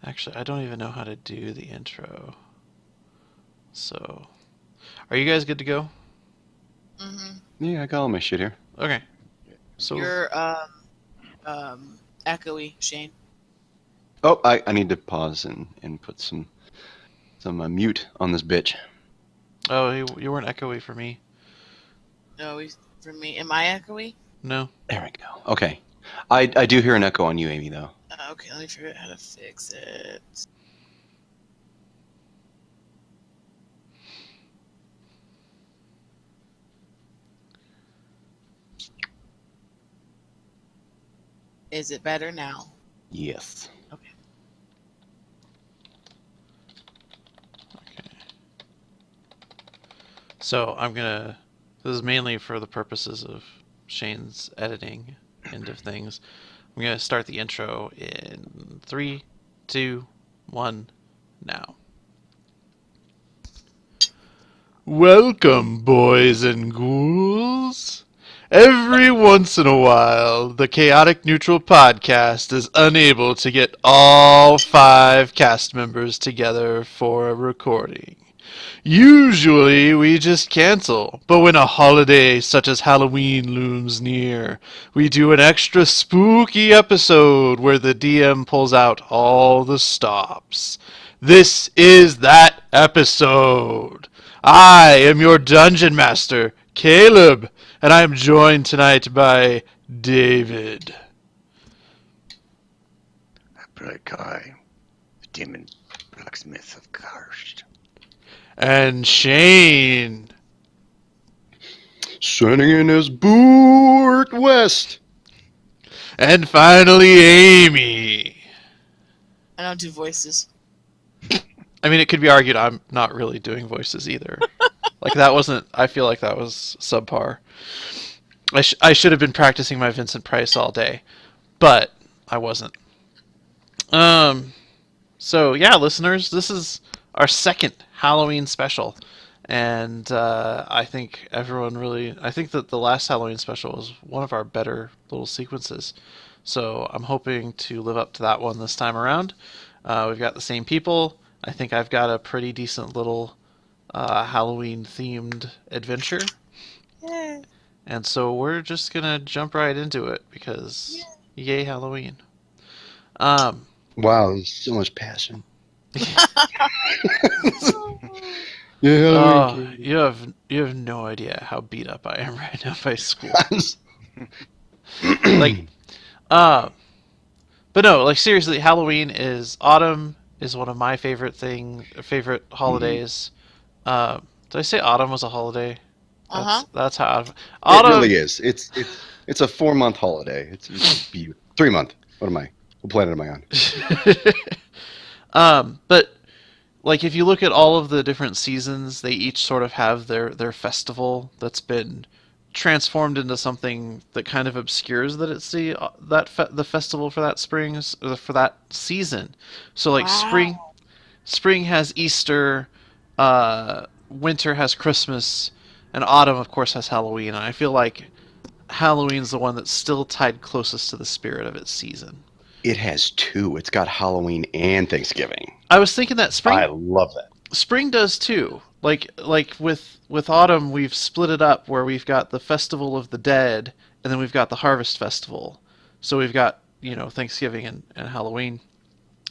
Actually, I don't even know how to do the intro. So, are you guys good to go? Mm-hmm. Yeah, I got all my shit here. Okay. So, You're echoey, Shane. Oh, I need to pause and put some mute on this bitch. oh, you weren't echoey for me. No, for me. Am I echoey? No. There we go. Okay. I do hear an echo on you, Amy, though. Okay, let me figure out how to fix it. Is it better now? Yes. Okay. Okay. So I'm gonna. This is mainly for the purposes of Shane's editing end of things. I'm gonna start the intro in three, two, one, now. Welcome, boys and ghouls. Every once in a while, the Chaotic Neutral podcast is unable to get all 5 cast members together for a recording. Usually, we just cancel, but when a holiday such as Halloween looms near, we do an extra spooky episode where the DM pulls out all the stops. This is that episode. I am your dungeon master, Caleb, and I am joined tonight by David. Black the demon blacksmith of Karst. And Shane. Sending in his Boort West. And finally, Amy. I don't do voices. I mean, it could be argued I'm not really doing voices either. Like, that wasn't, I feel like that was subpar. I should have been practicing my Vincent Price all day, but I wasn't. So yeah, listeners, this is our second Halloween special. And I think I think that the last Halloween special was one of our better little sequences. So I'm hoping to live up to that one this time around. We've got the same people. I think I've got a pretty decent little Halloween themed adventure. Yeah. And so we're just going to jump right into it because yay Halloween. Wow, there's so much passion. Oh, Yeah, you have no idea how beat up I am right now by school. Like, uh, but no, like seriously, Halloween is autumn is one of my favorite holidays. Did I say autumn was a holiday? Uh-huh. That's how it really autumn. is. It's a 4-month holiday. It's beautiful. 3-month. What am I? What planet am I on? But like if you look at all of the different seasons, they each sort of have their festival that's been transformed into something that kind of obscures that it's the festival for that for that season. So like Wow. spring has Easter, winter has Christmas, and autumn of course has Halloween. And I feel like Halloween's the one that's still tied closest to the spirit of its season. It has 2. It's got Halloween and Thanksgiving. I was thinking that I love that. spring does too. Like with autumn, we've split it up where we've got the Festival of the Dead, and then we've got the Harvest Festival. So we've got Thanksgiving and Halloween.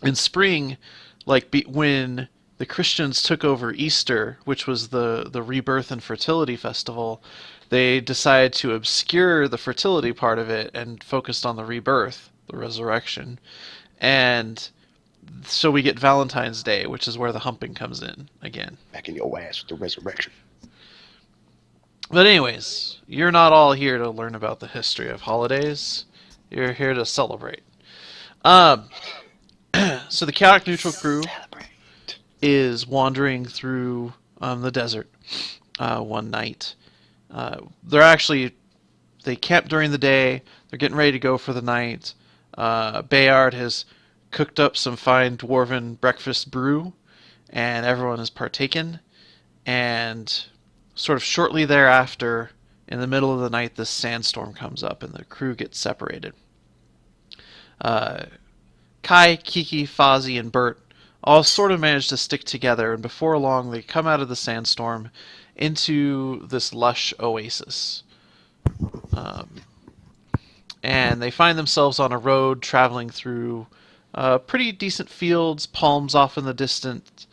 In spring, when the Christians took over Easter, which was the rebirth and fertility festival, they decided to obscure the fertility part of it and focused on the rebirth, the resurrection. And so we get Valentine's Day, which is where the humping comes in again. Back in your ass with the resurrection. But anyways, you're not all here to learn about the history of holidays. You're here to celebrate. Um, so the Chaotic Neutral crew Celebrate. is wandering through the desert one night. They camp during the day. They're getting ready to go for the night. Bayard has cooked up some fine dwarven breakfast brew, and everyone is partaken. And sort of shortly thereafter, in the middle of the night, this sandstorm comes up, and the crew gets separated. Uh, Kai, Kiki, Fozzie, and Bert all sort of manage to stick together, and before long they come out of the sandstorm into this lush oasis. And they find themselves on a road traveling through pretty decent fields, palms off in the distance,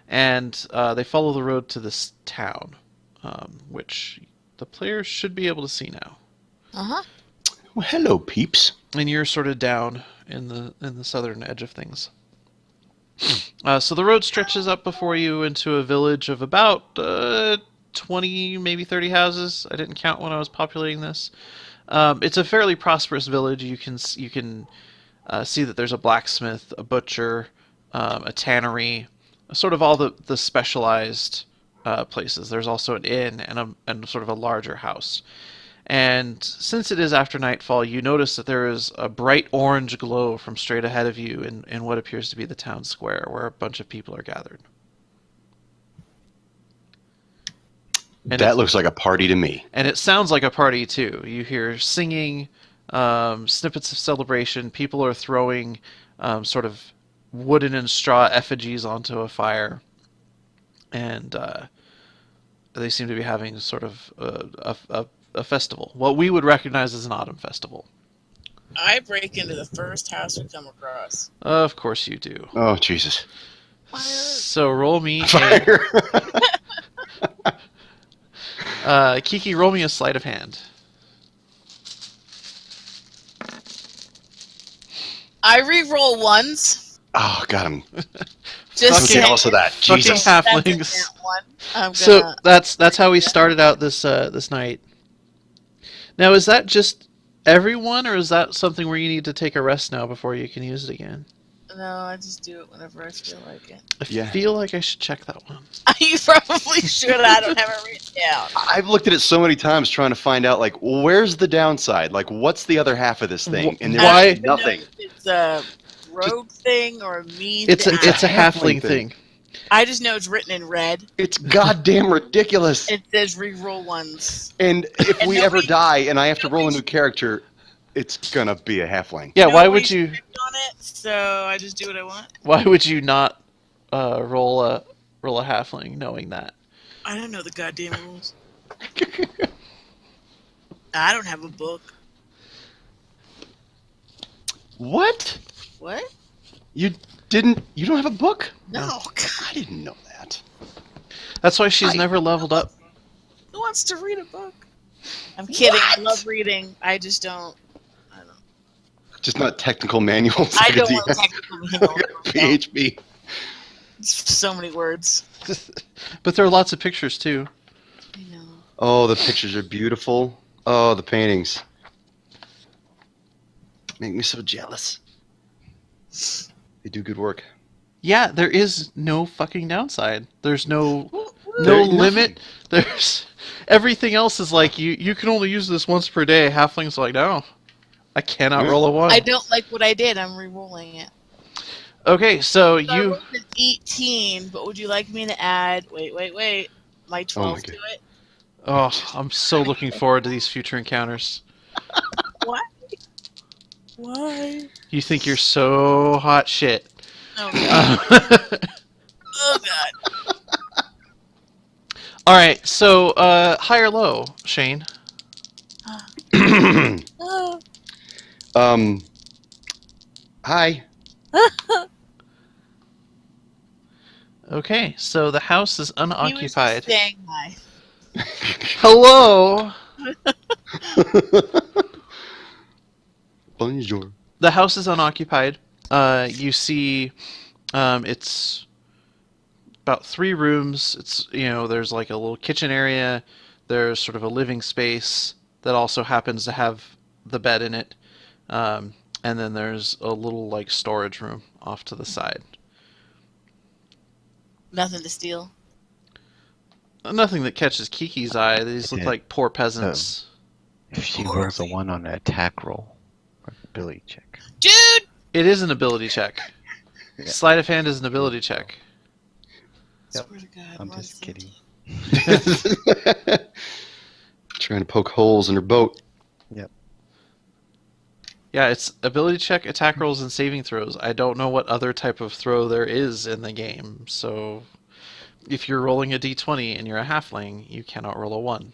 and they follow the road to this town, which the players should be able to see now. Uh-huh. Well, hello, peeps. And you're sort of down in the southern edge of things. So the road stretches up before you into a village of about 20, maybe 30 houses. I didn't count when I was populating this. It's a fairly prosperous village. You can see that there's a blacksmith, a butcher, a tannery, sort of all the specialized places. There's also an inn and sort of a larger house. And since it is after nightfall, you notice that there is a bright orange glow from straight ahead of you in what appears to be the town square, where a bunch of people are gathered. And That looks like a party to me. And it sounds like a party, too. You hear singing, snippets of celebration. People are throwing sort of wooden and straw effigies onto a fire. And they seem to be having sort of a festival. What we would recognize as an autumn festival. I break into the first house we come across. Of course you do. Oh, Jesus. So roll me Fire. Kiki, roll me a sleight of hand. I re-roll ones. Oh, got him. Just Fucking saying. Jealous of that. Fucking Jesus. That's a halflings. nat one. I'm So gonna. that's how we started out this this night. Now, is that just everyone, or is that something where you need to take a rest now before you can use it again? No, I just do it whenever I feel like it. I Yeah. feel like I should check that one. You probably should. I don't have it written down. I've looked at it so many times trying to find out, like, well, where's the downside? Like, what's the other half of this thing? And Why- I there's don't nothing. know if it's a rogue thing or a mean It's a thing. halfling thing. I just know it's written in red. It's goddamn ridiculous. It says re-roll ones. And if And we ever nobody- die and I have to roll a new character, it's gonna be a halfling. Yeah, why would Nobody's you? picked on it, so I just do what I want. Why would you not roll a halfling, knowing that? I don't know the goddamn rules. I don't have a book. What? What? You don't have a book? No. I didn't know that. That's why she's never leveled up. Who wants to read a book? I'm kidding. I What? love reading. I just don't. I don't. Just not technical manuals. I like a don't want DM. technical manual. PHP. It's so many words. But there are lots of pictures too. I know. Oh, the pictures are beautiful. Oh, the paintings. Make me so jealous. They do good work. Yeah, there is no fucking downside. There's no There's limit. There's everything else is like you can only use this once per day. Halfling's like, no, I cannot Yeah. roll a one. I don't like what I did. I'm re-rolling it. Okay, so So I you rolled an 18, but would you like me to add? Wait. My 12 to God. it. oh, I'm so looking forward to these future encounters. What? Why? You think you're so hot shit. Oh god. Oh god. All right, so high or low, Shane? Oh. Hi. Okay, so the house is He was unoccupied. just saying hi. Hello. Bonjour. The house is unoccupied. You see, it's about 3 rooms. It's there's like a little kitchen area. There's sort of a living space that also happens to have the bed in it, and then there's a little like storage room off to the side. Nothing to steal. Nothing that catches Kiki's eye. These look Yeah. like poor peasants. If she rolls a 1 on an attack roll, or ability check. Dude! It is an ability check. Yeah. Sleight of hand is an ability check. Yep. Swear to God, I'm we're on just the same kidding. team. Trying to poke holes in her boat. Yeah, Yeah, it's ability check, attack rolls, and saving throws. I don't know what other type of throw there is in the game, so if you're rolling a d20 and you're a halfling, you cannot roll a 1.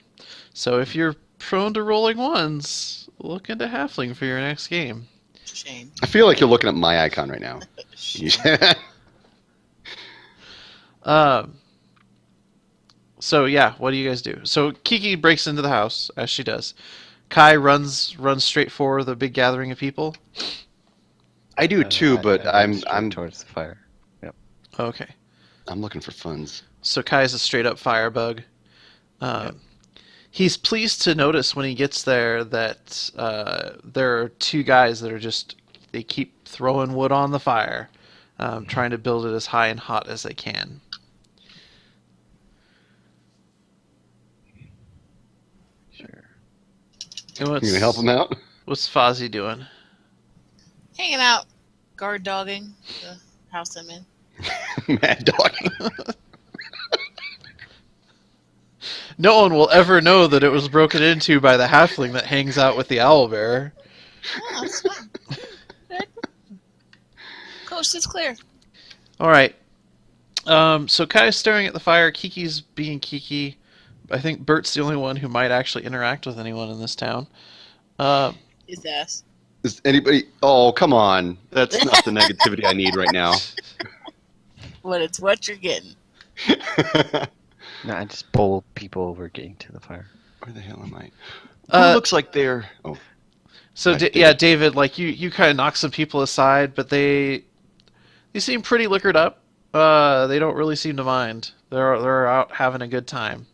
So if you're prone to rolling 1s, look into halfling for your next game. Shame. I feel like you're looking at my icon right now. So yeah, what do you guys do? So Kiki breaks into the house, as she does. Kai runs straight for the big gathering of people. I do too, but I run I'm straight towards the fire. Okay. I'm looking for funds. So Kai's a straight up firebug. He's pleased to notice when he gets there that there are two guys that are they keep throwing wood on the fire, trying to build it as high and hot as they can. Sure. And You gonna help him out? What's Fozzie doing? Hanging out, guard dogging the house I'm in. Mad dog. No one will ever know that it was broken into by the halfling that hangs out with the owlbear. Oh, that's fine. Good. Coast is clear. All right. So Kai's staring at the fire. Kiki's being Kiki. I think Bert's the only one who might actually interact with anyone in this town. His ass. Is anybody? Oh, come on. That's not the negativity I need right now. But it's what you're getting. No, I just pull people over getting to the fire. Where the hell am I? Uh, Who looks like they're? Oh, So Right, yeah, David, like you kind of knock some people aside, but they seem pretty liquored up. They don't really seem to mind. They're out having a good time.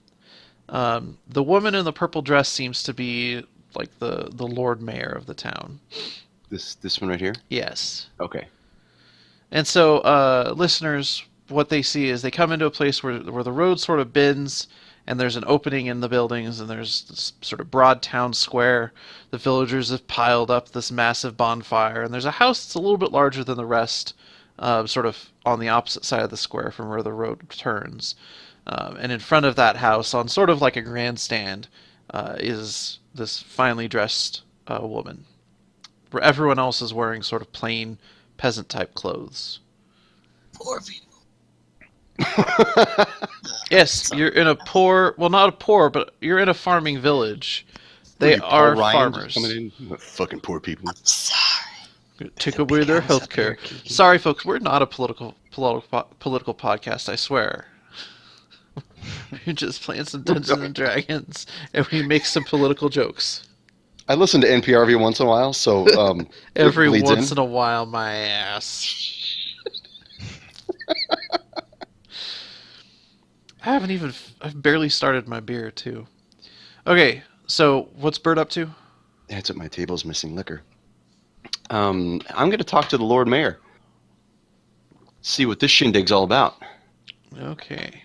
The woman in the purple dress seems to be like the Lord Mayor of the town. this one right here. Yes. Okay. And so, listeners, what they see is they come into a place where the road sort of bends, and there's an opening in the buildings, and there's this sort of broad town square. The villagers have piled up this massive bonfire, and there's a house that's a little bit larger than the rest, sort of on the opposite side of the square from where the road turns. And in front of that house, on sort of like a grandstand, is this finely dressed woman. Where everyone else is wearing sort of plain peasant-type clothes. Poor people. Yes, you're in a poor, well, not a poor, but you're in a farming village. They Paul are Ryan farmers. coming in? Fucking poor people. Sorry. Take away their Pecans health up here, care. Kiki. Sorry, folks, we're not a political podcast, I swear. We're just playing some Dungeons and Dragons, and we make some political jokes. I listen to NPR every once in a while, so Every it bleeds once in a while, my ass. I've barely started my beer, too. Okay, so what's Bert up to? That's what my table's missing liquor. I'm going to talk to the Lord Mayor. See what this shindig's all about. Okay.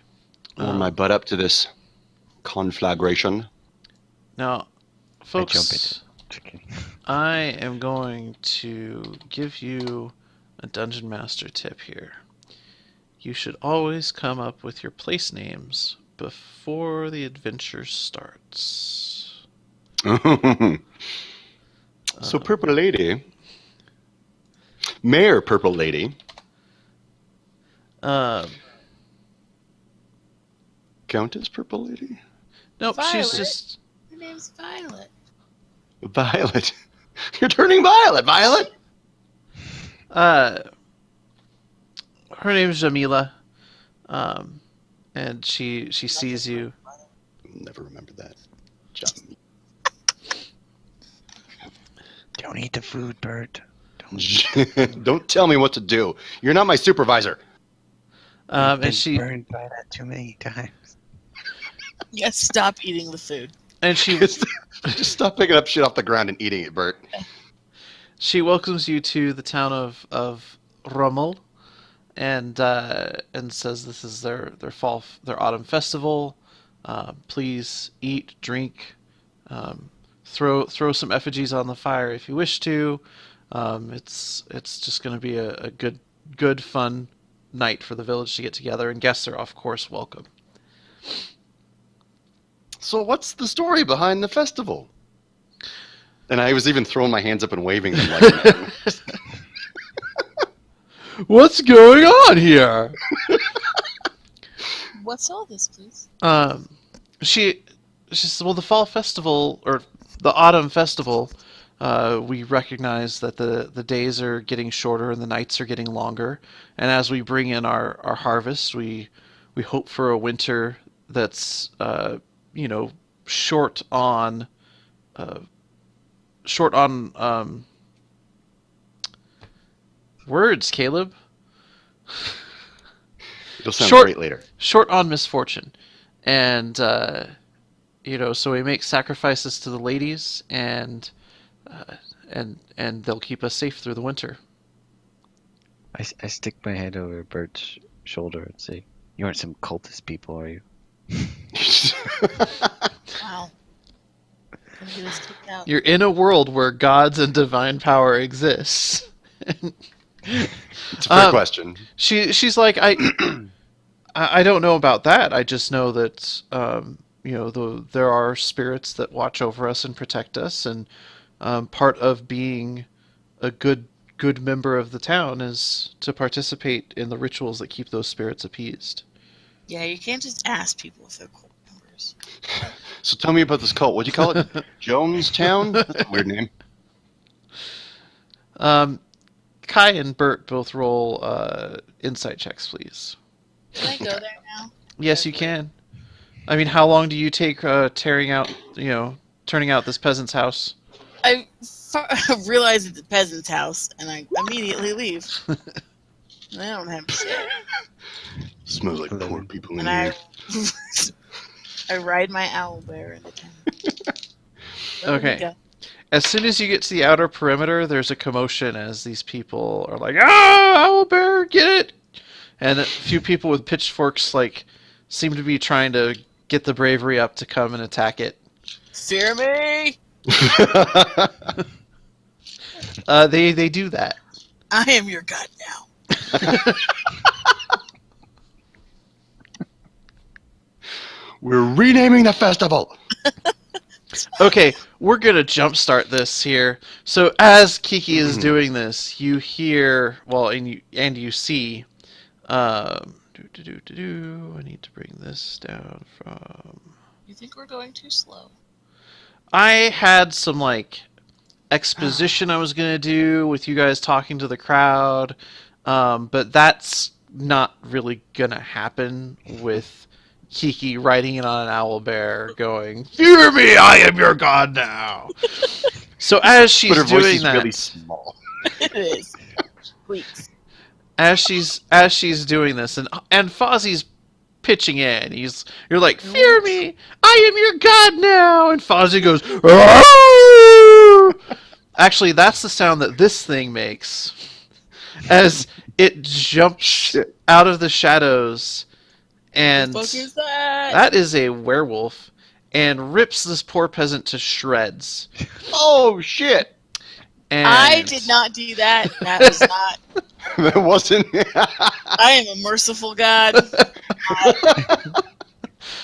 Warm my butt up to this conflagration. Now, I jump folks, into chicken. I am going to give you a Dungeon Master tip here. You should always come up with your place names before the adventure starts. So, Purple Lady. Mayor Purple Lady. Countess Purple Lady? Nope, she's Violet. just... Her name's Violet. Violet. You're turning violet, Violet! Her name's Jamila, and she sees you. Never remember that. Don't eat the food, Bert. Don't tell me what to do. You're not my supervisor. You've been And she burned by that too many times. Yes, stop eating the food. Just stop picking up shit off the ground and eating it, Bert. she welcomes you to the town of Rommel, and says this is their autumn festival. Please eat, drink, throw some effigies on the fire if you wish to. It's just going to be a good fun night for the village to get together, and guests are of course welcome. So what's the story behind the festival? And I was even throwing my hands up and waving them like What's going on here? What's all this, please? She says, well, the fall festival or the autumn festival, we recognize that the days are getting shorter and the nights are getting longer, and as we bring in our harvest, we hope for a winter that's short on words, Caleb. it'll sound Short- great later. Short on misfortune, and so we make sacrifices to the ladies, and they'll keep us safe through the winter. I stick my head over Bert's shoulder and say, "You aren't some cultist people, are you?" Wow. Gonna get us kicked out. You're in a world where gods and divine power exists. It's a fair question. She's like, I don't know about that. I just know that there are spirits that watch over us and protect us, and part of being a good member of the town is to participate in the rituals that keep those spirits appeased. Yeah, you can't just ask people if they're cult members. So tell me about this cult. What'd you call it? Jonestown? That's a weird name. Kai and Bert both roll insight checks, please. Can I go there now? Yes, you can. I mean, how long do you take turning out this peasant's house? I realize it's a peasant's house, and I immediately leave. I don't have shit. Smells like poor people in And here. I ride my owlbear into town. Okay. Go. As soon as you get to the outer perimeter, there's a commotion as these people are like, "Ah, owlbear, get it!" And a few people with pitchforks seem to be trying to get the bravery up to come and attack it. Fear me! They do that. I am your god now. We're renaming the festival. Okay, we're gonna jumpstart this here. So as Kiki is doing this, you hear, and you see. I need to bring this down from. You think we're going too slow? I had some exposition I was gonna do with you guys talking to the crowd, but that's not really gonna happen with Kiki riding in on an owlbear, going, "Fear me, I am your god now." So as she's But her voice doing is that, really small. It is. Please. as she's doing this, and Fozzie's pitching in. You're like, "Fear me, I am your god now," and Fozzie goes, "Arr!" Actually, that's the sound that this thing makes as it jumps Shit. out of the shadows, and What the fuck is that? that is a werewolf, and rips this poor peasant to shreds. Oh, shit. And I did not do that. That was not. That wasn't. I am a merciful god. I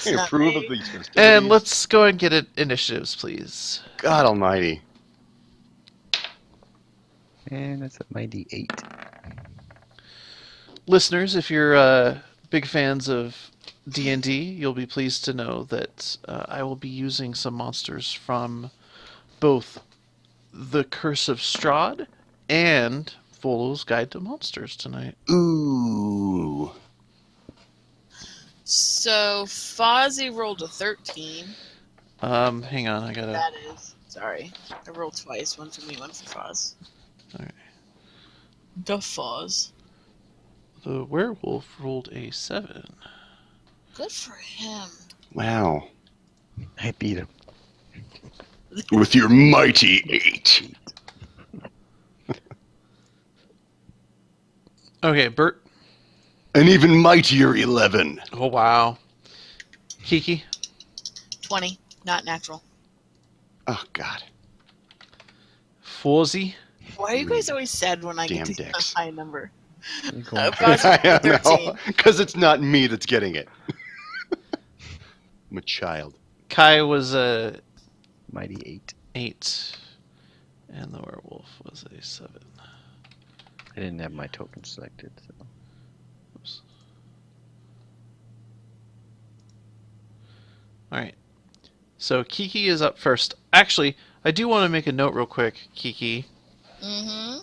not approve me. of these festivities. And let's go and get it initiatives, please. God almighty. And that's a mighty 8. Listeners, if you're big fans of D&D, you'll be pleased to know that I will be using some monsters from both The Curse of Strahd and Volo's Guide to Monsters tonight. Ooh. So Fozzie rolled a 13. Hang on, I gotta... That is. Sorry. I rolled twice. One for me, one for Foz. Alright. The Foz. The werewolf rolled a 7. Good for him. Wow. I beat him. With your mighty 8. Okay, Bert. An even mightier 11. Oh, wow. Kiki. 20. Not natural. Oh, God. Fozzie. Why are you guys always sad when I Damn get to dicks. a high number? You're going Fozzie I rolled a 13. know. Because it's not me that's getting it. I'm a child. Kai was a mighty 8. 8. And the werewolf was a 7. I didn't have my token selected. So. Oops. Alright. So Kiki is up first. Actually, I do want to make a note real quick, Kiki. Mm-hmm.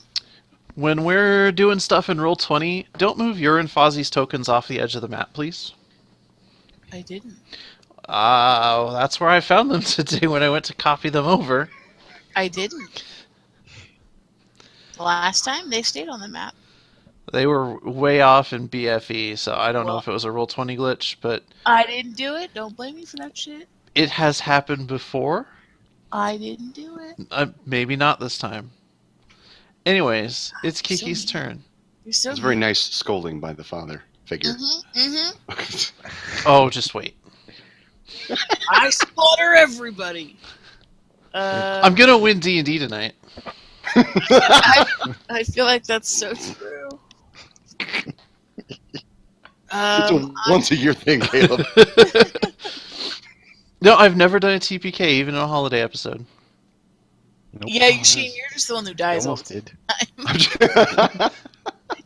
When we're doing stuff in Roll20, don't move your and Fozzie's tokens off the edge of the map, please. I didn't. That's where I found them today when I went to copy them over. I didn't. Last time they stayed on the map. They were way off in BFE, so I don't know Well- if it was a Roll20 glitch, but I didn't do it. Don't blame me for that shit. it has happened before. I didn't do it. Maybe not this time. Anyways, it's So Kiki's mean. turn. You're so It's a very nice scolding by the father figure. Mm-hmm. Oh, just wait. I slaughter everybody. I'm gonna win D&D tonight. I feel like that's so true. It's a once a year thing, Caleb. No, I've never done a TPK, even in a holiday episode. Nope. Yeah, Shane, you're just the one who I dies all almost the did. time.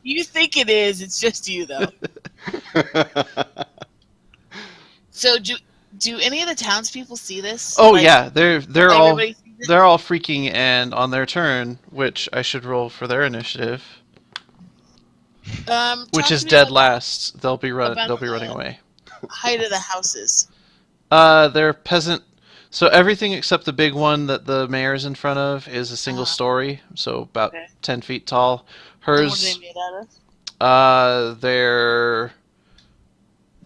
You think it is, it's just you, though. So, do any of the townspeople see this? Oh Like, yeah, they're all everybody sees it? they're all freaking, and on their turn, which I should roll for their initiative, which Talk is to me dead about last. They'll be about running the- away. the height of the houses. They're peasant. So everything except the big one that the mayor's in front of is a single Uh-huh. story, so about Okay. 10 feet tall. And what are Hers, they made out of? they're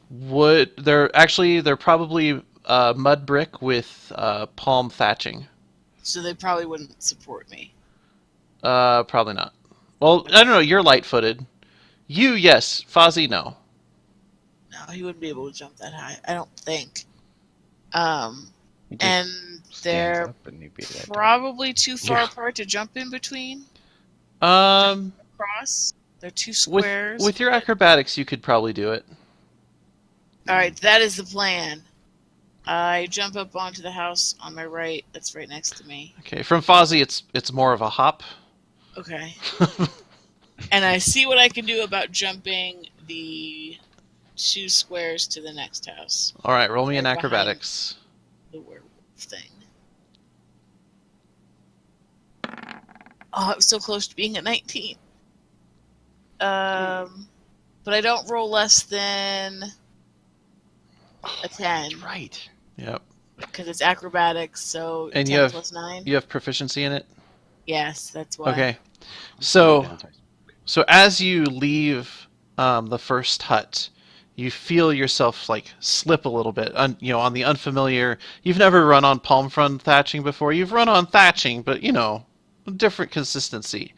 wood. They're probably mud brick with palm thatching. So they probably wouldn't support me. Probably not. Well, I don't know. You're light-footed. You, yes. Fozzie, no. No, he wouldn't be able to jump that high. I don't think. He just And stands they're up and he'd be that probably too far Yeah. apart to jump in between. Um, Cross. They're two with squares. with your acrobatics, you could probably do it. All right, that is the plan. I jump up onto the house on my right. That's right next to me. Okay, from Fozzie, it's more of a hop. Okay. And I see what I can do about jumping the two squares to the next house. All right, roll me an Right behind. acrobatics. The werewolf thing. Oh, it was so close to being a 19. But I don't roll less than a 10 That's right. Yep. because it's acrobatics. So And 10 you have- plus 9. You have proficiency in it. Yes, that's why. Okay. So as you leave the first hut, you feel yourself like slip a little bit. On the unfamiliar. You've never run on palm frond thatching before. You've run on thatching, but different consistency.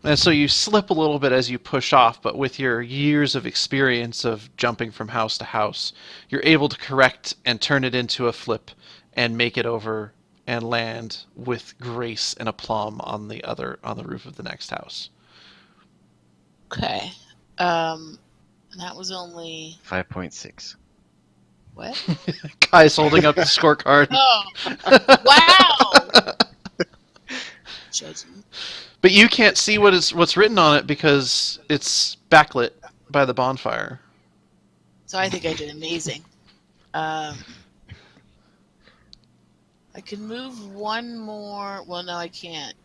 And so you slip a little bit as you push off, but with your years of experience of jumping from house to house, you're able to correct and turn it into a flip and make it over and land with grace and aplomb on the roof of the next house. Okay. And that was only 5.6. what? Kai's holding up the scorecard. Oh, wow! Judgment. But you can't see what's written on it because it's backlit by the bonfire. So I think I did amazing. I can move one more. Well, no, I can't.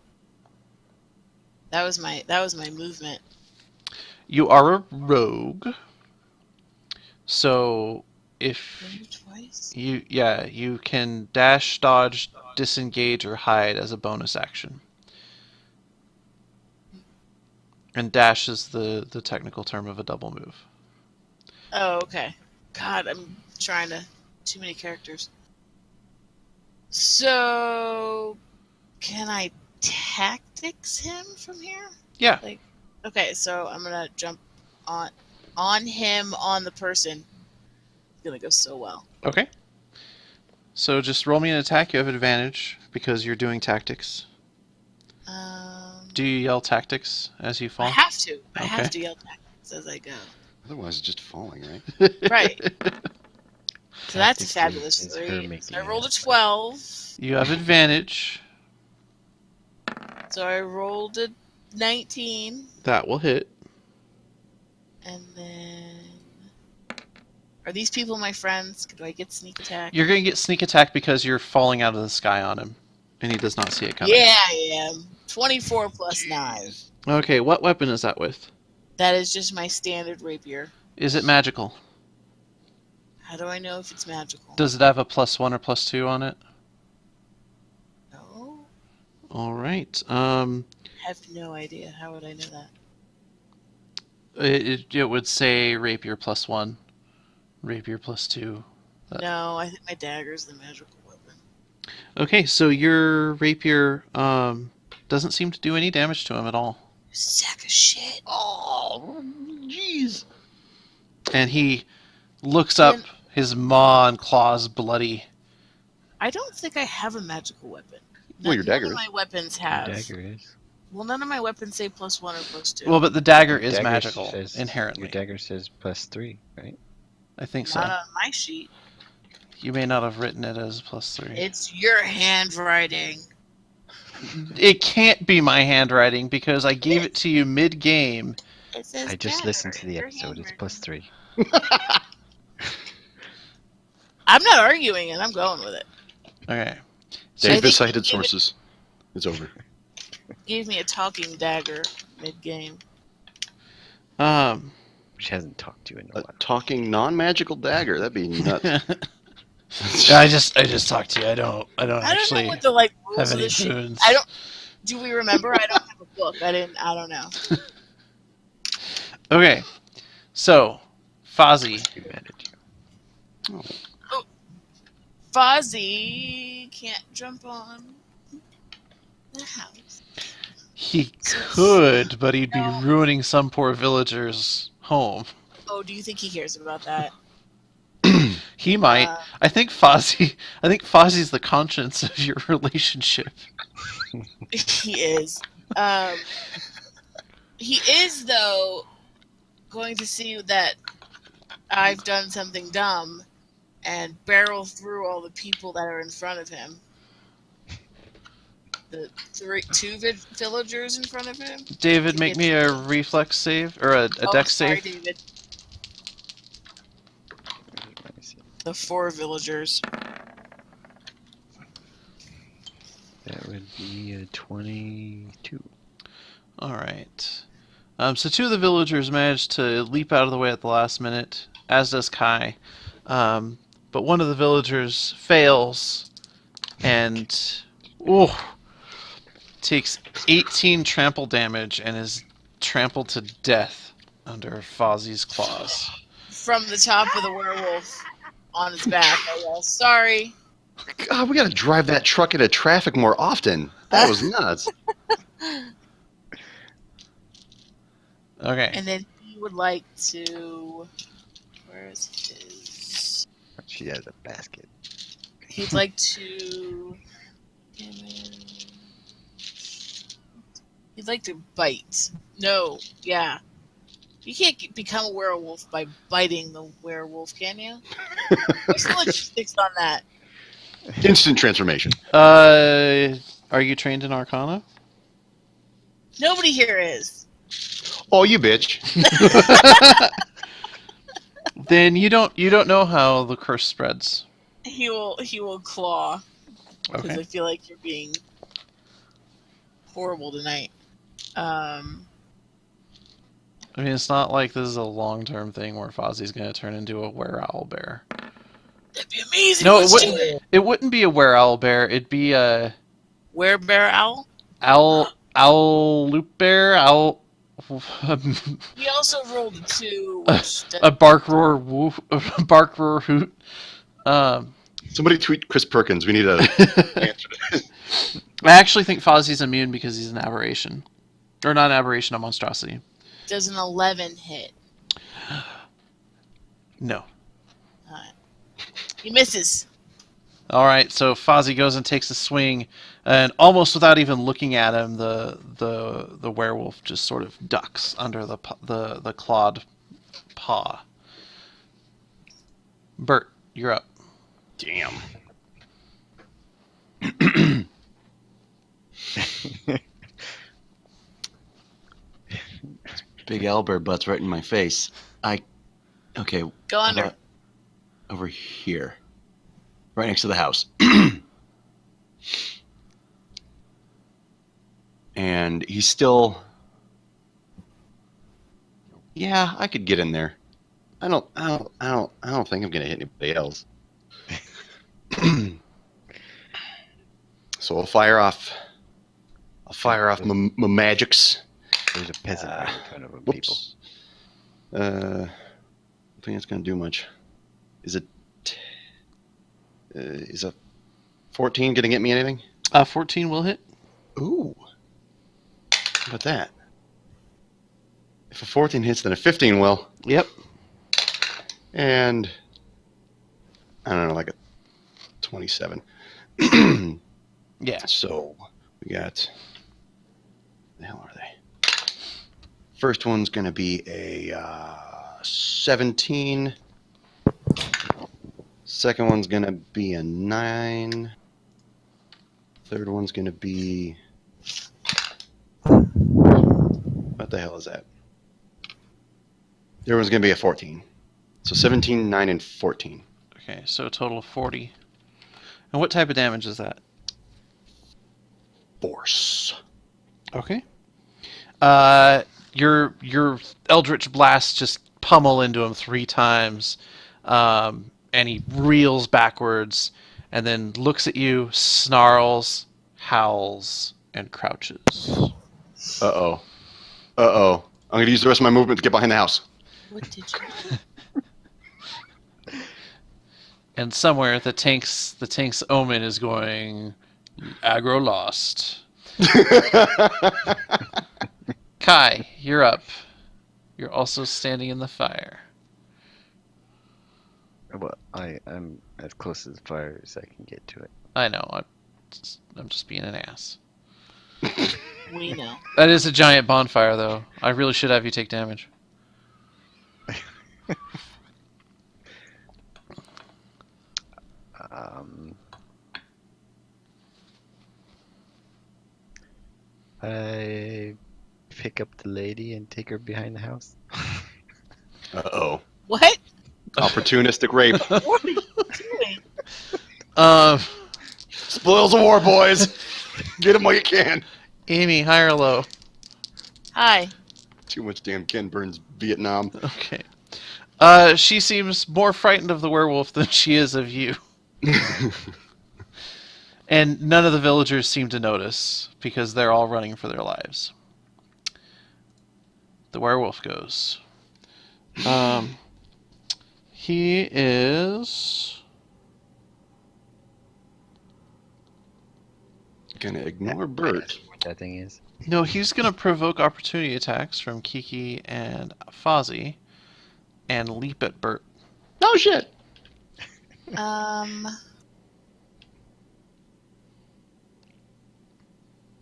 That was my movement. You are a rogue. So if Move twice. you can dash, dodge, disengage, or hide as a bonus action. And dash is the technical term of a double move. Oh, okay. God, I'm trying to. Too many characters. So, can I tactics him from here? Yeah. Okay, so I'm gonna jump on him on the person. It's gonna go so well. Okay. So just roll me an attack. You have advantage because you're doing tactics. Do you yell tactics as you I fall? have to. I Okay. have to yell tactics as I go. Otherwise, it's just falling, right? Right. So that's a Tactics fabulous is her 3. making So I it rolled a happen. 12. You have advantage. So I rolled a 19, That will hit. and then are these people my friends? Do I get sneak attack? You're going to get sneak attack because you're falling out of the sky on him, and he does not see it coming. Yeah, I am. 24 plus 9. Okay, what weapon is that with? That is just my standard rapier. Is it magical? How do I know if it's magical? Does it have a +1 or +2 on it? No, All right. I have no idea. How would I know that? It would say rapier +1, rapier +2. No, I think my dagger's the magical weapon. Okay, so your rapier doesn't seem to do any damage to him at all. Sack of shit. Oh, jeez. And he looks up, his maw and claws bloody. I don't think I have a magical weapon. Well, your dagger None of is. my weapons Your have. dagger is. Well, none of my weapons say +1 or +2. Well, but the dagger is Dagger magical says- inherently. Your dagger says +3, right? I think so. Not on my sheet. You may not have written it as +3. It's your handwriting. It can't be my handwriting because I gave it to you mid-game. It says I just dagger listened to in the your episode. It's handwriting. +3. I'm not arguing it. I'm going with it. Okay. So I David think cited you give it- sources. It's over. Gave me a talking dagger mid-game. Which hasn't talked to you in a A while. talking non-magical dagger. That'd be nuts. I just talked to you. I don't I don't actually know what the rules have of any this shit. boons. I don't. Do we remember? I don't have a book. I don't know. Okay. So, Fozzie. We managed. Fozzie can't jump on the house. He could, but he'd be ruining some poor villager's home. Oh, do you think he cares about that? He might. I think Fozzie's the conscience of your relationship. He is. He is, though, going to see that I've done something dumb and barrel through all the people that are in front of him. The two villagers in front of him. David, make me a reflex save or a dex sorry, save. David. Let me see. The 4 villagers. That would be a 22. All right. So 2 of the villagers managed to leap out of the way at the last minute, as does Kai. But one of the villagers fails and takes 18 trample damage and is trampled to death under Fozzie's claws. From the top of the werewolf on his back, I guess. Sorry. God, we gotta drive that truck into traffic more often. That was nuts. Okay. And then he would like to. Where is his? She has a basket. He'd like to. He'd like to bite. No, yeah. You can't become a werewolf by biting the werewolf, can you? What's the logistics on that? Instant transformation. Are you trained in Arcana? Nobody here is. Oh, you bitch. Then you don't know how the curse spreads. He will claw. Because Okay. I feel like you're being horrible tonight. I mean, it's not like this is a long-term thing where Fozzie's going to turn into a were-owl bear. That'd be amazing. No, it Let's wouldn't. do it. It wouldn't be a were-owl bear. It'd be a Werebear owl. owl loop bear, owl He also rolled a 2, which a bark roar woof, a bark roar hoot. Somebody tweet Chris Perkins. We need a answer to this. I actually think Fozzie's immune because he's an aberration, or not an aberration, a monstrosity. does an 11 hit. No. He misses. All right, so Fozzie goes and takes a swing, and almost without even looking at him, the werewolf just sort of ducks under the clawed paw. Bert, you're up. Damn. Big Albert butts right in my face. Okay, Go how under. about over here. Right next to the house. And he's still... Yeah, I could get in there. I don't think I'm gonna hit anybody else. So I'll fire off my magics. There's a peasant right in front of him, people. Whoops. I don't think it's gonna do much. Is a 14 gonna get me anything? 14 will hit. Ooh. How about that? If a 14 hits, then a 15 will. Yep. And I don't know, like a 27. Yeah. So we got... The hell are they? First one's gonna be a 17. Second one's gonna be a 9. Third one's gonna be... What the hell is that? Third one's gonna be a 14. So 17, 9, and 14. Okay, so a total of 40. And what type of damage is that? Force. Okay. Your Eldritch Blast just pummel into him 3 times, and he reels backwards, and then looks at you, snarls, howls, and crouches. Uh-oh. Uh-oh. I'm gonna use the rest of my movement to get behind the house. What did you? And somewhere the tank's omen is going, aggro lost. Kai, you're up. You're also standing in the fire. Well, I'm as close to the fire as I can get to it. I know. I'm just being an ass. We know. That is a giant bonfire, though. I really should have you take damage. I pick up the lady and take her behind the house. Uh-oh. What? Opportunistic rape. What are you doing? Spoils of war, boys. Get them while you can. Amy, high or low? Hi. Too much damn Ken Burns Vietnam. Okay. She seems more frightened of the werewolf than she is of you. And none of the villagers seem to notice, because they're all running for their lives. The werewolf goes. He is... Gonna ignore Bert. That's what that thing is. No, he's going to provoke opportunity attacks from Kiki and Fozzie and leap at Bert. Oh shit.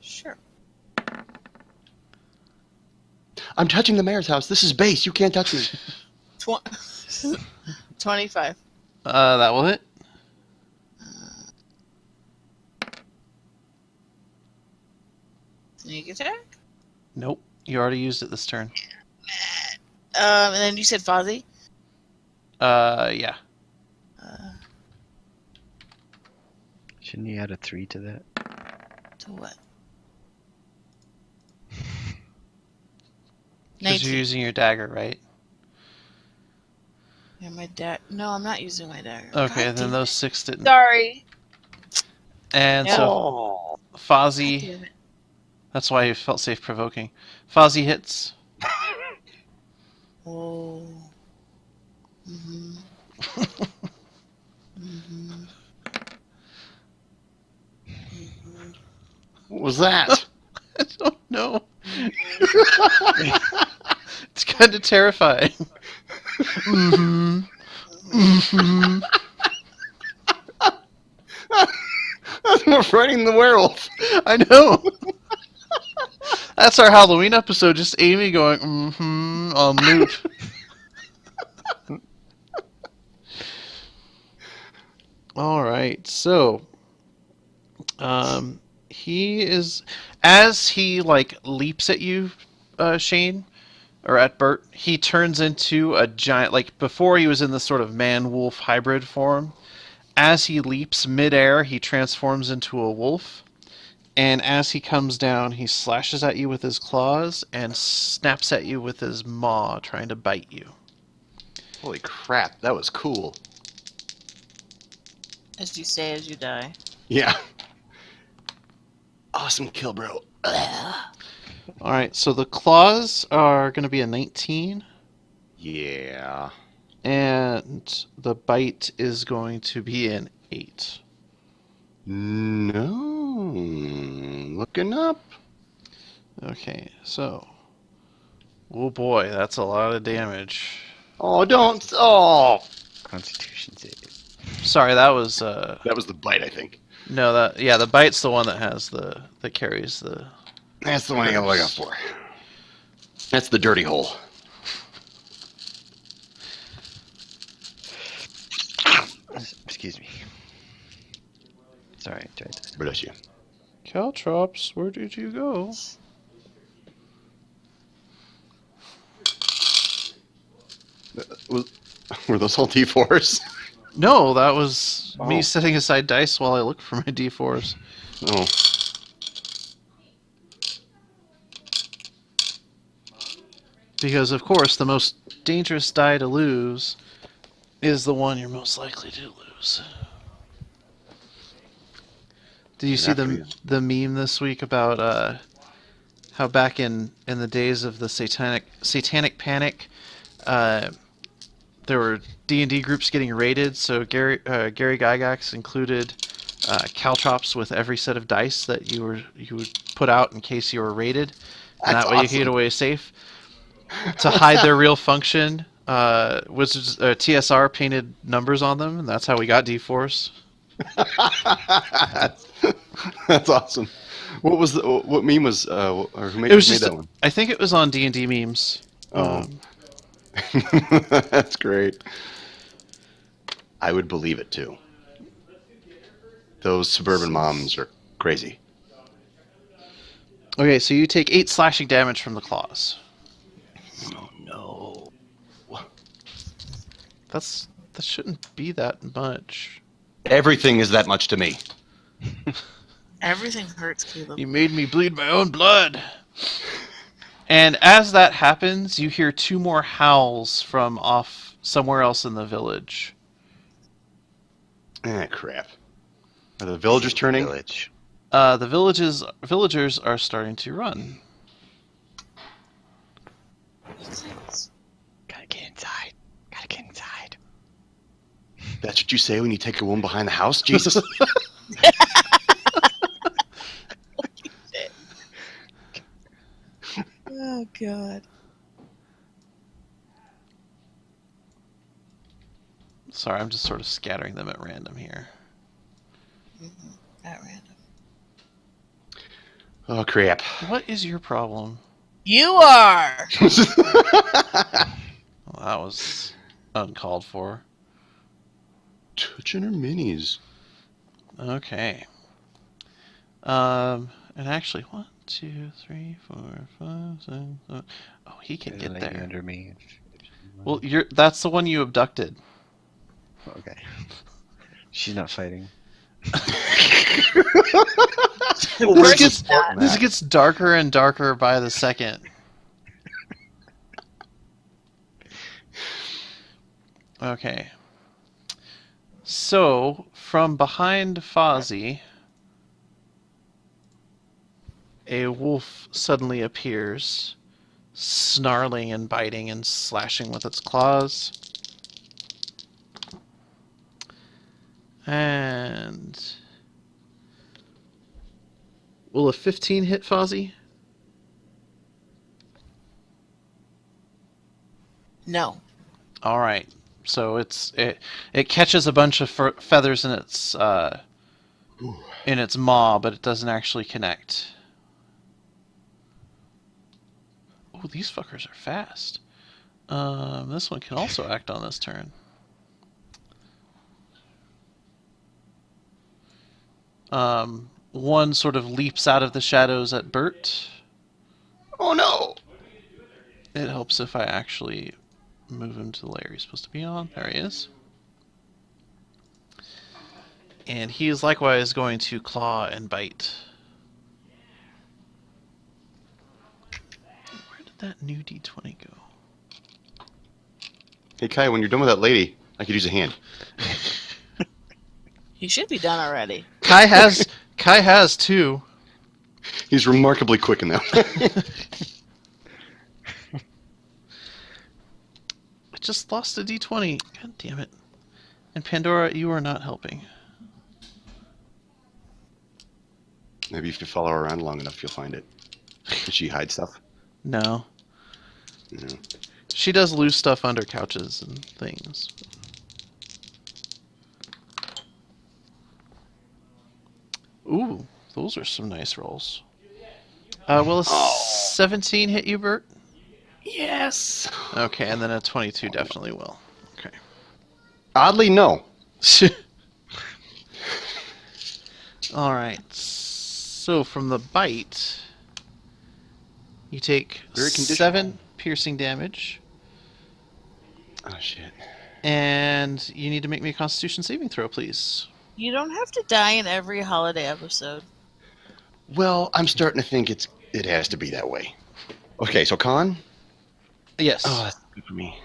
Sure. I'm touching the mayor's house. This is base. You can't touch me. 25. That will hit. Sneak attack? Nope. You already used it this turn. And then you said Fozzie? Yeah. Shouldn't you add a 3 to that? To what? Because 19. you're using your dagger, right? Yeah, my No, I'm not using my dagger. Okay, God then damn those it. 6 didn't. Sorry. And Yeah. so Oh. God Fozzie, damn it. that's why you felt safe provoking. Fozzie hits. Oh. Mm-hmm. Mm-hmm. Mm-hmm. What was that? I don't know. It's kind of terrifying. Mm-hmm. Mm-hmm. That's more frightening than the werewolf. I know. That's our Halloween episode, just Amy going, mm-hmm, on loop. All right, so he is, as he like leaps at you, Shane. or at Bert, he turns into a giant. Like before, he was in this sort of man-wolf hybrid form. As he leaps midair, he transforms into a wolf. And as he comes down, he slashes at you with his claws and snaps at you with his maw, trying to bite you. Holy crap, that was cool. As you say, as you die. Yeah. Awesome kill, bro. Alright, so the claws are going to be a 19, Yeah. and the bite is going to be an 8. No. Looking up. Okay, so... Oh boy, that's a lot of damage. Oh, don't. Oh. Constitution save. Sorry, that was... That was the bite, I think. No, the bite's the one that has that carries the... That's the one I gotta look out for. That's the dirty hole. Excuse me. Sorry, I tried to. Bless you. Caltrops, where did you go? Were those all D4s? No, that was Oh. me setting aside dice while I look for my d4s. Oh. Because, of course, the most dangerous die to lose is the one you're most likely to lose. Did you see After you. the meme this week about how back in the days of the satanic panic, there were D&D groups getting raided, so Gary Gygax included caltrops with every set of dice that you would put out in case you were raided, and That's that way you could get awesome. away safe. To hide their real function, Wizards TSR painted numbers on them, and that's how we got D4s. That's awesome. What meme was or who made, It was made just, that one? I think it was on D&D memes. Oh. That's great. I would believe it too. Those suburban moms are crazy. Okay, so you take 8 slashing damage from the claws. Oh no. That shouldn't be that much. Everything is that much to me. Everything hurts, Caleb. You made me bleed my own blood. And as that happens, you hear 2 more howls from off somewhere else in the village. Ah, crap. Are the villagers turning? Village. The villagers are starting to run. Gotta get inside. Gotta get inside. That's what you say when you take a woman behind the house, Jesus? Oh, God. Sorry, I'm just sort of scattering them at random here. At random. Oh, crap. What is your problem? You are! Well, that was uncalled for. Touching her minis. Okay. And actually, 1, 2, 3, 4, 5, 6, 7. Oh, he can There's a get lady there. under me. Well, that's the one you abducted. Okay. She's not fighting. This gets darker and darker by the second. Okay. So, from behind Fozzie, a wolf suddenly appears, snarling and biting and slashing with its claws. And will a 15 hit Fozzie? No. All right. So it catches a bunch of feathers in its maw, but it doesn't actually connect. Oh, these fuckers are fast. This one can also act on this turn. One sort of leaps out of the shadows at Bert. Oh, no. It helps if I actually move him to the layer he's supposed to be on. There he is. And he is likewise going to claw and bite. Where did that new D20 go? Hey, Kai, when you're done with that lady, I could use a hand. He should be done already. Kai has two. He's remarkably quick in that. I just lost a D20. God damn it. And Pandora, you are not helping. Maybe if you follow her around long enough, you'll find it. Does she hide stuff? No. No. She does lose stuff under couches and things. Ooh, those are some nice rolls. Will a 17 hit you, Bert? Yes. Okay, and then a 22 definitely will. Okay. Oddly, no. Alright, so from the bite, you take Very conditional. 7 piercing damage, Oh, shit. and you need to make me a Constitution saving throw, please. You don't have to die in every holiday episode. Well, I'm starting to think it has to be that way. Okay, so Con? Yes. Oh, that's good for me.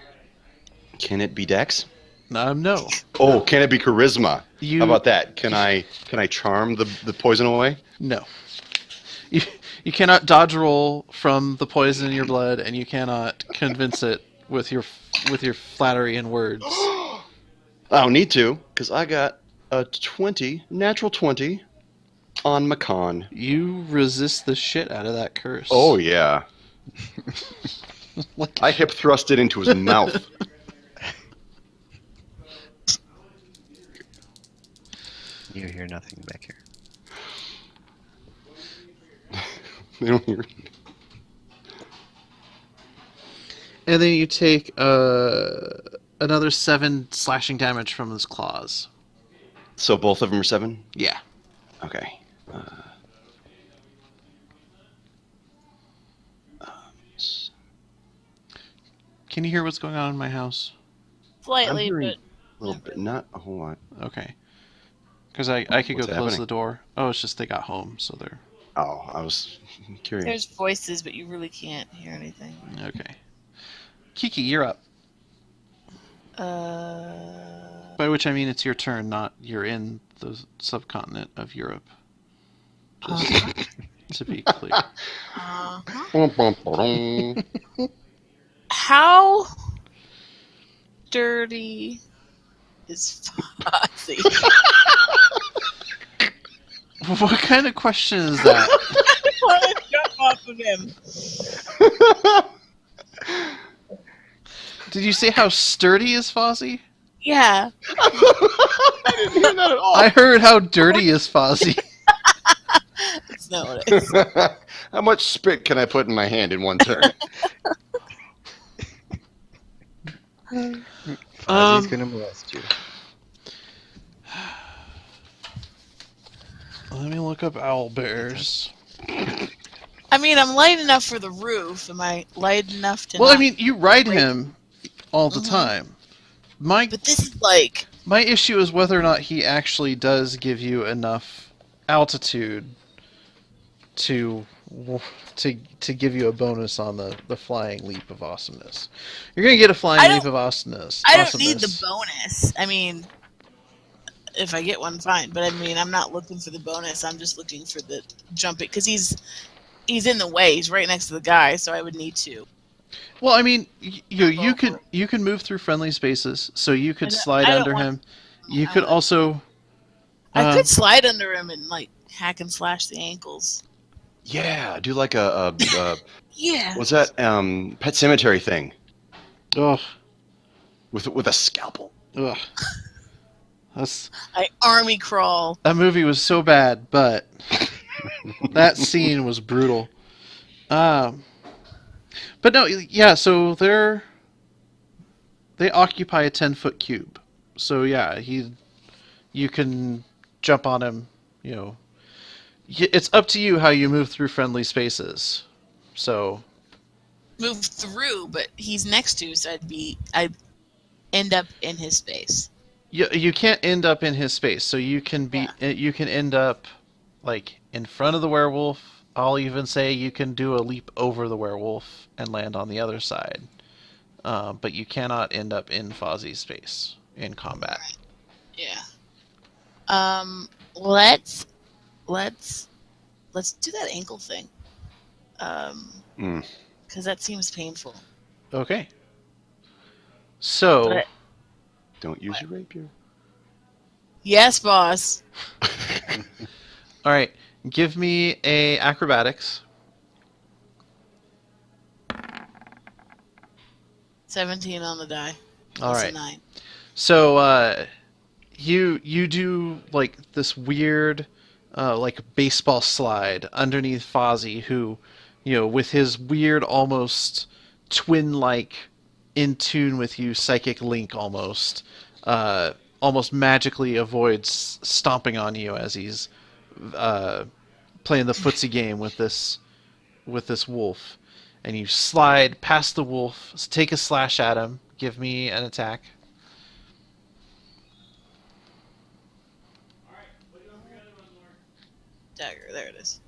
Can it be Dex? No. Oh, can it be Charisma? You- How about that? Can I charm the poison away? No. You cannot dodge roll from the poison in your blood, and you cannot convince it with your flattery and words. I don't need to, because I got a natural 20 on Macan. You resist the shit out of that curse. Oh, yeah. Like- I hip thrust it into his mouth. You hear nothing back here. They don't hear. And then you take another 7 slashing damage from his claws. So both of them are 7? Yeah. Okay. Can you hear what's going on in my house? Slightly, hearing- but A little bit, not a whole lot. Okay. Because I could go What's close happening? the door. Oh, it's just they got home, so they're... Oh, I was curious. there's voices, but you really can't hear anything. Okay. Kiki, you're up. Uh, By which I mean it's your turn, not you're in the subcontinent of Europe. Just to be clear. how dirty is Fozzie? What kind of question is that? I want to jump off of him. Did you say how sturdy is Fozzie? Yeah. I didn't hear that at all. I heard how dirty is Fozzie. That's not what it is. How much spit can I put in my hand in one turn? Fozzie's gonna molest you. Let me look up owl bears. I mean, I'm light enough for the roof. Am I light enough to Well, I not- mean, you ride him all the Mhm. time. My But this is like... my issue is whether or not he actually does give you enough altitude to give you a bonus on the flying leap of awesomeness. You're gonna get a I flying don't- leap of awesomeness. I don't need the awesomeness. bonus. I mean, if I get one, fine. But I mean, I'm not looking for the bonus. I'm just looking for the jumping. Because he's in the way. He's right next to the guy, so I would need to. Well, I mean, you can move through friendly spaces, so you could I don't- slide I don't under want- him. You I could want- also. I could slide under him and, like, hack and slash the ankles. Yeah, do like a Yeah. what's that? Pet Cemetery thing Ugh, with a scalpel. ugh. I army crawl. That movie was so bad, but that scene was brutal. But no, yeah. So they occupy a 10-foot cube. So yeah, you can jump on him. You know, it's up to you how you move through friendly spaces. So move through, but he's next to, so I'd end up in his space. You can't end up in his space, so you can you can end up like in front of the werewolf. I'll even say you can do a leap over the werewolf and land on the other side. But you cannot end up in Fozzie's space in combat. Yeah. Let's do that ankle thing. Because that seems painful. Okay. So. But- Don't use your rapier. Yes, boss. All right. Give me a acrobatics. 17 on the die. All Plus right. a 9. So you do like this weird like baseball slide underneath Fozzie, who, with his weird almost twin-like in tune with you psychic link almost magically avoids stomping on you as he's playing the footsie game with this wolf. And you slide past the wolf, take a slash at him. Give me an attack. Dagger, there it is.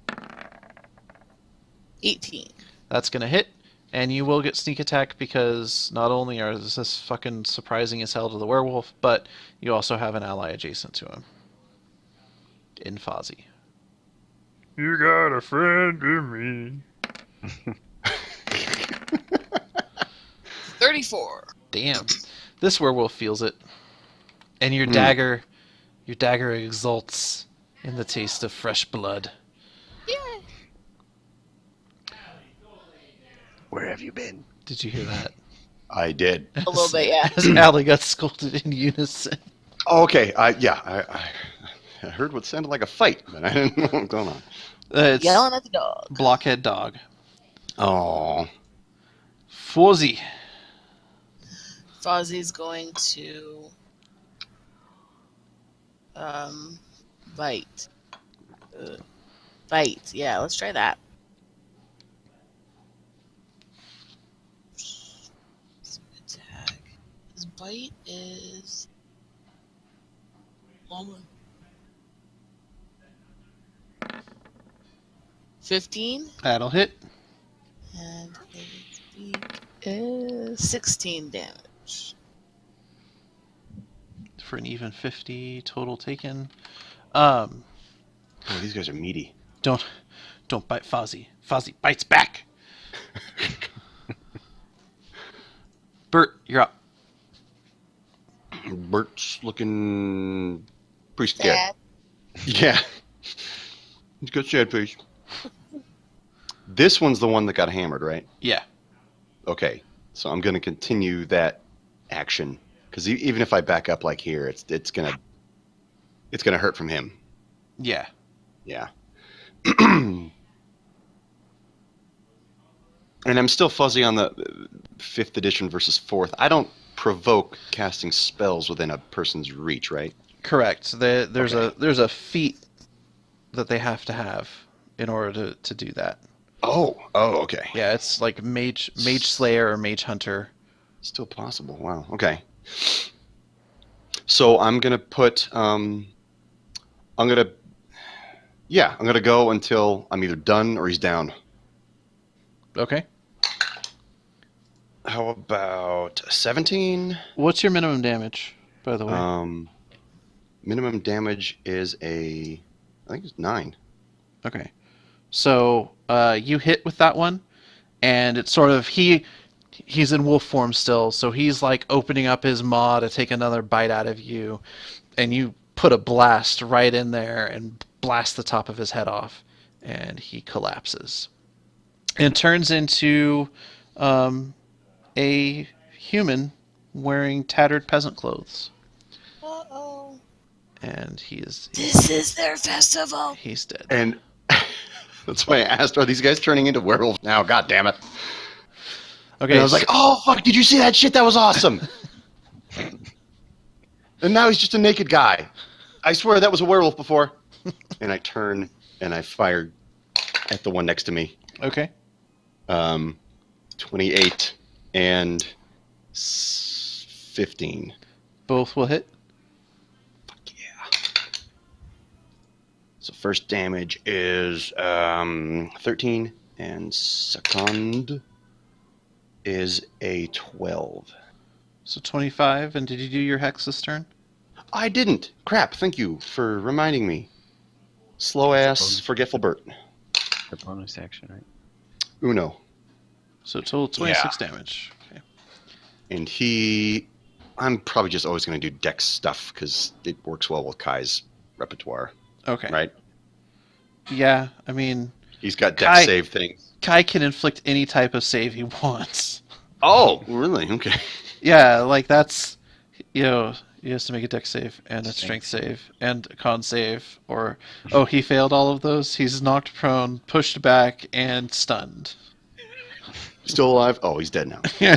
18. That's going to hit, and you will get sneak attack because not only is this fucking surprising as hell to the werewolf, but you also have an ally adjacent to him. In Fozzie. You got a friend in me. 34. Damn. This werewolf feels it. And your dagger exults in the taste of fresh blood. Yay. Where have you been? Did you hear that? I did. A little bit, yeah. As Allie got scolded in unison. Oh, okay. I heard what sounded like a fight, but I didn't know what was going on. It's Yelling at the dog. Blockhead Dog. Oh. Fozzie. Fozzie's going to bite. Bite. Yeah, let's try that. Attack. His bite is 15, That'll hit. and his beak is 16 damage. For an even 50 total taken. Oh, these guys are meaty. Don't bite Fozzie. Fozzie bites back. Bert, you're up. Bert's looking pretty scared. Yeah. He's got sad face. This one's the one that got hammered, right? Yeah. Okay. So I'm going to continue that action. Because even if I back up like here, it's gonna hurt from him. Yeah. Yeah. And I'm still fuzzy on the 5th edition versus 4th. I don't provoke casting spells within a person's reach, right? Correct. There's Okay. a feat that they have to have in order to do that. Oh, okay. Yeah, it's like Mage Slayer or Mage Hunter. Still possible. Wow. Okay. So I'm gonna put. I'm gonna go until I'm either done or he's down. Okay. How about 17? What's your minimum damage, by the way? Minimum damage is I think it's 9. Okay. So you hit with that one, and it's sort of he's in wolf form still, so he's like opening up his maw to take another bite out of you, and you put a blast right in there and blast the top of his head off, and he collapses. And turns into a human wearing tattered peasant clothes, Uh-oh. and he's This is their festival. dead. And that's why I asked, are these guys turning into werewolves now? God damn it. Okay. And I was like, oh, fuck, did you see that shit? That was awesome. And now he's just a naked guy. I swear that was a werewolf before. And I turn and I fire at the one next to me. okay. 28 and 15. Both will hit. Yeah. So first damage is 13, and second is a 12. So 25. And did you do your hex this turn? I didn't. Crap. Thank you for reminding me. Slow ass, forgetful Bert. The bonus action, right? Uno. So total 26 damage. Okay. And I'm probably just always going to do dex stuff because it works well with Kai's repertoire, Okay. right? Yeah, I mean, He's got dex Kai- save things. Kai can inflict any type of save he wants. Oh, really? Okay. Yeah, like that's, he has to make a dex save and a strength save and a con save, or he failed all of those. He's knocked prone, pushed back, and stunned. Still alive? Oh, he's dead now. Yeah.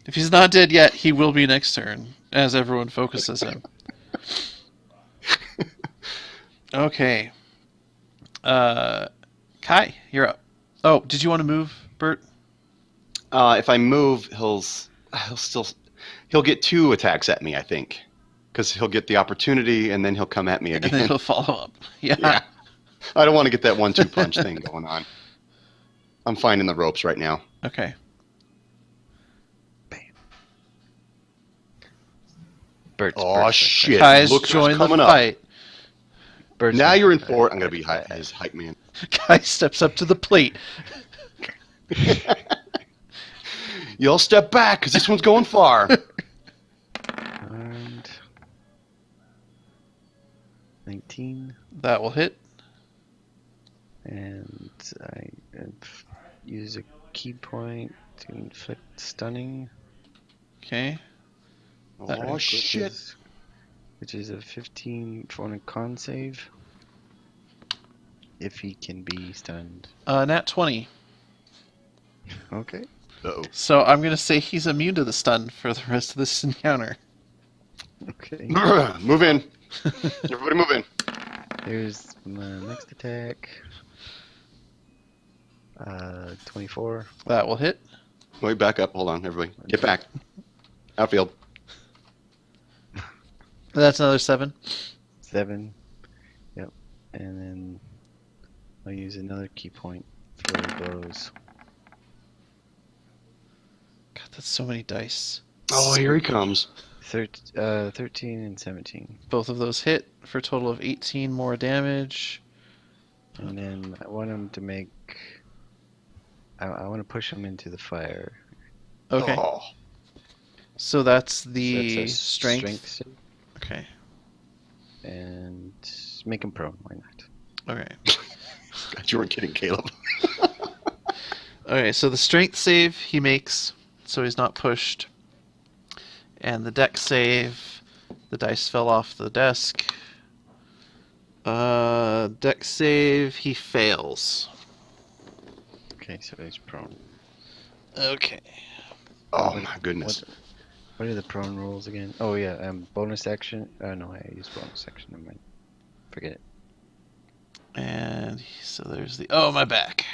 If he's not dead yet, he will be next turn as everyone focuses him. Okay. Kai, you're up. Oh, did you want to move, Bert? If I move, he'll get 2 attacks at me, I think, because he'll get the opportunity and then he'll come at me And then again. he'll follow up. Yeah. Yeah. I don't want to get that 1-2 punch thing going on. I'm finding the ropes right now. Okay. Bert's Oh Bert's shit! Kai's Look who's joined the coming up. fight. Bert's Now you're in fight. 4. I'm gonna be his hype man. Kai steps up to the plate. You all step back because this one's going far. And 19, That will hit. and I use a key point to inflict stunning. Okay. Oh which shit! which is a 15 for a con save. If he can be stunned. Nat 20. Okay. Uh-oh. So I'm going to say he's immune to the stun for the rest of this encounter. Okay. Move in. Everybody move in. Here's my next attack. 24. That will hit. Wait, back up. Hold on, everybody. Get back. Outfield. That's another 7. 7. Yep. And then I'll use another key point for blows. God, that's so many dice. Oh, here he comes. 13 and 17. Both of those hit for a total of 18 more damage. And then I want him to make. I want to push him into the fire. Okay. Oh. So that's So the that's a strength. save, Okay. and make him prone. Why not? Okay. God, you weren't kidding, Caleb. Okay, so the strength save he makes, so he's not pushed. And the dex save, the dice fell off the desk. Dex save, he fails. Okay, so he's prone. Okay. Oh my goodness. What are the prone rules again? Oh yeah, bonus action. No, I use bonus action. Never mind. Forget it. And so there's the... Oh, my back.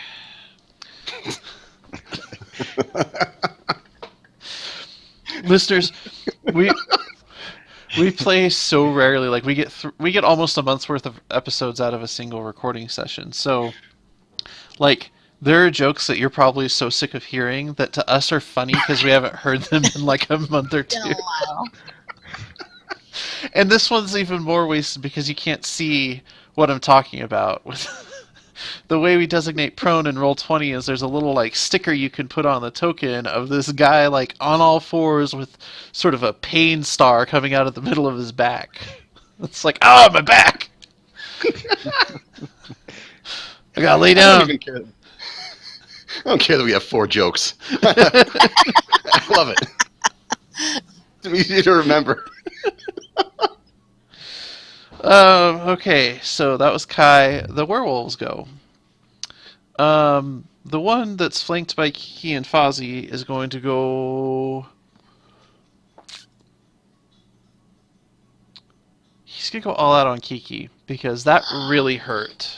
Listeners, we play so rarely. Like we get almost a month's worth of episodes out of a single recording session. So, like, there are jokes that you're probably so sick of hearing that to us are funny because we haven't heard them in like a month or Been two. a while. And this one's even more wasted because you can't see what I'm talking about. With the way we designate prone in Roll20 is there's a little like sticker you can put on the token of this guy like on all fours with sort of a pain star coming out of the middle of his back. It's like, oh, my back! I gotta lay I down. don't even care. I don't care that we have 4 jokes. I love it. It's easy to remember. Okay, so that was Kai. The werewolves go. The one that's flanked by Kiki and Fozzie is going to go... He's going to go all out on Kiki, because that really hurt.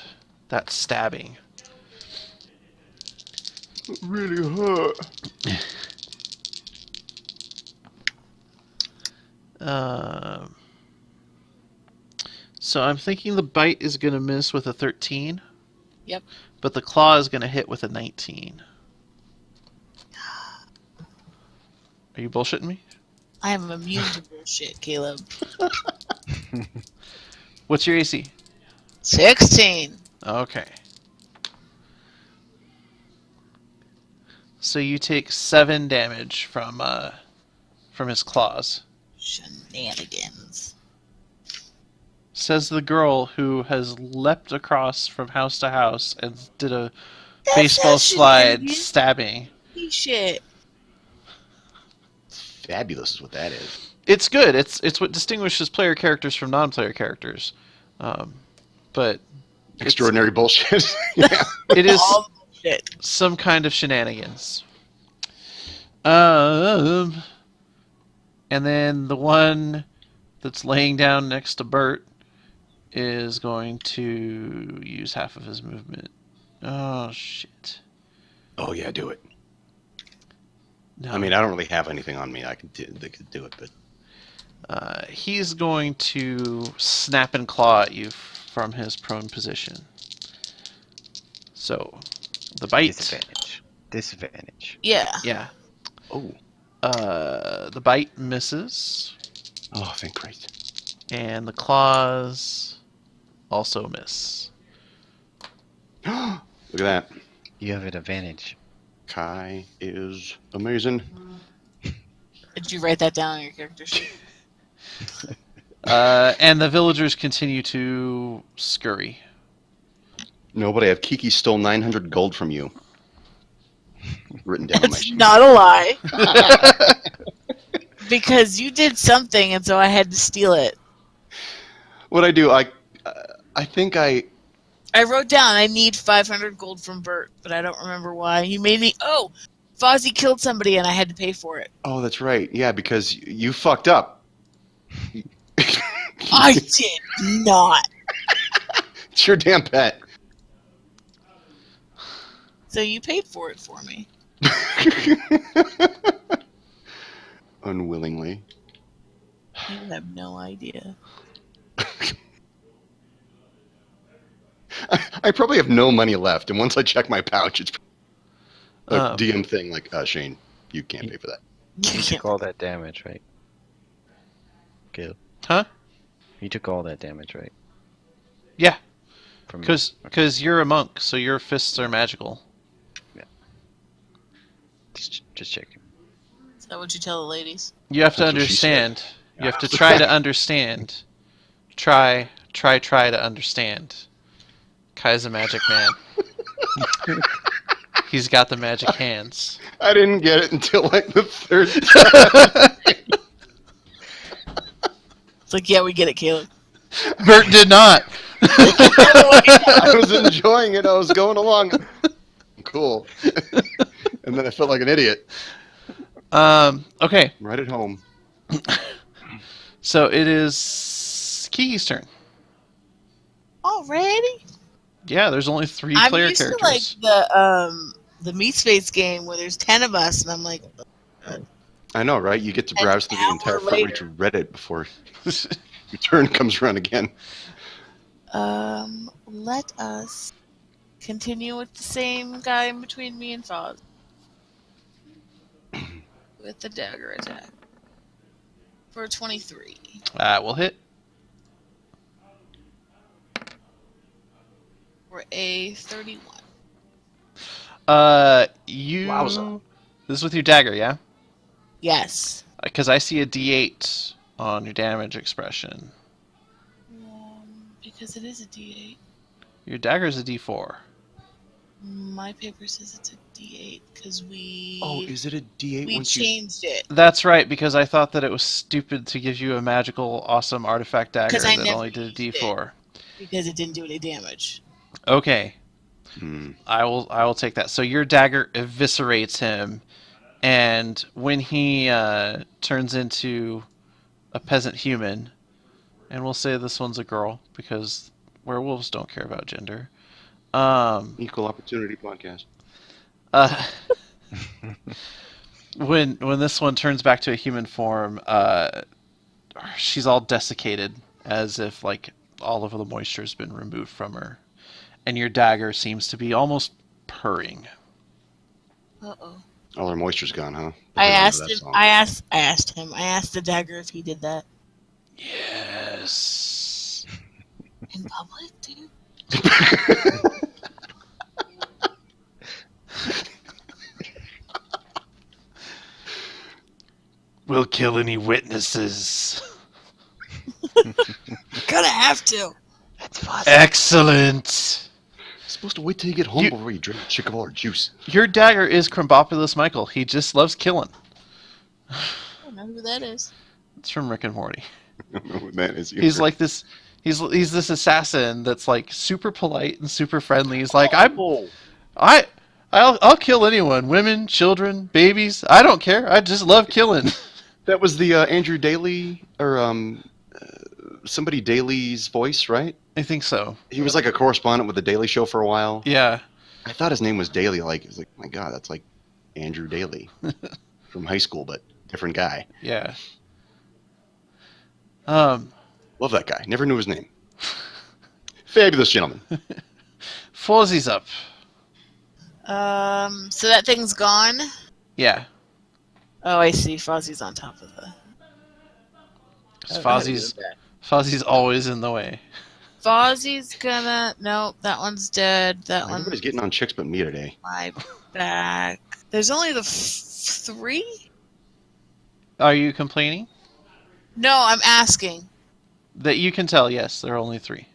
That stabbing. Really hurt. So I'm thinking the bite is going to miss with a 13. Yep. But the claw is going to hit with a 19. Are you bullshitting me? I am immune to bullshit, Caleb. What's your AC? 16. Okay. So you take 7 damage from his claws. Shenanigans. Says the girl who has leapt across from house to house and did a That's baseball not slide shenanigans. stabbing. Shit. Fabulous is what that is. It's good. It's what distinguishes player characters from non-player characters. But Extraordinary bullshit. Yeah. it is All the bullshit. some kind of shenanigans. And then the one that's laying down next to Bert is going to use half of his movement. Oh, shit. Oh yeah, do it. No. I mean, I don't really have anything on me. That could do it, but He's going to snap and claw at you from his prone position. So, the bite. Disadvantage. Yeah. Yeah. oh, The bite misses, oh, thank Christ. and the claws also miss. Look at that. You have an advantage. Kai is amazing. Did you write that down on your character sheet? And the villagers continue to scurry. No, but I have Kiki stole 900 gold from you. Written down on my That's sheet. not a lie. Because you did something, and so I had to steal it. What I do, I think I wrote down I need 500 gold from Bert, but I don't remember why. You made me. Oh, Fozzie killed somebody, and I had to pay for it. Oh, that's right. Yeah, because you fucked up. I did not. It's your damn pet. So you paid for it for me. Unwillingly. You have no idea. I probably have no money left, and once I check my pouch, it's a Um, DM thing like, Shane, you can't pay for that. You You can't. took all that damage, right? Caleb. Huh? You took all that damage, right? Yeah, From because you're a monk, so your fists are magical. just checking. Is that what you tell the ladies? You have to That's what she said. understand. You have to try to understand. Try to understand. Kai's a magic man. He's got the magic hands. I didn't get it until like the third time. It's like, yeah, we get it, Caleb. Bert did not. I was enjoying it. I was going along. Cool. And then I felt like an idiot. Okay, Right at home. so it is Kiki's turn. Already? Yeah, there's only 3 I'm player used characters. to like the Meat Space game where there's 10 of us, and I'm like, I know, right? You get to An browse through the hour entire front later. reach of Reddit before your turn comes around again. let us continue with the same guy in between me and Foz. With the dagger attack. For 23. We'll hit. For a 31. You. Wowza. This is with your dagger, yeah? Yes. Because I see a D8 on your damage expression. Because it is a D8. Your dagger's a D4. My paper says it's a D8 because we Oh, is it a D8 we once you... changed it. That's right, because I thought that it was stupid to give you a magical, awesome artifact dagger 'Cause I that never only did a used D4. Because it didn't do any damage. Okay, Hmm. I will take that. So your dagger eviscerates him, and when he turns into a peasant human, and we'll say this one's a girl because werewolves don't care about gender. Equal opportunity podcast. Uh, when this one turns back to a human form, she's all desiccated, as if like all of the moisture's been removed from her, and your dagger seems to be almost purring. Uh-oh. All our moisture's gone, huh? I Remember asked that him. song. I asked him. I asked the dagger if he did that Yes. in public, dude. We'll kill any witnesses. Gonna have to. That's fun. Excellent. Supposed to wait till you get home You- before you drink a chick of all our juice. Your dagger is Crumbopulous Michael. He just loves killing. I don't know who that is. It's from Rick and Morty. I don't know who that is. He's like this. He's this assassin that's like super polite and super friendly. He's like, I'll kill anyone, women, children, babies. I don't care. I just love killing. That was the Andrew Daly or somebody Daly's voice, right? I think so. He was like a correspondent with the Daily Show for a while. Yeah. I thought his name was Daly. Like, it's like, my God, that's like Andrew Daly from high school, but different guy. Yeah. Love that guy. Never knew his name. Fabulous gentleman. Fozzie's up. So that thing's gone. Yeah. Oh, I see. Fozzie's on top of the. 'Cause Fozzie's always in the way. Fozzie's gonna. Nope, that one's dead. That one's Everybody's getting on chicks but me today. my back. There's only the 3? Are you complaining? No, I'm asking. That you can tell, yes, there are only 3.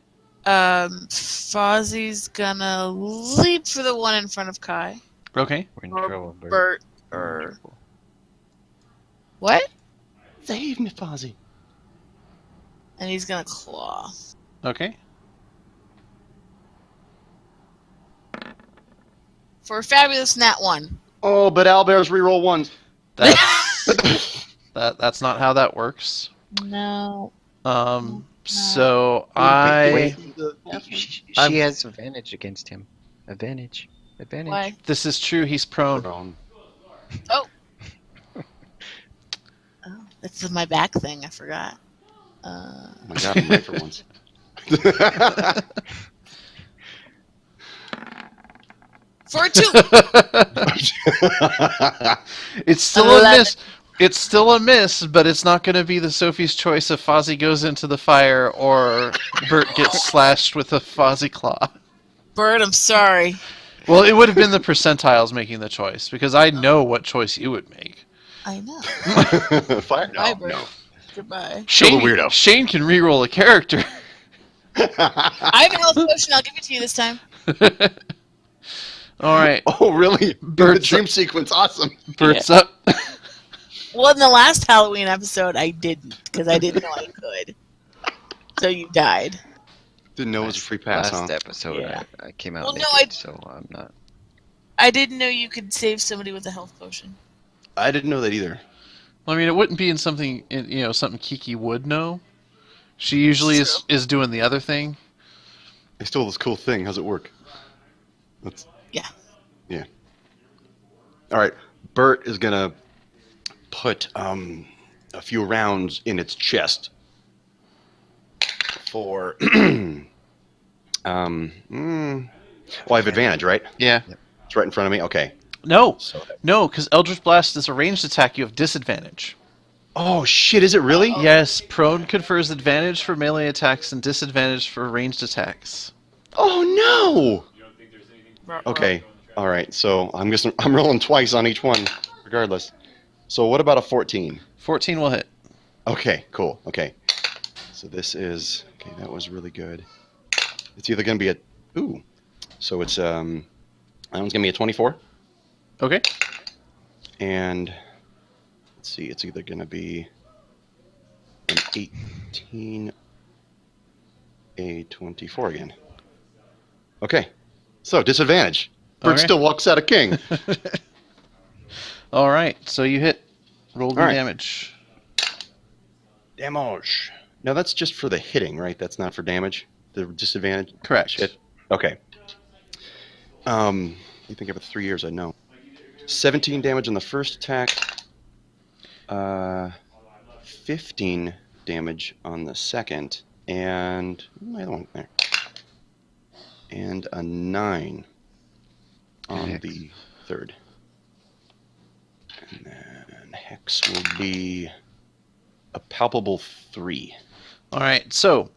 Fozzie's gonna leap for the one in front of Kai. Okay. We're in Or trouble, Bert. Bert. Or. What? Save me, Fozzie. And he's gonna claw. Okay. For a fabulous nat 1. Oh, but Albert's reroll ones. That's that's not how that works. No. So I She I'm- has advantage against him. Advantage. Why? this is true, he's prone. Oh, that's my back thing. I forgot. Oh my God, I'm right for once. For a 2. It's still a 11. miss. It's still a miss, but it's not going to be the Sophie's choice if Fozzie goes into the fire or Bert gets slashed with a Fozzie claw. Bert, I'm sorry. Well, it would have been the percentiles making the choice because I know what choice you would make. I know. Fire? Bye, No, Bert. no. Goodbye. Shane, weirdo. Shane can re-roll a character. I have a health potion. I'll give it to you this time. All right, Oh, really? The Bert's dream sequence, awesome. Bert's up. Well, in the last Halloween episode, I didn't because I didn't know I could. So you died. Didn't know it was a free pass, Last huh? episode, Yeah. I came out Well, no, naked, so I'm not. I didn't know you could save somebody with a health potion. I didn't know that either. Well, I mean, it wouldn't be in something something Kiki would know. She usually is doing the other thing. I stole this cool thing. How's it work? Let's... Yeah. Yeah. All right. Bert is gonna put a few rounds in its chest for. Well, I have advantage, right? Yeah. It's right in front of me. Okay. No, So. because Eldritch Blast is a ranged attack. You have disadvantage. Oh shit! Is it really? Yes, prone confers advantage for melee attacks and disadvantage for ranged attacks. Oh no! Okay. All right. So I'm rolling twice on each one, regardless. So what about a 14? 14 will hit. Okay. Cool. Okay. So this is okay. That was really good. It's either gonna be a ooh. So it's that one's gonna be a 24, Okay. and let's see. It's either gonna be an 18, a 24 again. Okay. So disadvantage. Bert Okay. still walks out a king. All right. So you hit. Roll the All right. damage. Damage. Now that's just for the hitting, right? That's not for damage. The disadvantage. Correct. Shit. Okay. You think after 3 years, I know. 17 damage on the first attack. 15 damage on the second. And my other one there. And a 9 on Hex. the third. And then Hex will be a palpable 3. All right, so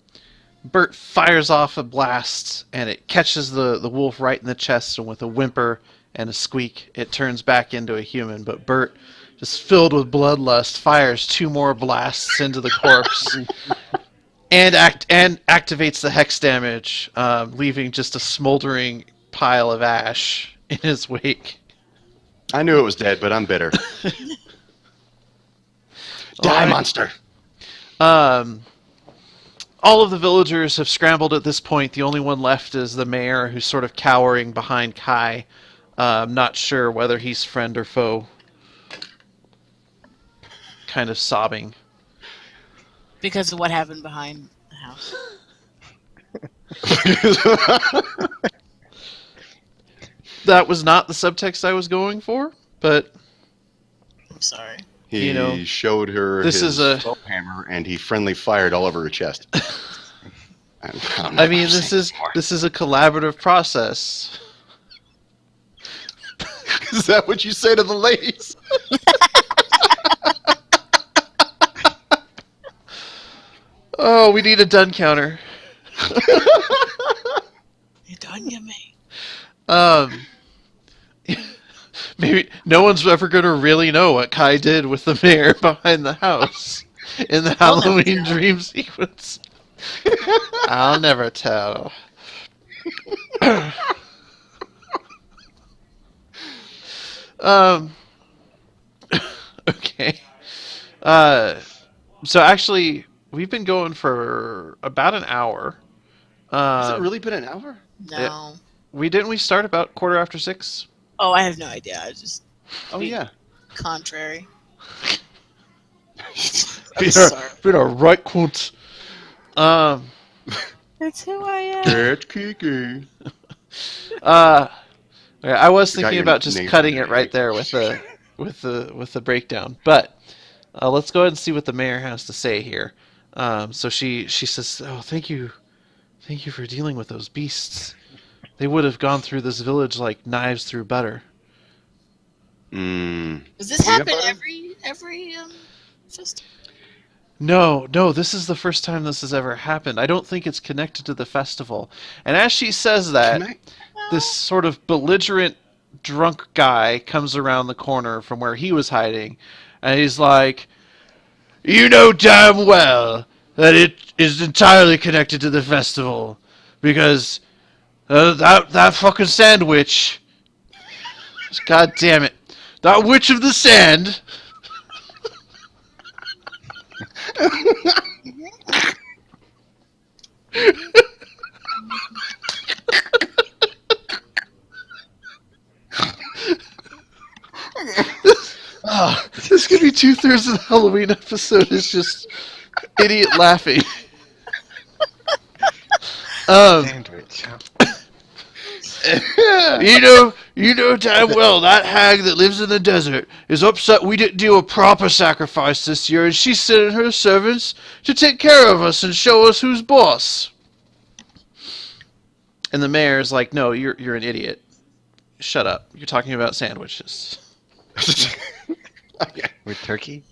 Bert fires off a blast, and it catches the wolf right in the chest, and with a whimper and a squeak, it turns back into a human. But Bert, just filled with bloodlust, fires 2 more blasts into the corpse, and activates the hex damage, leaving just a smoldering pile of ash in his wake. I knew it was dead, but I'm bitter. Die, Alright. monster! All of the villagers have scrambled at this point. The only one left is the mayor, who's sort of cowering behind Kai. Not sure whether he's friend or foe. Kind of sobbing. Because of what happened behind the house. That was not the subtext I was going for, but I'm sorry. He You know, showed her this his is a- foam hammer, and he friendly fired all over her chest. I mean, this is a collaborative process. Is that what you say to the ladies? Oh, we need a done counter. You done, you me? Maybe no one's ever going to really know what Kai did with the mayor behind the house in the I'll never Halloween tell. dream sequence. I'll never tell. Okay. So actually, we've been going for about an hour. Has it really been an hour? No. We start about 6:15? Oh, I have no idea. I just Oh, yeah. contrary. I'm Been sorry. a right cunt. That's who I am. Get Kiki. Okay, I was Forgot thinking your about just name. cutting it right there with the breakdown, but let's go ahead and see what the mayor has to say here. So she says, "Oh, thank you for dealing with those beasts. They would have gone through this village like knives through butter." Mm. Does this Yeah, happen but- every festival? No, this is the first time this has ever happened. I don't think it's connected to the festival. And as she says that, Can I? this sort of belligerent drunk guy comes around the corner from where he was hiding, and he's like, "You know damn well that it is entirely connected to the festival, because that fucking sandwich, god damn it, that witch of the sand." This could be 2/3 of the Halloween episode is just idiot laughing. Sandwich. You know damn well that hag that lives in the desert is upset we didn't do a proper sacrifice this year, and she's sending her servants to take care of us and show us who's boss. And the mayor's like, "No, you're an idiot. Shut up. You're talking about sandwiches." With turkey?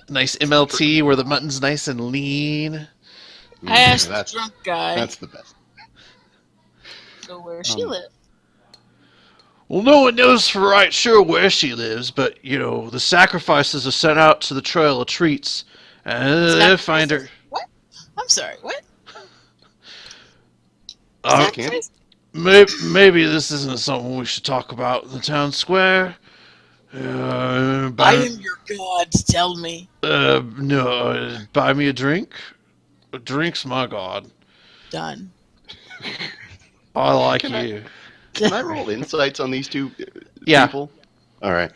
Nice MLT where the mutton's nice and lean. I asked the that's, drunk guy that's the best. so where she lived. Well, no one knows for right sure where she lives, but, you know, the sacrifices are sent out to the Trail of Treats, and they'll find her. What? I'm sorry. What? Uh, Sacrifice? maybe this isn't something we should talk about in the town square. I Buy, am your god. Tell me. no, buy me a drink? A drink's my god. Done. I like Can I- you. Can I roll insights on these two Yeah. people? All right.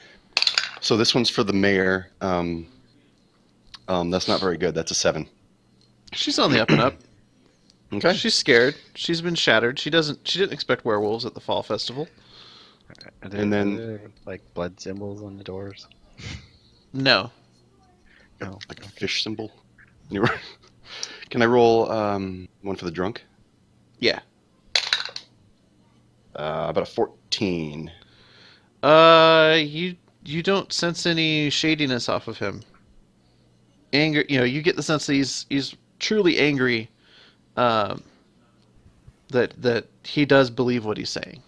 So this one's for the mayor. That's not very good. That's a 7. She's on the up and up. Okay. She's scared. She's been shattered. She didn't expect werewolves at the fall festival. Are there, And then- are there, like blood symbols on the doors? No. No. Like a fish symbol. Can I roll one for the drunk? Yeah. About a 14. You don't sense any shadiness off of him. Anger, you get the sense that he's truly angry. That he does believe what he's saying.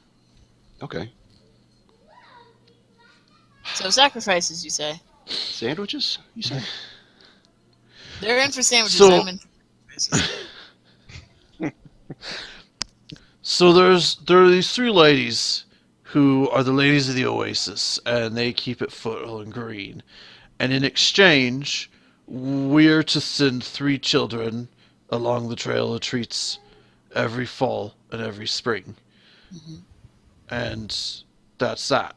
Okay. So sacrifices, you say? Sandwiches, you said? They're in for sandwiches. So- I'm in for sacrifices. So there are these three ladies who are the ladies of the Oasis, and they keep it fertile and green. And in exchange, we're to send 3 children along the trail of treats every fall and every spring. And that's that.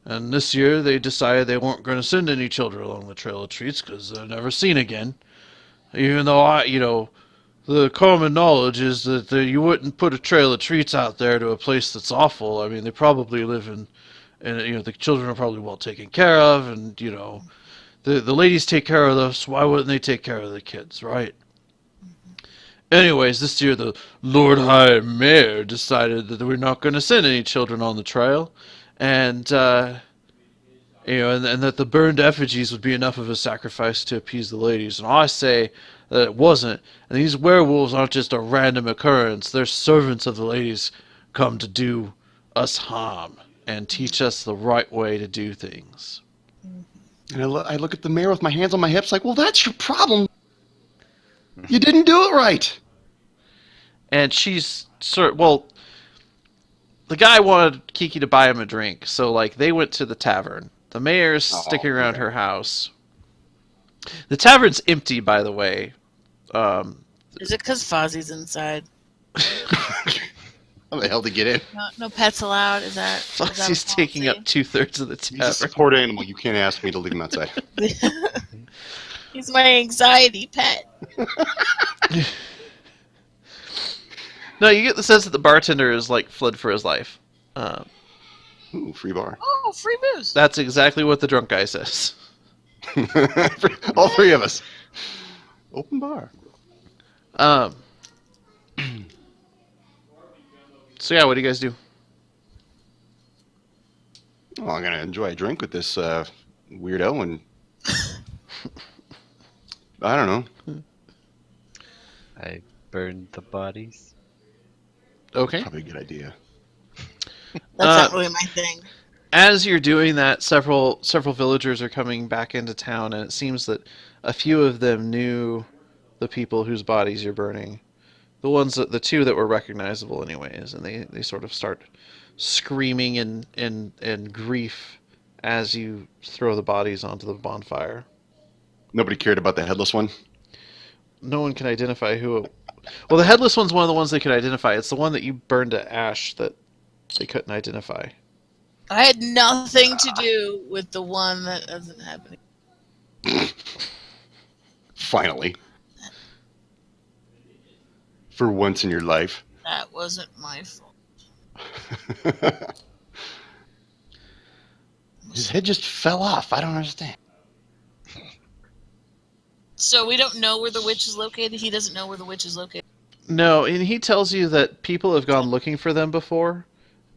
And this year they decided they weren't going to send any children along the trail of treats because they're never seen again. Even though the common knowledge is that you wouldn't put a trail of treats out there to a place that's awful. I mean, they probably live in the children are probably well taken care of, and the ladies take care of us. Why wouldn't they take care of the kids, right? Anyways, this year the Lord High Mayor decided that we're not going to send any children on the trail, and and that the burned effigies would be enough of a sacrifice to appease the ladies. And I say that it wasn't. And these werewolves aren't just a random occurrence. They're servants of the ladies come to do us harm and teach us the right way to do things. And I look at the mayor with my hands on my hips like, well, that's your problem. You didn't do it right. And the guy wanted Kiki to buy him a drink, so they went to the tavern. The mayor's sticking around okay. her house. The tavern's empty, by the way. Is it because Fozzie's inside? How the hell to get in? No pets allowed? Is that Foxy's taking up 2/3 of the He's a tavern. support animal. You can't ask me to leave him outside. He's my anxiety pet. No, you get the sense that the bartender is fled for his life. Ooh, free bar. Oh, free booze. That's exactly what the drunk guy says. All 3 of us. Open bar. So yeah, what do you guys do? Oh, I'm gonna enjoy a drink with this weirdo, and I don't know. I burned the bodies. Okay. Probably a good idea. That's not really my thing. As you're doing that, several villagers are coming back into town, and it seems that a few of them knew the people whose bodies you're burning. The 2 that were recognizable, anyways, and they sort of start screaming in grief as you throw the bodies onto the bonfire. Nobody cared about the headless one. No one can identify who. Well, the headless one's one of the ones they could identify. It's the one that you burned to ash that they couldn't identify. I had nothing to do with the one that doesn't have any. Finally. For once in your life. That wasn't my fault. His head just fell off. I don't understand. So we don't know where the witch is located? He doesn't know where the witch is located? No, and he tells you that people have gone looking for them before,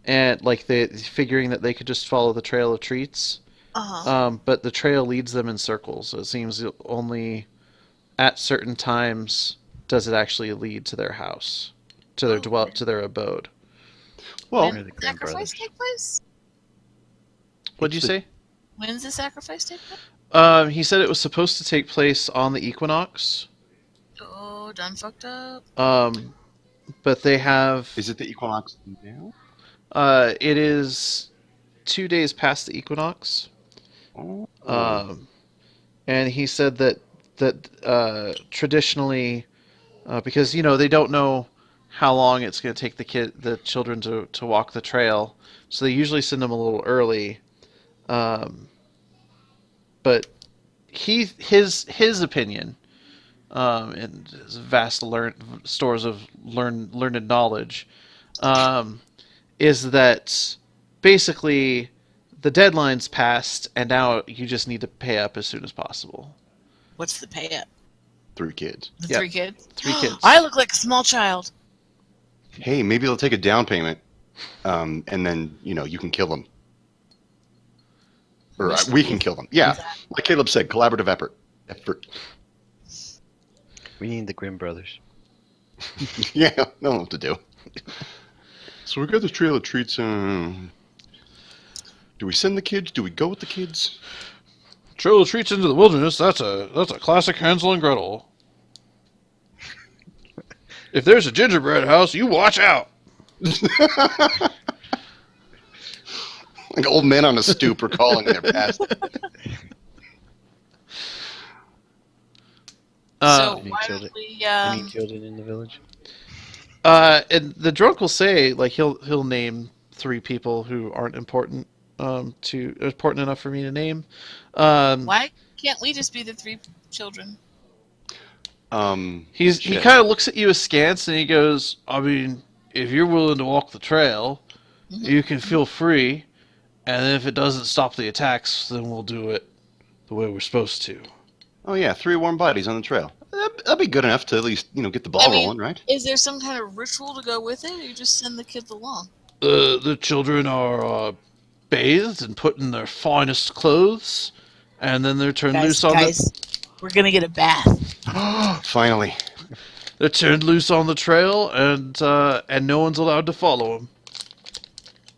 and they figuring that they could just follow the trail of treats. Uh-huh. But the trail leads them in circles. So it seems only at certain times does it actually lead to their house, to their to their abode. Well, When Or the does the Grimm sacrifice brothers. take place? What'd you say? When does the sacrifice take place? He said it was supposed to take place on the equinox. Oh, done fucked up. But they have. is it the equinox now? It is 2 days past the equinox. Oh. And he said that traditionally, because they don't know how long it's going to take the children to walk the trail, so they usually send them a little early. But his opinion and his vast stores of learned knowledge, is that basically the deadline's passed, and now you just need to pay up as soon as possible. What's the pay up? 3 kids. The Yep. 3 kids? 3 kids. I look like a small child. Hey, maybe they'll take a down payment, and then you can kill them, or we can kill them. Yeah, like Caleb said, collaborative effort. We need the Grimm brothers. Yeah, know what to do. So we got this trail of treats. Do we send the kids? Do we go with the kids? Trail of treats into the wilderness. That's a classic Hansel and Gretel. If there's a gingerbread house, you watch out. Like old men on a stoop recalling their past. So Any why children- don't we? Any children in the village? And the drunk will say, like, he'll name 3 people who aren't important enough for me to name. Why can't we just be the 3 children? He Shit. kind of looks at you askance, and he goes, I mean, if you're willing to walk the trail, you can feel free, and if it doesn't stop the attacks, then we'll do it the way we're supposed to. Oh yeah, 3 warm bodies on the trail. That'd be good enough to at least get the ball rolling, right? Is there some kind of ritual to go with it, or you just send the kids along? The children are bathed and put in their finest clothes, and then they're turned loose on Guys, we're gonna get a bath. Finally. they're turned loose on the trail, and no one's allowed to follow them.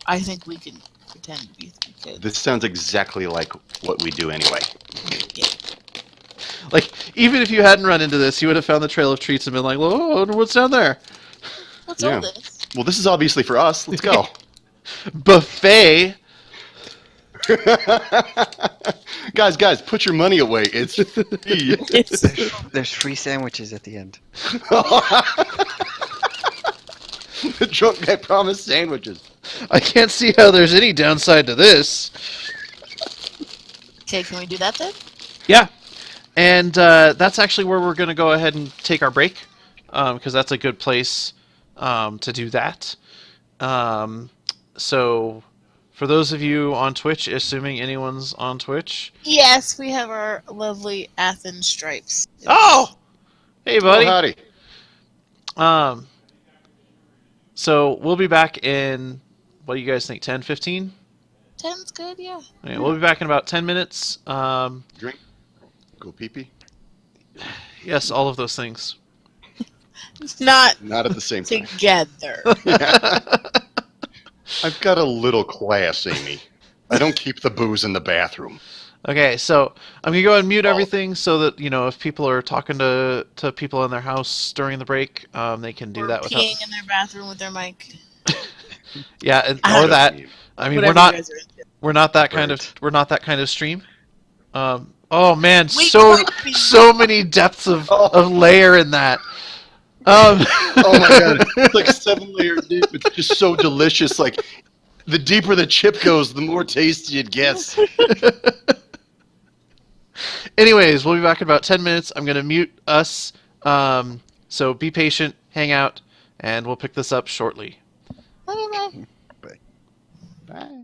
I think we can pretend to be 3 kids. This sounds exactly like what we do anyway. Yeah. Like, even if you hadn't run into this, you would have found the trail of treats and been like, "Whoa, I wonder what's down there?" What's Yeah. all this? Well, this is obviously for us. Let's go. Buffet. guys, put your money away. It's free. There's free sandwiches at the end. The drunk guy promised sandwiches. I can't see how there's any downside to this. Okay, can we do that then? Yeah. And that's actually where we're going to go ahead and take our break, because that's a good place to do that. So, for those of you on Twitch, assuming anyone's on Twitch. Yes, we have our lovely Athens stripes. Oh! Hey, buddy. Oh, howdy. So, we'll be back in, what do you guys think, 10, 15? 10's good, yeah. Okay, we'll be back in about 10 minutes. Drink. Go pee-pee. Yes, all of those things. Not Not at the same time. together. I've got a little class, Amy. I don't keep the booze in the bathroom. Okay, so I'm going to go ahead and mute Oh. everything so that, if people are talking to people in their house during the break, they can do Or that without... peeing in their bathroom with their mic. Yeah, and, I or that. I mean, Whatever you guys are into. we're not that kind of stream. Oh man, We so could be. many depths of Oh. layer in that. Oh my god, it's like 7-layer dip. It's just so delicious. Like, the deeper the chip goes, the more tasty it gets. Anyways, we'll be back in about 10 minutes. I'm going to mute us. So be patient, hang out, and we'll pick this up shortly. Okay, bye. Bye.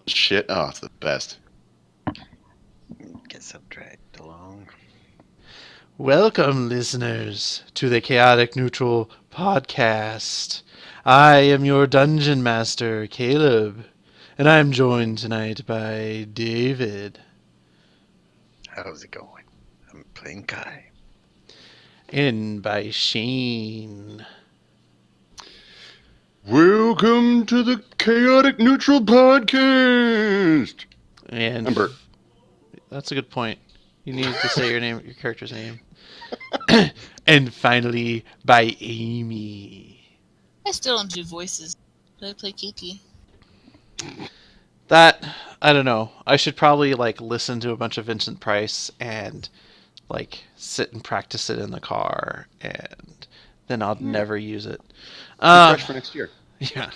shit. Oh, it's the best. Guess I'm dragged along. Welcome, listeners, to the Chaotic Neutral Podcast. I am your dungeon master, Caleb, and I'm joined tonight by David. How's it going? I'm playing Kai. And by Shane. Welcome to the Chaotic Neutral Podcast. And I'm Bert. That's a good point. You need to say your name, your character's name. And finally, by Amy. I still don't do voices, but I play Kiki. That, I don't know. I should probably listen to a bunch of Vincent Price and sit and practice it in the car, and then I'll never use it. Fresh for next year. Yeah.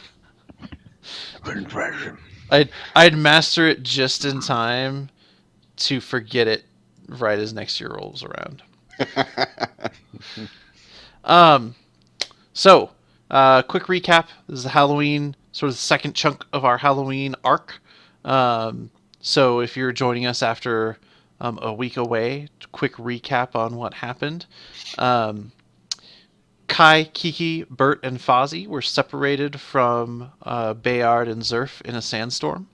I'd master it just in time to forget it right as next year rolls around. So, quick recap. This is the Halloween, sort of the second chunk of our Halloween arc. So if you're joining us after a week away, quick recap on what happened. Kai, Kiki, Bert, and Fozzie were separated from Bayard and Zerf in a sandstorm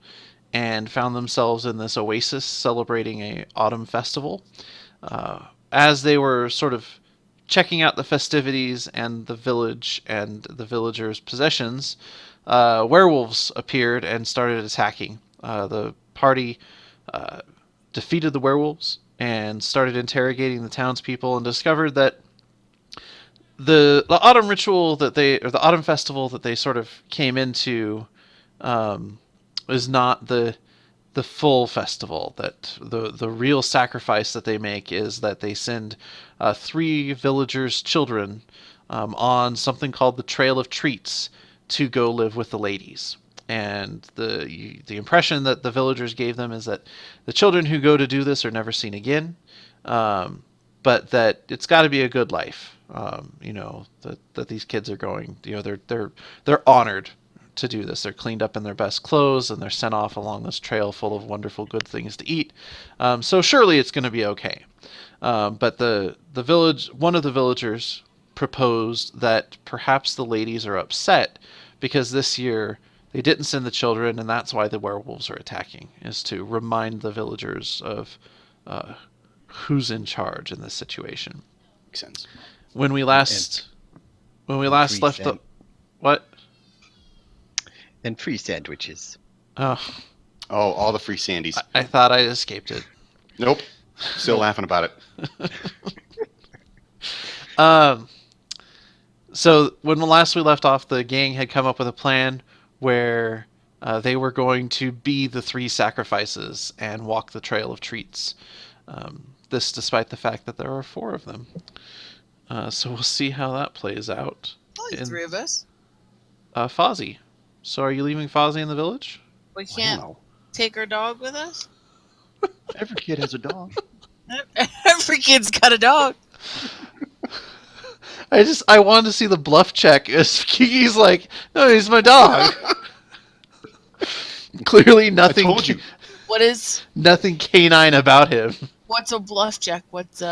and found themselves in this oasis celebrating a autumn festival. As they were sort of checking out the festivities and the village and the villagers' possessions, werewolves appeared and started attacking. The party defeated the werewolves and started interrogating the townspeople and discovered that the autumn ritual or the autumn festival that they sort of came into is not the full festival. That the real sacrifice that they make is that they send 3 villagers' children on something called the Trail of Treats to go live with the ladies. And the impression that the villagers gave them is that the children who go to do this are never seen again, but that it's got to be a good life. That these kids are going. They're honored to do this. They're cleaned up in their best clothes and they're sent off along this trail full of wonderful good things to eat. So surely it's going to be okay. But one of the villagers proposed that perhaps the ladies are upset because this year they didn't send the children, and that's why the werewolves are attacking, is to remind the villagers of who's in charge in this situation. Makes sense. When we last left the what? And free sandwiches. Oh, all the free Sandies. I thought I escaped it. Nope. Still laughing about it. So when last we left off, the gang had come up with a plan where they were going to be the 3 sacrifices and walk the Trail of Treats. This despite the fact that there are 4 of them. So we'll see how that plays out. Only 3 of us. Fozzie. So are you leaving Fozzie in the village? We can't Wow. take our dog with us. Every kid has a dog. Every kid's got a dog. I wanted to see the bluff check as Kiki's like, no, he's my dog. Clearly nothing. I told you. Nothing canine about him. What's a bluff check? What's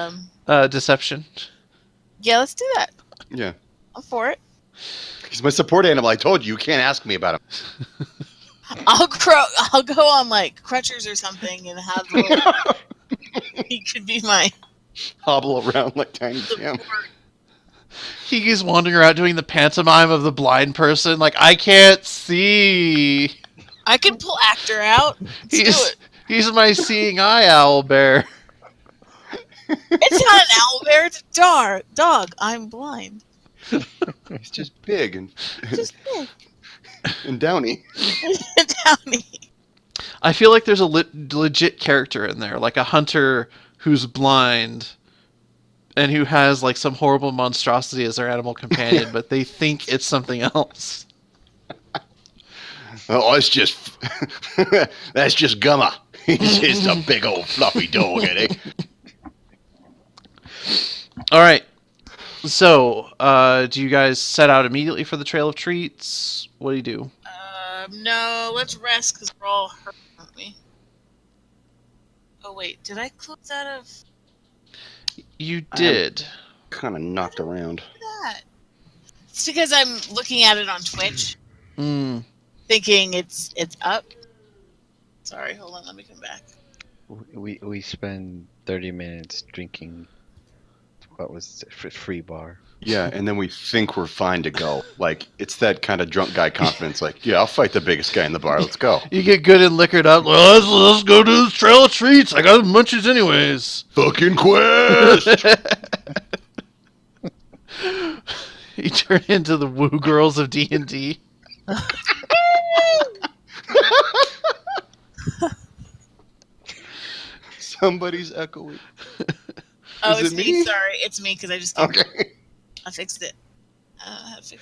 Deception. Yeah, let's do that. Yeah. I'm for it. He's my support animal. I told you. You can't ask me about him. I'll go on crutchers or something and have he could be my Hobble around like Tiny Tim. Kiki's wandering around doing the pantomime of the blind person. Like, I can't see. I can pull actor out. Let's do it. He's my seeing eye owl bear. It's not an owl bear, it's a dog. I'm blind. He's just big and Just big. and downy. Downy. I feel like there's a legit character in there, like a hunter who's blind and who has some horrible monstrosity as their animal companion, but they think it's something else. Oh, it's just that's just Gumma. He's just a big old fluffy dog, ain't he? All right. So, do you guys set out immediately for the Trail of Treats? What do you do? No, let's rest because all hurt, aren't we? Oh wait, did I close out of You did. Kind of knocked around. that? It's because I'm looking at it on Twitch, thinking it's up. Sorry, hold on, let me come back. We spend 30 minutes drinking. What was it? Free bar? Yeah, and then we think we're fine to go. Like, it's that kind of drunk guy confidence. Like, yeah, I'll fight the biggest guy in the bar. Let's go. You get good and liquored up. Well, let's go to the Trail of Treats. I got munchies anyways. Fucking quest! You turn into the woo girls of D&D. Somebody's echoing. Oh, Is it's it me? me? Sorry, it's me because I just Okay. I fixed it. I fixed it.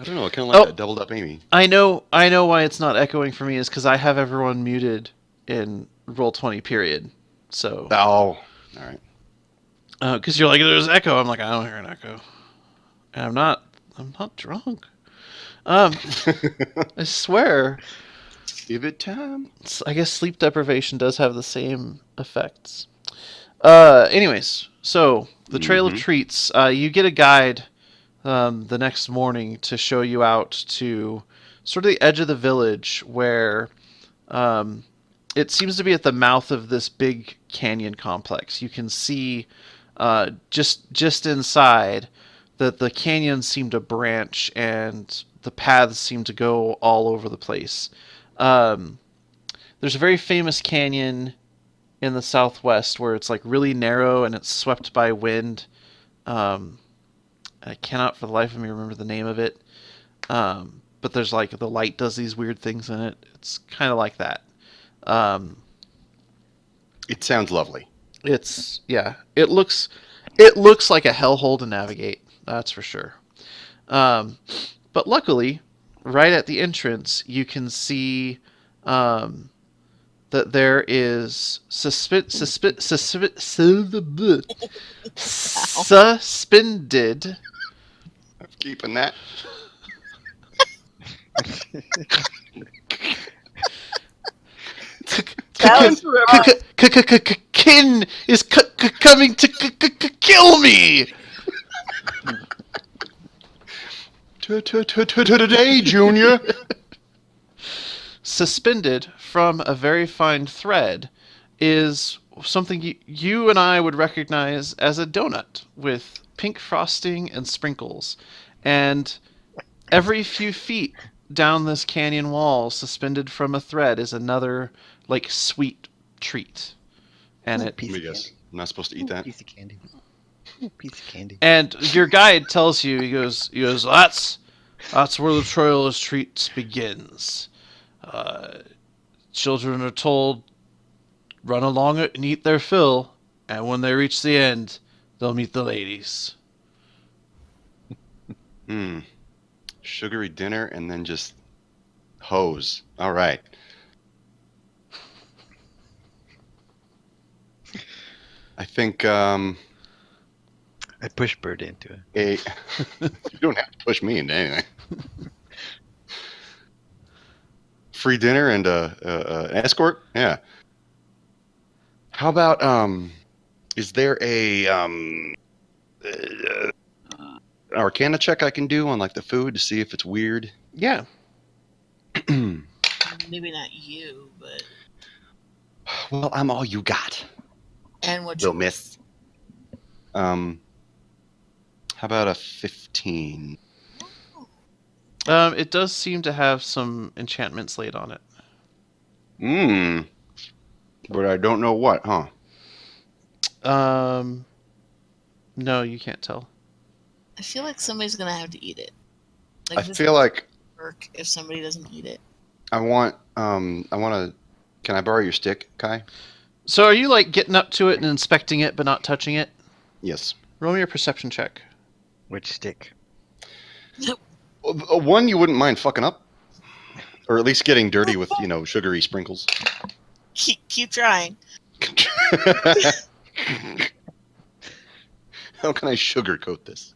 I don't know. I kind of like Oh. that doubled up Amy. I know why it's not echoing for me is because I have everyone muted in Roll20 period. So, Oh, all right. because you're like, there's echo. I'm like, I don't hear an echo. And I'm not drunk. I swear. Give it time. I guess sleep deprivation does have the same effects. Anyways, so the Trail of Treats. You get a guide the next morning to show you out to sort of the edge of the village where it seems to be at the mouth of this big canyon complex. You can see just inside that the canyons seem to branch and the paths seem to go all over the place. There's a very famous canyon in the southwest where it's like really narrow and it's swept by wind. I cannot for the life of me remember the name of it. But there's like the light does these weird things in it. It's kind of like that. It sounds lovely. It's it looks like a hellhole to navigate. That's for sure. But luckily, right at the entrance, you can see that there is suspended. I'm keeping that. Kin is coming to kill me. Today, Junior. Suspended from a very fine thread is something you and I would recognize as a donut with pink frosting and sprinkles. And every few feet down this canyon wall, suspended from a thread, is another like sweet treat. And it Let me guess. I'm not supposed to eat that. Piece of candy. Ooh, piece of candy. and your guide tells you, he goes, that's where the Trail of Treats begins. Children are told, run along it and eat their fill, and when they reach the end, they'll meet the ladies. Sugary dinner and then just hose. All right. I think I pushed Bird into it. you don't have to push me into anything. Free dinner and an escort? Yeah. How about is there a Arcana check I can do on like the food to see if it's weird? Yeah. Maybe not you, but Well, I'm all you got. and what Little you miss. How about a 15? It does seem to have some enchantments laid on it. But I don't know what, huh? No, you can't tell. I feel like somebody's gonna have to eat it. I this feel like doesn't work if somebody doesn't eat it. I want to. Can I borrow your stick, Kai? So are you like getting up to it and inspecting it but not touching it? Yes. Roll me a perception check. Which stick? One you wouldn't mind fucking up, or at least getting dirty with sugary sprinkles. Keep trying. How can I sugarcoat this?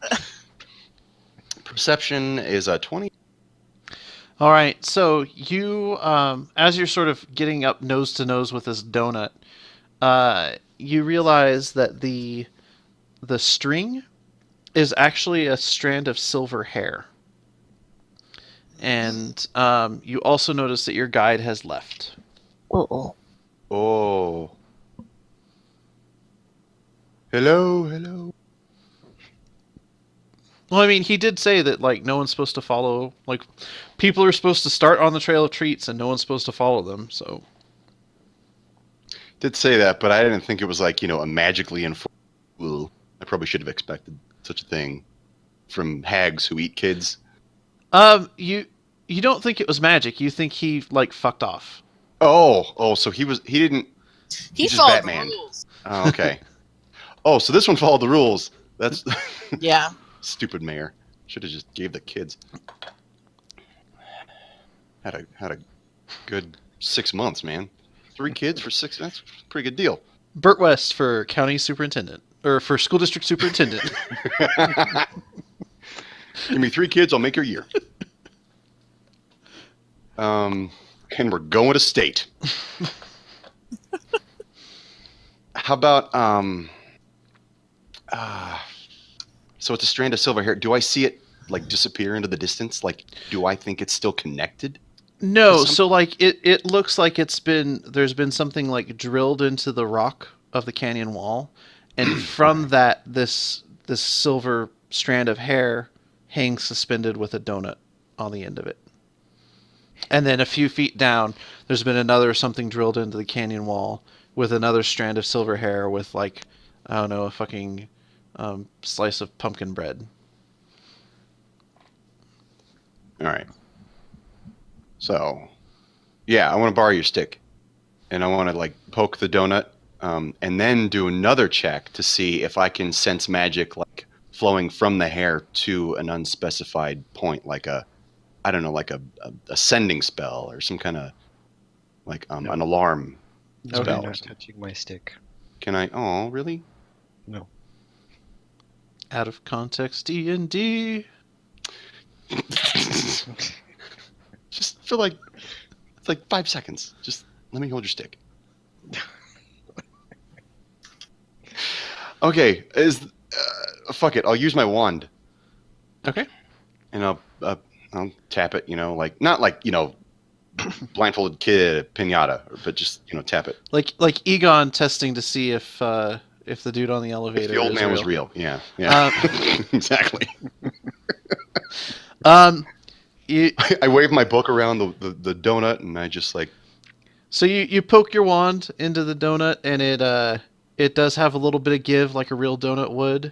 Perception is a 20. All right, so you, as you're sort of getting up nose to nose with this donut, you realize that the string is actually a strand of silver hair, and you also notice that your guide has left. Oh. Oh. Hello. Well, I mean, he did say that like no one's supposed to follow. Like, people are supposed to start on the trail of treats, and no one's supposed to follow them. So, Did say that, but I didn't think it was like, a magically informed rule. I probably should have expected such a thing from hags who eat kids. you don't think it was magic. You think he like fucked off. Oh, so he didn't. He He's just followed Batman. the rules. Oh, okay. Oh, so this one followed the rules. That's Yeah. stupid mayor. Should have just gave the kids. Had a good 6 months, man. 3 kids for 6. That's a pretty good deal. Burt West for county superintendent, or for school district superintendent. Give me 3 kids, I'll make your year. And we're going to state. How about so it's a strand of silver hair. Do I see it like disappear into the distance? Like, do I think it's still connected? No, so like it looks like there's been something like drilled into the rock of the canyon wall, and from that this silver strand of hair hangs suspended with a donut on the end of it. And then a few feet down, there's been another something drilled into the canyon wall with another strand of silver hair with like, I don't know, a fucking slice of pumpkin bread. All right. So, yeah, I want to borrow your stick, and I want to like poke the donut, and then do another check to see if I can sense magic like flowing from the hair to an unspecified point, like a sending spell or some kind of like an alarm No, spell. you're not touching my stick. Can I? Oh, really? No. Out of context D&D. Just feel like it's like 5 seconds. Just let me hold your stick. Okay, fuck it. I'll use my wand Okay. and I'll tap it. Like not like blindfolded kid pinata, but just tap it. Like Egon testing to see if the dude on the If elevator the old is man real. was real. Yeah. Exactly. You, I wave my book around the donut, and I just like. so you poke your wand into the donut, and it does have a little bit of give, like a real donut would.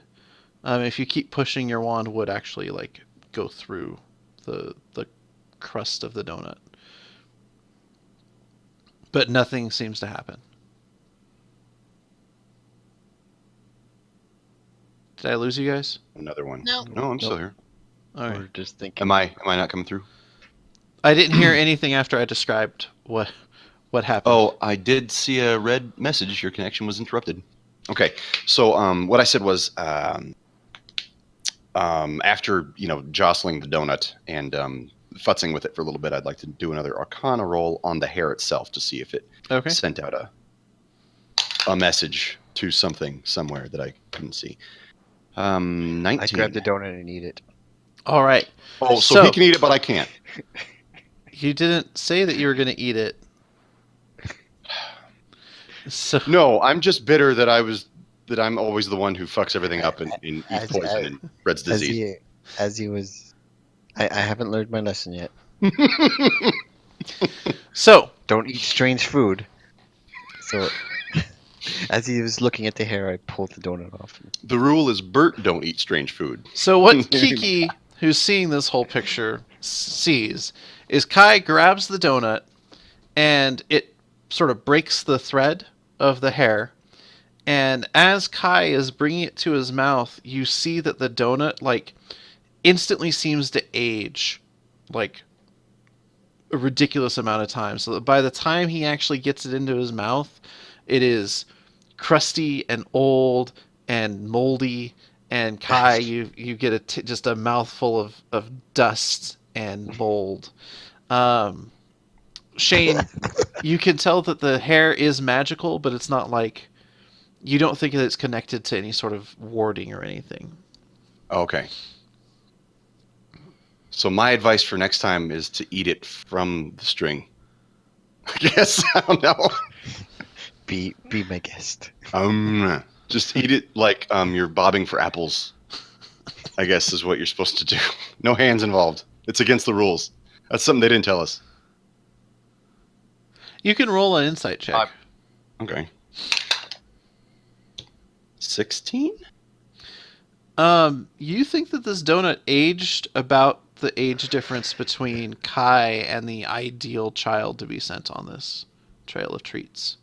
If you keep pushing, your wand would actually like go through the crust of the donut, but nothing seems to happen. Did I lose you guys? Another one. No. No, I'm still here. All right. We're just thinking. Am I not coming through? I didn't hear anything after I described what happened. Oh, I did see a red message. Your connection was interrupted. Okay, so what I said was after jostling the donut and futzing with it for a little bit, I'd like to do another Arcana roll on the hair itself to see if it Okay. sent out a message to something somewhere that I couldn't see. 19. I grab the donut and eat it. All right. Oh, so So- he can eat it, but I can't. You didn't say that you were going to eat it. So No, I'm just bitter that I'm always the one who fucks everything up and eats poison and spreads disease. As he was, I haven't learned my lesson yet. So Don't eat strange food. So, as he was looking at the hair, I pulled the donut off. The rule is Bert don't eat strange food. what Kiki, who's seeing this whole picture, sees is Kai grabs the donut, and it sort of breaks the thread of the hair. And as Kai is bringing it to his mouth, you see that the donut like instantly seems to age like a ridiculous amount of time. So that by the time he actually gets it into his mouth, it is crusty and old and moldy. And Kai, you get just a mouthful of dust and mold. Shane, you can tell that the hair is magical, but it's not like you don't think that it's connected to any sort of warding or anything. Okay. So my advice for next time is to eat it from the string. I guess. I don't know. Be my guest. Just eat it like you're bobbing for apples. I guess is what you're supposed to do. No hands involved. It's against the rules. That's something they didn't tell us. You can roll an insight check. Okay. 16? You think that this donut aged about the age difference between Kai and the ideal child to be sent on this trail of treats.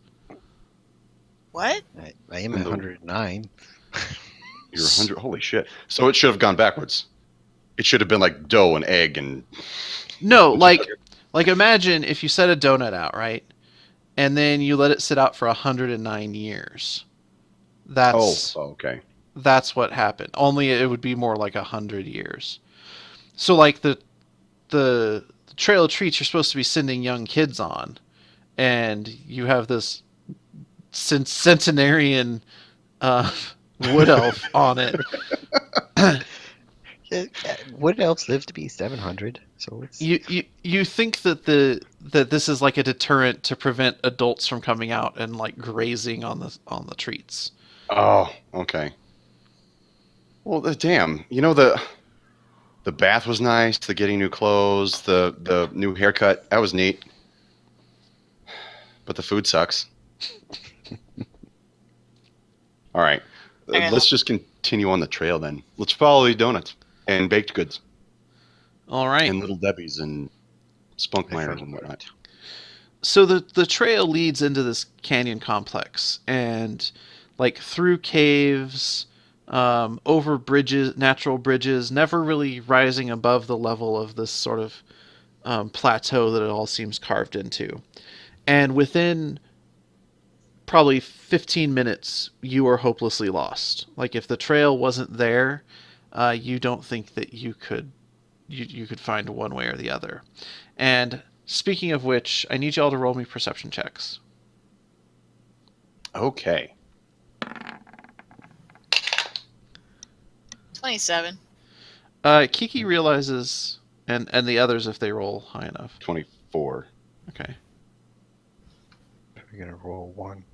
What? I am at 109. You're 100. Holy shit. So it should have gone backwards. It should have been like dough and egg and... No, like imagine if you set a donut out, right? And then you let it sit out for 109 years. That's okay. That's what happened. Only it would be more like 100 years. So like the Trail of Treats you're supposed to be sending young kids on, and you have this centenarian wood elf on it. Wood elves live to be 700, so it's... You think that that this is like a deterrent to prevent adults from coming out and like grazing on the treats. Oh, okay. Well, damn. You know, the bath was nice, the getting new clothes, the new haircut, that was neat. But the food sucks. All right. Let's just continue on the trail then. Let's follow these donuts and baked goods. All right. And Little Debbie's and Spunk Miners and whatnot. So the trail leads into this canyon complex, and like through caves, over bridges, natural bridges, never really rising above the level of this sort of plateau that it all seems carved into. And within probably 15 minutes, you are hopelessly lost. Like if the trail wasn't there, you don't think that you could find one way or the other. And speaking of which, I need y'all to roll me perception checks. Okay. 27. Kiki realizes, and the others if they roll high enough. 24. Okay. We're gonna roll 1.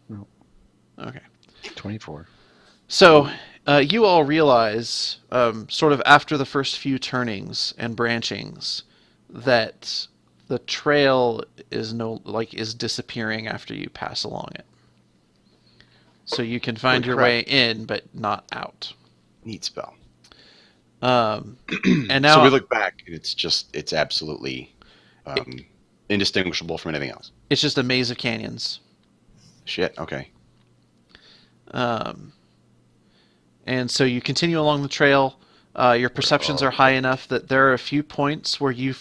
No. Okay. 24. So, you all realize, sort of after the first few turnings and branchings, that the trail is disappearing after you pass along it. So you can find your way in, but not out. Neat spell. And now, so we look back, and it's absolutely indistinguishable from anything else. it's just a maze of canyons. Shit. Okay. And so you continue along the trail. Your perceptions are high enough that there are a few points where you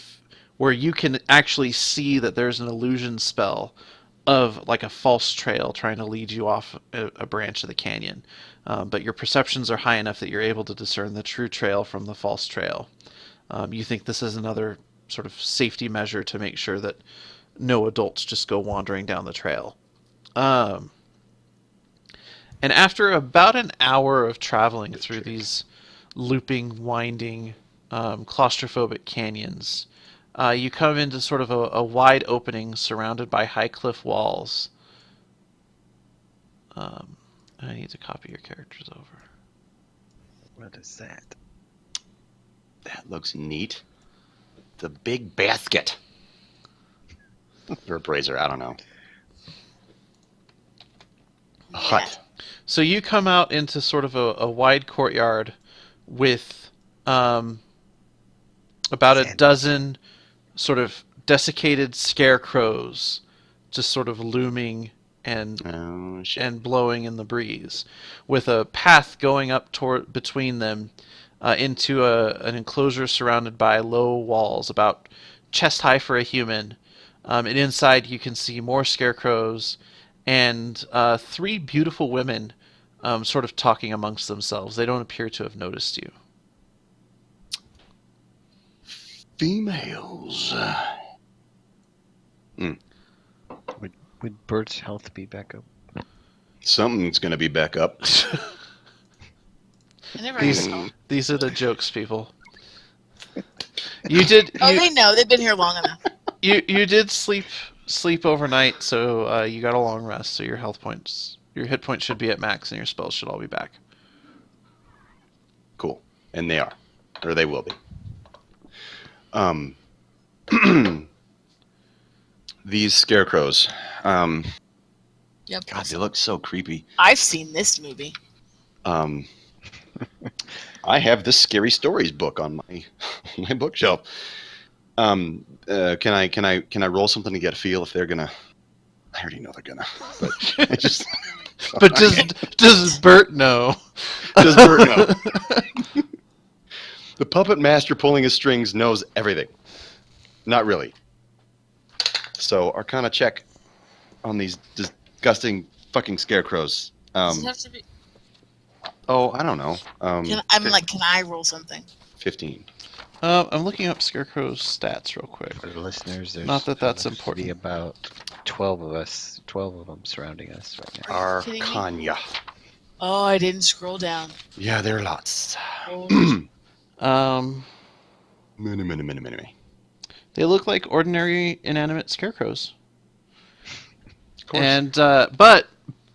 can actually see that there's an illusion spell of like a false trail trying to lead you off a branch of the canyon. But your perceptions are high enough that you're able to discern the true trail from the false trail. You think this is another sort of safety measure to make sure that no adults just go wandering down the trail. And after about an hour of traveling through these looping, winding, claustrophobic canyons, you come into sort of a wide opening surrounded by high cliff walls. I need to copy your characters over. What is that? That looks neat. The big basket. Or a brazier, I don't know. A hut. So you come out into sort of a wide courtyard with about a dozen sort of desiccated scarecrows just sort of looming and blowing in the breeze, with a path going up between them into an enclosure surrounded by low walls about chest high for a human. And inside you can see more scarecrows and 3 beautiful women sort of talking amongst themselves. They don't appear to have noticed you. females. Would Bert's health be back up? Something's gonna be back up. I never These- even saw. These are the jokes, people. You did. Oh, You, they know. They've been here long enough. you did sleep overnight, so you got a long rest. So your hit points should be at max, and your spells should all be back. Cool. And they are. Or they will be. These scarecrows. Yep. God, they look so creepy. I've seen this movie. I have this Scary Stories book on my bookshelf. Can I roll something to get a feel if they're gonna? I already know they're gonna. But I just. But does Bert know? Does Bert know? The puppet master pulling his strings knows everything. Not really. So Arcana check on these disgusting fucking scarecrows. Does it have to be? Oh, I don't know. Can I roll something? 15. I'm looking up Scarecrow's stats real quick. For the listeners, there's Not that that's there must be important. about 12 of them surrounding us right now. Are you kidding me? Arcana. Oh, I didn't scroll down. Yeah, there are lots. Holy Many. They look like ordinary inanimate scarecrows. Of course. And but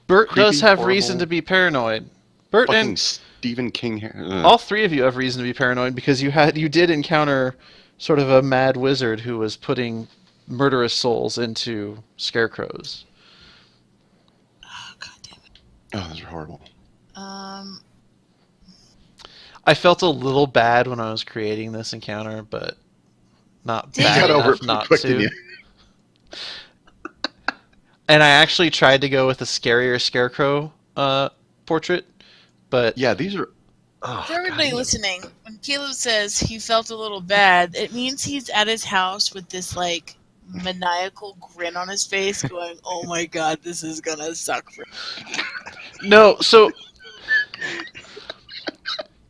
Bert does Creepy, have horrible. reason to be paranoid. Bert fucking and Stephen King. all three of you have reason to be paranoid because you did encounter sort of a mad wizard who was putting murderous souls into scarecrows. Oh, God damn it. Oh, those are horrible. I felt a little bad when I was creating this encounter, but not You bad got over enough it pretty not quick, to. didn't you? And I actually tried to go with a scarier scarecrow portrait, but Yeah, these are. Oh, For everybody God. listening, when Caleb says he felt a little bad, it means he's at his house with this like maniacal grin on his face, going, "Oh my God, this is gonna suck for." no. So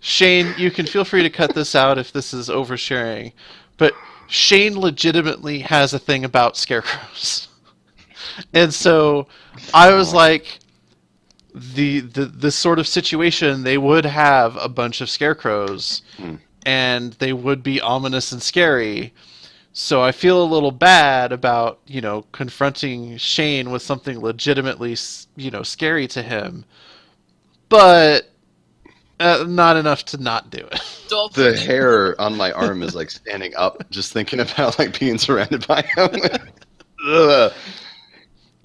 Shane, you can feel free to cut this out if this is oversharing, but Shane legitimately has a thing about scarecrows. And so I was like, this sort of situation, they would have a bunch of scarecrows, and they would be ominous and scary. So I feel a little bad about, confronting Shane with something legitimately, scary to him, but not enough to not do it. The hair on my arm is like standing up, just thinking about like being surrounded by him. Ugh.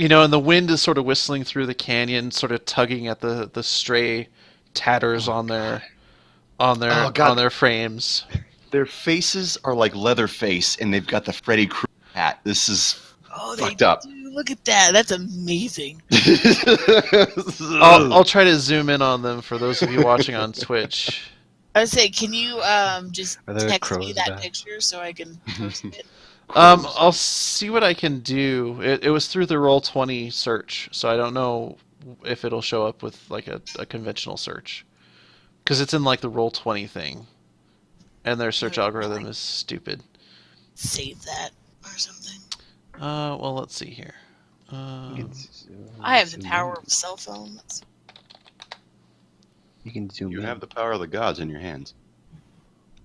And the wind is sort of whistling through the canyon, sort of tugging at the stray tatters on their Oh, God. on their frames. Their faces are like Leatherface, and they've got the Freddy Krueger hat. This is Oh, fucked up. do. Look at that. That's amazing. I'll try to zoom in on them for those of you watching on Twitch. I would say, can you just Are there text me crows that back? picture so I can post it? I'll see what I can do. It was through the Roll20 search, so I don't know if it'll show up with like a conventional search, because it's in like the Roll20 thing, and their search algorithm is stupid. Save that or something. Well, let's see here. I have the power of a cell phone. You can zoom You in. have the power of the gods in your hands.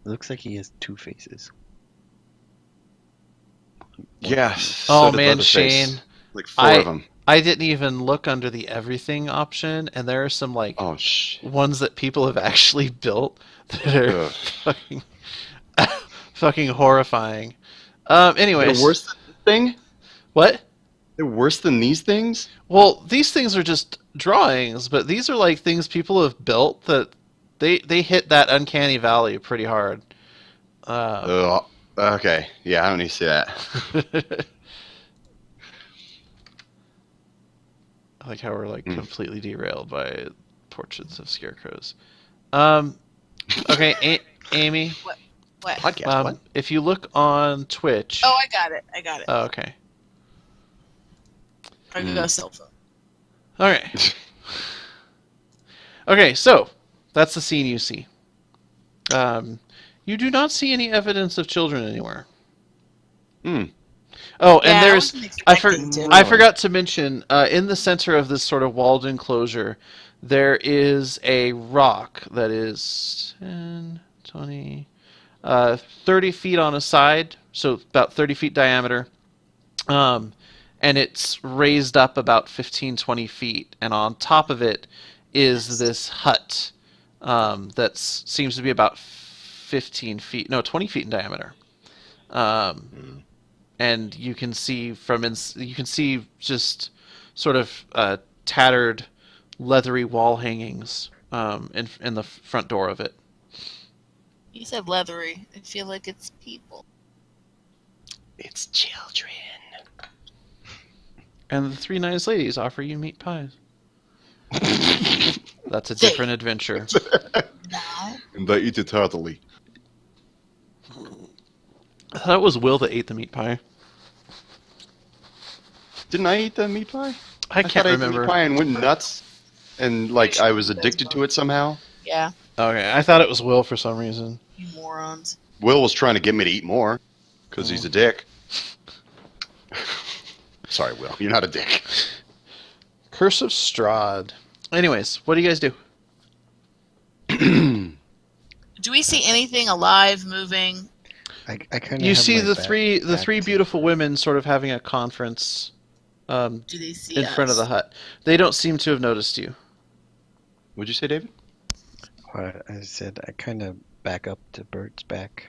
It looks like he has two faces. Yeah. Oh, so did man, Leatherface. Shane. Like four of them. I didn't even look under the everything option, and there are some like Oh shit. ones that people have actually built that are Ugh. fucking fucking horrifying. Anyways, They're worse than this thing? what? They're worse than these things? Well, these things are just drawings, but these are like things people have built that they hit that uncanny valley pretty hard. Ugh. Okay. Yeah, I don't need to see that. I like how we're like Mm. completely derailed by portraits of scarecrows. Okay, Amy, What? Podcast. What? if you look on Twitch. Oh, I got it. Oh, okay. I can go cell phone. Okay. Okay, so that's the scene you see. You do not see any evidence of children anywhere. Hmm. Oh, Yeah, and I there's wasn't I expecting to. I forgot to mention in the center of this sort of walled enclosure, there is a rock that is 10, 20, 30 feet on a side, so about 30 feet diameter. And it's raised up about 15, 20 feet. And on top of it is this hut that seems to be about 15 feet, no, 20 feet in diameter. And you can see you can see just sort of tattered, leathery wall hangings in the front door of it. You said leathery. I feel like it's people. It's children. And the three nice ladies offer you meat pies. That's a Say. different adventure. Now, And they eat it heartily. I thought it was Will that ate the meat pie. Didn't I eat the meat pie? I can't thought I ate the remember. meat pie and went nuts, and like I was addicted to it somehow. yeah, Okay, I thought it was Will for some reason. you morons. Will was trying to get me to eat more because he's a dick. Sorry, Will, you're not a dick. Curse of Strahd. Anyways, what do you guys do? Do we see anything alive, moving? I kind of. You see the three beautiful women sort of having a conference Do they see in front of the hut. They don't seem to have noticed you. What'd you say, David? I said I kind of back up to Bert's back.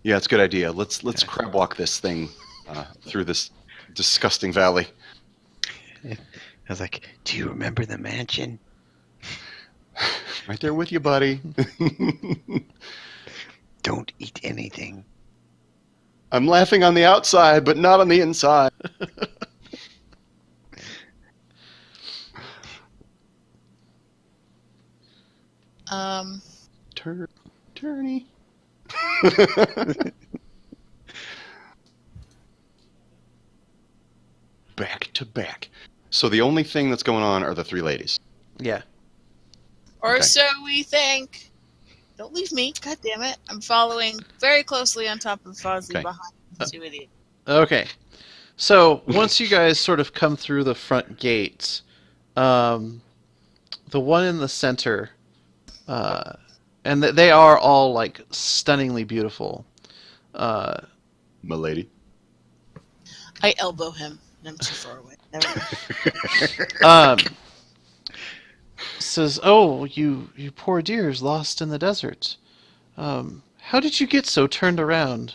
Yeah, it's a good idea. Let's crab walk this thing through this disgusting valley. I was like, "Do you remember the mansion? Right there with you, buddy. Don't eat anything." I'm laughing on the outside, but not on the inside. Turny. Back to back. So the only thing that's going on are the three ladies. Yeah. Or Okay. so we think. Don't leave me. God damn it. I'm following very closely on top of Fozzie Okay. behind the two idiots. Okay. So once you guys sort of come through the front gates, the one in the center, and they are all like stunningly beautiful. Milady. I elbow him. And I'm too far away. Never mind. Says, "Oh, you poor dears lost in the desert. How did you get so turned around?"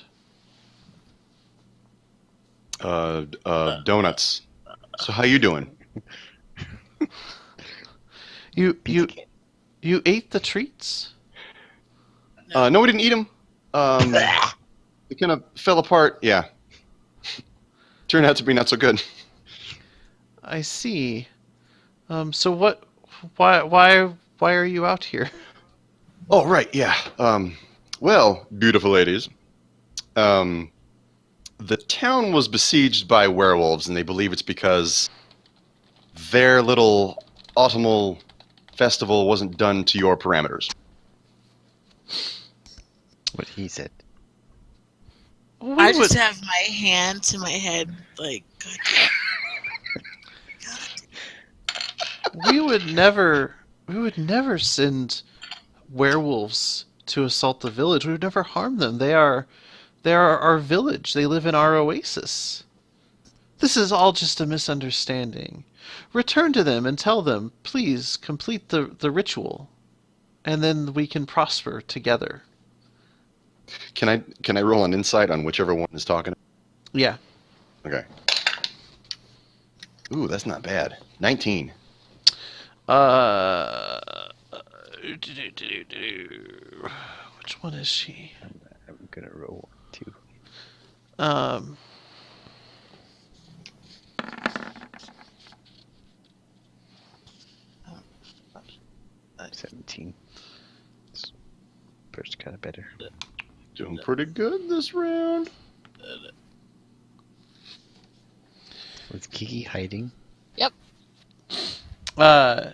Donuts. So how you doing? You ate the treats? No, we didn't eat them. They kind of fell apart. Yeah. Turned out to be not so good. I see. So what? Why are you out here? Oh, right, yeah. Well, beautiful ladies, the town was besieged by werewolves, and they believe it's because their little autumnal festival wasn't done to your parameters. What he said. I just have my hand to my head, like, God damn. we would never send werewolves to assault the village. We would never harm them. They are our village. They live in our oasis. This is all just a misunderstanding. Return to them and tell them, please complete the ritual, and then we can prosper together. Can I roll an insight on whichever one is talking? Yeah. Okay. Ooh, that's not bad. 19. Which one is she? I'm gonna roll 2. Um. 17. Bert's kind of better. Doing pretty good this round. Was Kiki hiding? Uh.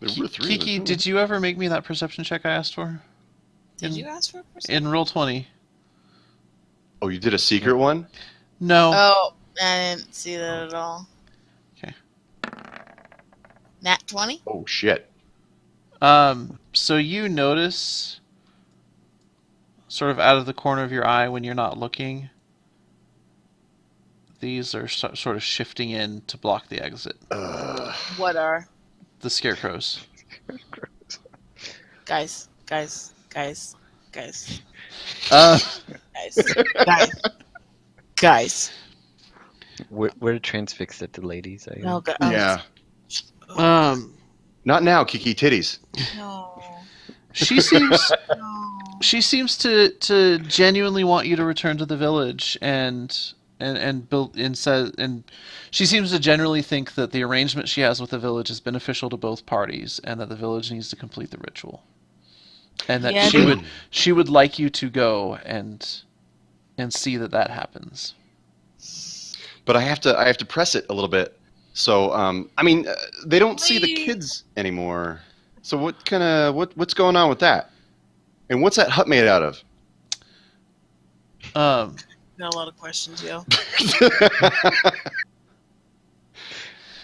There were three. Kiki, did you ever make me that perception check I asked for? Did In- you ask for a perception? In roll 20. Oh, you did a secret one? No. Oh, I didn't see that at all. Okay. Nat 20? Oh shit. So you notice, sort of out of the corner of your eye when you're not looking, these are sort of shifting in to block the exit. What are? The scarecrows. Guys, guys, guys, guys, Uh, guys, guys. We're transfixed at the ladies. I No, guess. Yeah. um, Not now, Kiki titties. No, she seems no. she seems to genuinely want you to return to the village and build and she seems to generally think that the arrangement she has with the village is beneficial to both parties and that the village needs to complete the ritual. And that Yeah, she would like you to go and see that happens. But I have to press it a little bit. So I mean, they don't see the Please. kids anymore. So what's going on with that? And what's that hut made out of? Got a lot of questions, yo.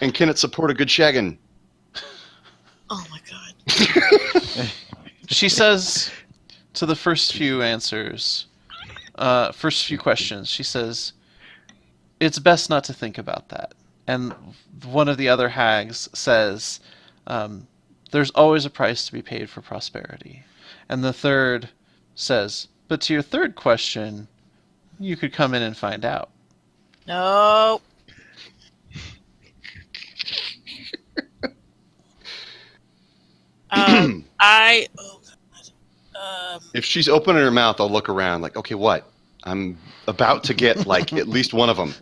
And can it support a good shaggin'? Oh my god. She says to the first few answers, first few questions, she says, "It's best not to think about that." And one of the other hags says, "There's always a price to be paid for prosperity." And the third says, "But to your third question, you could come in and find out." No. Oh god. If she's opening her mouth, I'll look around like, okay, what? I'm about to get like at least one of them.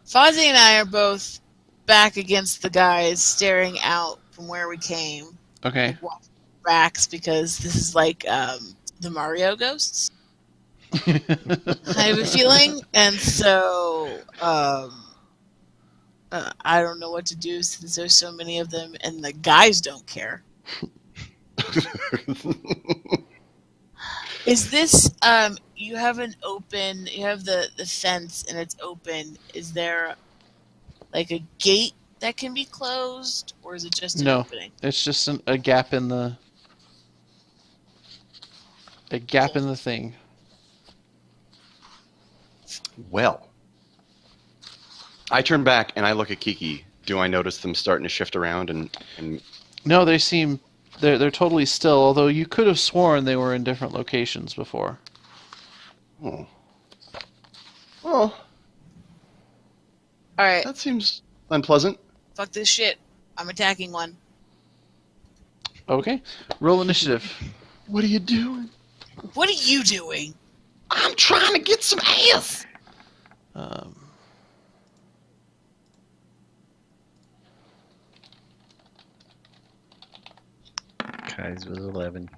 Fozzie and I are both back against the guys, staring out from where we came. Okay. Watching racks because this is like the Mario ghosts. I have a feeling, and so I don't know what to do since there's so many of them, and the guys don't care. Is this you have the fence and it's open. Is there like a gate that can be closed, or is it just an No. opening? It's just a gap in the thing. Well, I turn back and I look at Kiki. Do I notice them starting to shift around and No, they're totally still, although you could have sworn they were in different locations before. oh. Well, All right, that seems unpleasant. fuck this shit. I'm attacking one. Okay. Roll initiative. What are you doing? What are you doing? I'm trying to get some ass. Um, Kai's was 11.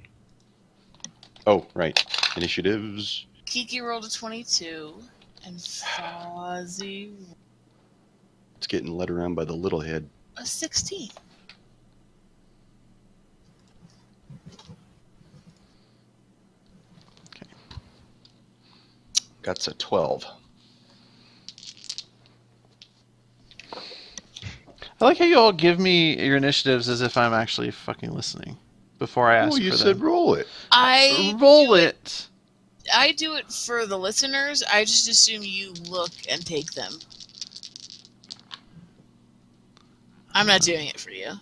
Oh, right. Initiatives. Kiki rolled a 22, and Fozzie It's getting led around by the little head. a 16. That's a 12. I like how you all give me your initiatives as if I'm actually fucking listening before I ask Oh, you for said them. roll it. Roll it. I do it for the listeners. I just assume you look and take them. I'm not doing it for you.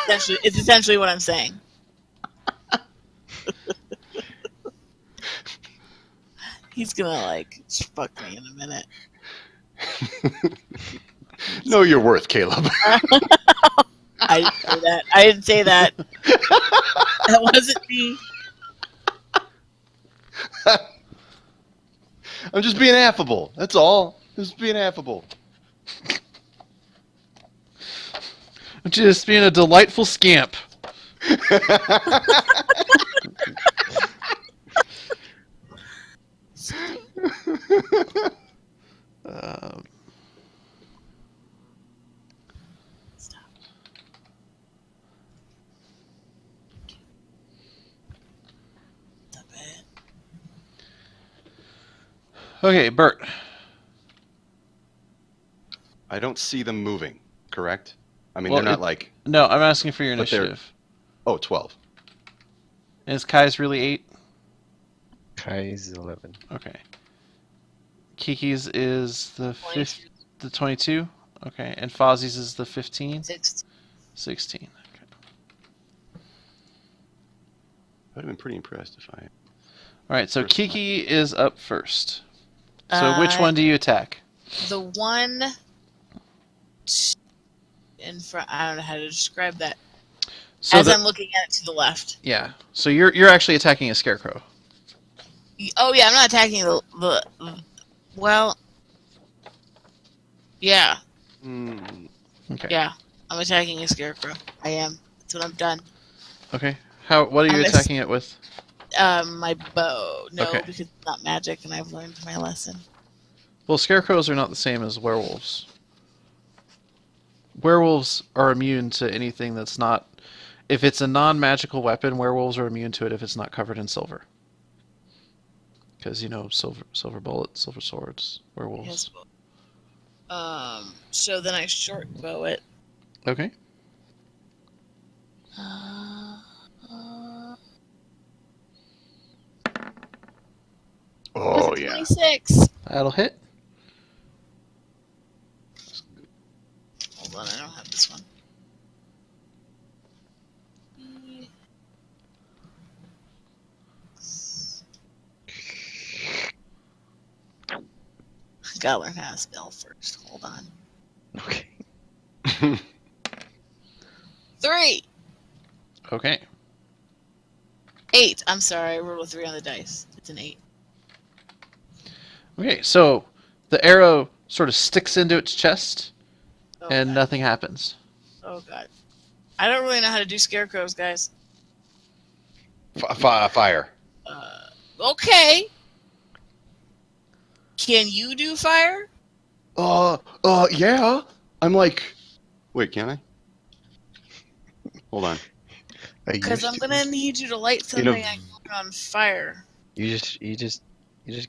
It's essentially what I'm saying. He's gonna like fuck me in a minute. Know your worth, Caleb. I didn't say that. I didn't say that. That wasn't me. I'm just being affable. That's all. Just being affable. Just being a delightful scamp. Um, Okay, Bert. I don't see them moving, correct? I mean, Well, they're not like... No, I'm asking for your But they're- initiative. Oh, 12. Is Kai's really 8? Kai's 11. Okay. Kiki's is the 22. the 22? Okay, and Fozzie's is the 15? 16. 16. Okay. I'd have been pretty impressed if I... Alright, so First Kiki is up first. So which one do you attack? The one in front. I don't know how to describe that. So As I'm looking at it to the left. yeah. So you're actually attacking a scarecrow. Oh yeah, I'm not attacking the well. Yeah, Okay. yeah. I'm attacking a scarecrow. I am. That's what I've done. Okay. What are you I'm attacking it with? My bow. No, Okay. because it's not magic, and I've learned my lesson. Well, scarecrows are not the same as werewolves. Werewolves are immune to anything that's not... If it's a non-magical weapon, werewolves are immune to it if it's not covered in silver. Because, silver bullets, silver swords, werewolves. Yes. So then I short bow it. Okay. Oh, That's a yeah. 26. That'll hit. Hold on, I don't have this one. Gotta learn how to spell first. Hold on. Okay. 3! Okay. 8. I'm sorry, I rolled a 3 on the dice. It's an 8. Okay, so the arrow sort of sticks into its chest, Oh, and God. nothing happens. Oh, God. I don't really know how to do scarecrows, guys. Fire. Okay. Can you do fire? Yeah. I'm like... Wait, can I? Hold on. Because I'm gonna need you to light You know- something I can put on fire. You just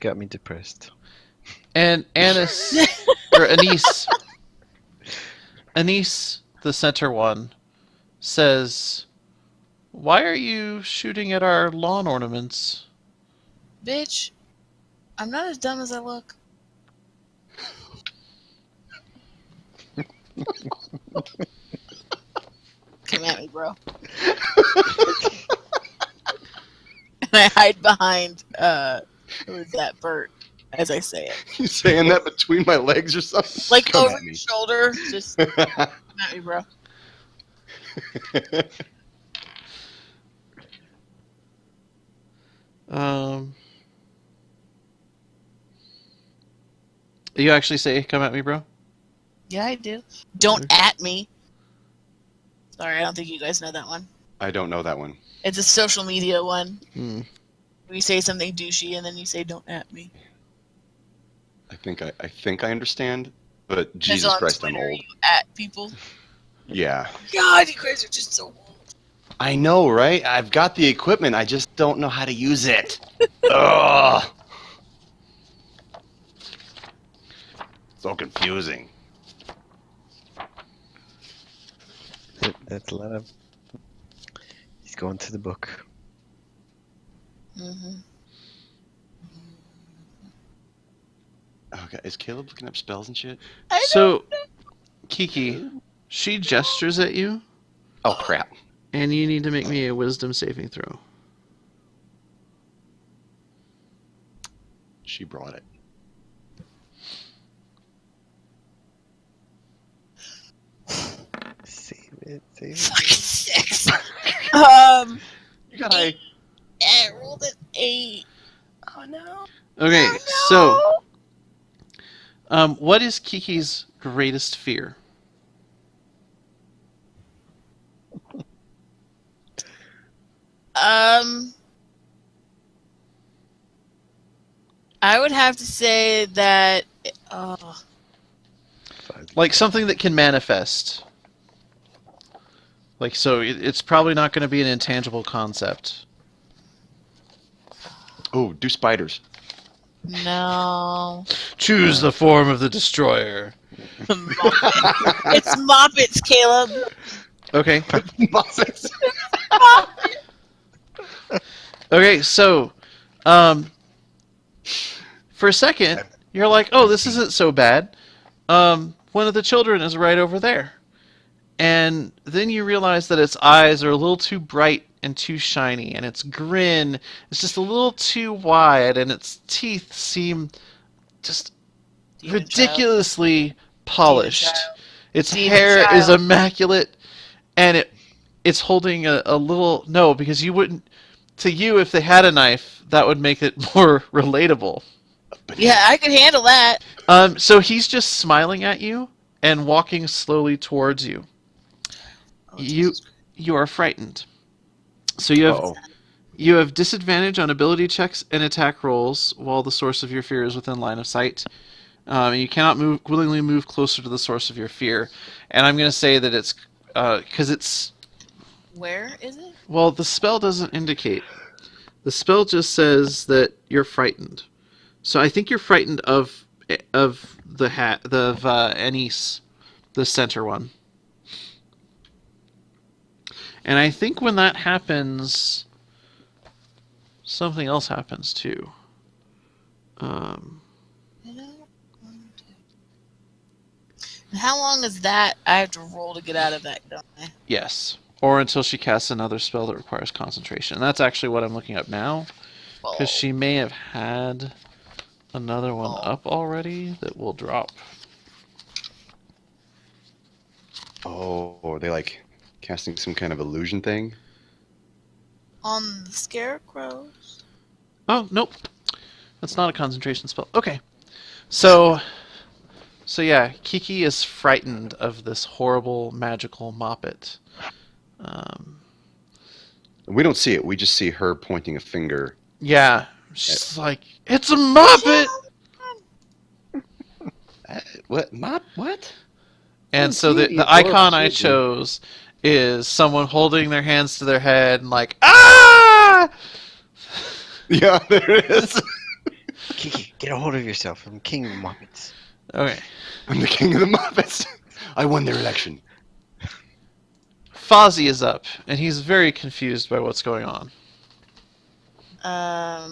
got me depressed. And Anise, or Anise, the center one, says, "Why are you shooting at our lawn ornaments?" Bitch, I'm not as dumb as I look. Come at me, bro. And I hide behind, who is that, Bert, as I say it. You saying that between my legs or something? Like Come over at your me. shoulder. Just come at me, bro. You actually say, "Come at me, bro"? Yeah, I do. Don't at me. Sorry, I don't think you guys know that one. I don't know that one. It's a social media one. Hmm. We say something douchey and then you say, "Don't at me." I think I understand, but And Jesus so on Christ, Twitter, I'm old. You at people. Yeah. God, you guys are just so old. I know, right? I've got the equipment. I just don't know how to use it. Ugh. So confusing. That's a lot of. He's going to the book. Mm-hmm. Okay, is Caleb looking up spells and shit? So, Kiki, she gestures at you, Oh crap! and you need to make me a wisdom saving throw. She brought it. Save it. Fucking 6. You got a. I rolled an 8. Oh no. Okay, Oh, so, what is Kiki's greatest fear? I would have to say that. Like something that can manifest. Like, so it's probably not going to be an intangible concept. Oh, do spiders. No. Choose the form of the destroyer. It's Moppets, Caleb. Okay. Muppets. Okay, so, for a second, you're like, oh, this isn't so bad. One of the children is right over there. And then you realize that its eyes are a little too bright and too shiny, and its grin is just a little too wide, and its teeth seem just Demon ridiculously polished. child. Its Demon hair is child. immaculate, and it's holding a little... No, because you wouldn't... To you, if they had a knife, that would make it more relatable. Yeah, I could handle that. So he's just smiling at you and walking slowly towards you. Oh, You Jesus. you are frightened. So you have disadvantage on ability checks and attack rolls while the source of your fear is within line of sight. You cannot willingly move closer to the source of your fear. And I'm going to say that it's because it's... Where is it? Well, the spell doesn't indicate. The spell just says that you're frightened. So I think you're frightened of Anise, the center one. And I think when that happens, something else happens too. You know? And how long is that? I have to roll to get out of that, don't I? Yes. Or until she casts another spell that requires concentration. And that's actually what I'm looking up now. Because she may have had another one up already that will drop. Oh, are they like casting some kind of illusion thing? On the scarecrows. Oh, nope. That's not a concentration spell. Okay. So yeah, Kiki is frightened of this horrible magical Moppet. We don't see it. We just see her pointing a finger. Yeah. She's like, it's a Moppet! What? What? And so the icon I chose is someone holding their hands to their head and like, ah! Yeah, there it is. Kiki, get a hold of yourself. I'm king of Muppets. Okay. I'm the king of the Muppets. I won their election. Fozzie is up, and he's very confused by what's going on. I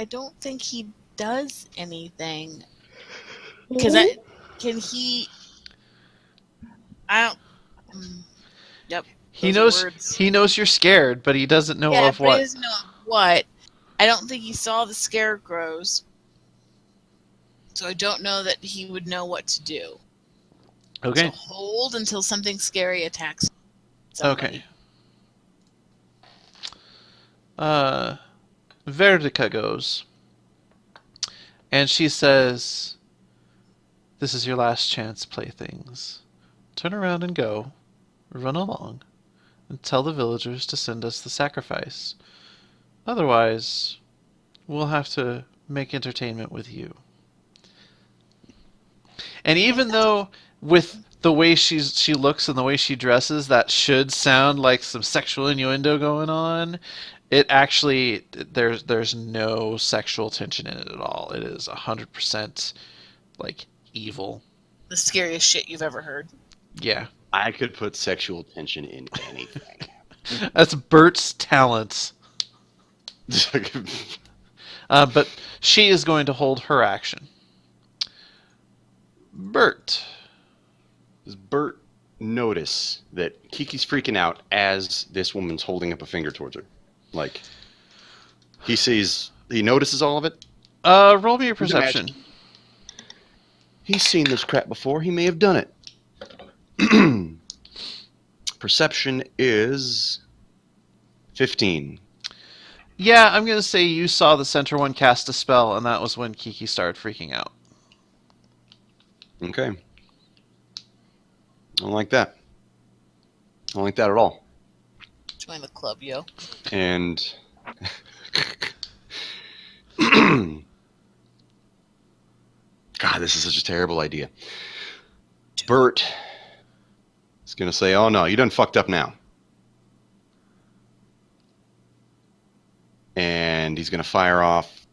don't think he does anything. Because can he? I don't. Yep. He those knows words. he knows you're scared, but he doesn't know Yeah, of but he what. doesn't know of what. I don't think he saw the scarecrows. So I don't know that he would know what to do. Okay. So hold until something scary attacks somebody. Okay. Verdica goes. And she says, "This is your last chance, playthings. Turn around and go. Run along. And tell the villagers to send us the sacrifice. Otherwise, we'll have to make entertainment with you." And even though with the way she looks and the way she dresses, that should sound like some sexual innuendo going on, it actually, there's no sexual tension in it at all. It is 100% like evil. The scariest shit you've ever heard. Yeah. I could put sexual tension in anything. That's Bert's talent. But she is going to hold her action. Bert. Does Bert notice that Kiki's freaking out as this woman's holding up a finger towards her? Like, he notices all of it? Roll me your perception. He's seen this crap before. He may have done it. Perception is 15. Yeah, I'm going to say you saw the center one cast a spell, and that was when Kiki started freaking out. Okay. I don't like that. I don't like that at all. Join the club, yo. And God, this is such a terrible idea. Bert is going to say, "Oh no, you done fucked up now." and he's going to fire off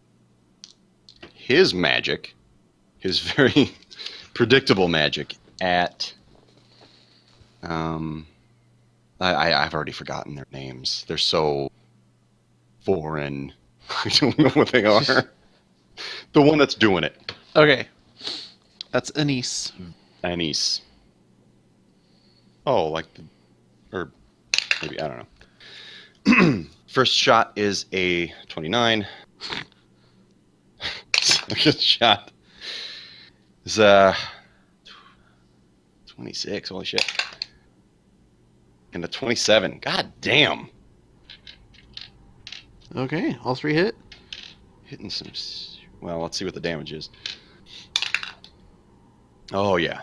his magic, his very predictable magic at. I've already forgotten their names. They're so foreign. I don't know what they are. The one that's doing it. Okay. That's Anise. Anise. Oh, like the, or maybe, I don't know. First shot is a 29. Second shot is 26. Holy shit. And a 27. God damn. Okay, all three hit. Hitting some. Well, let's see what the damage is. Oh, yeah.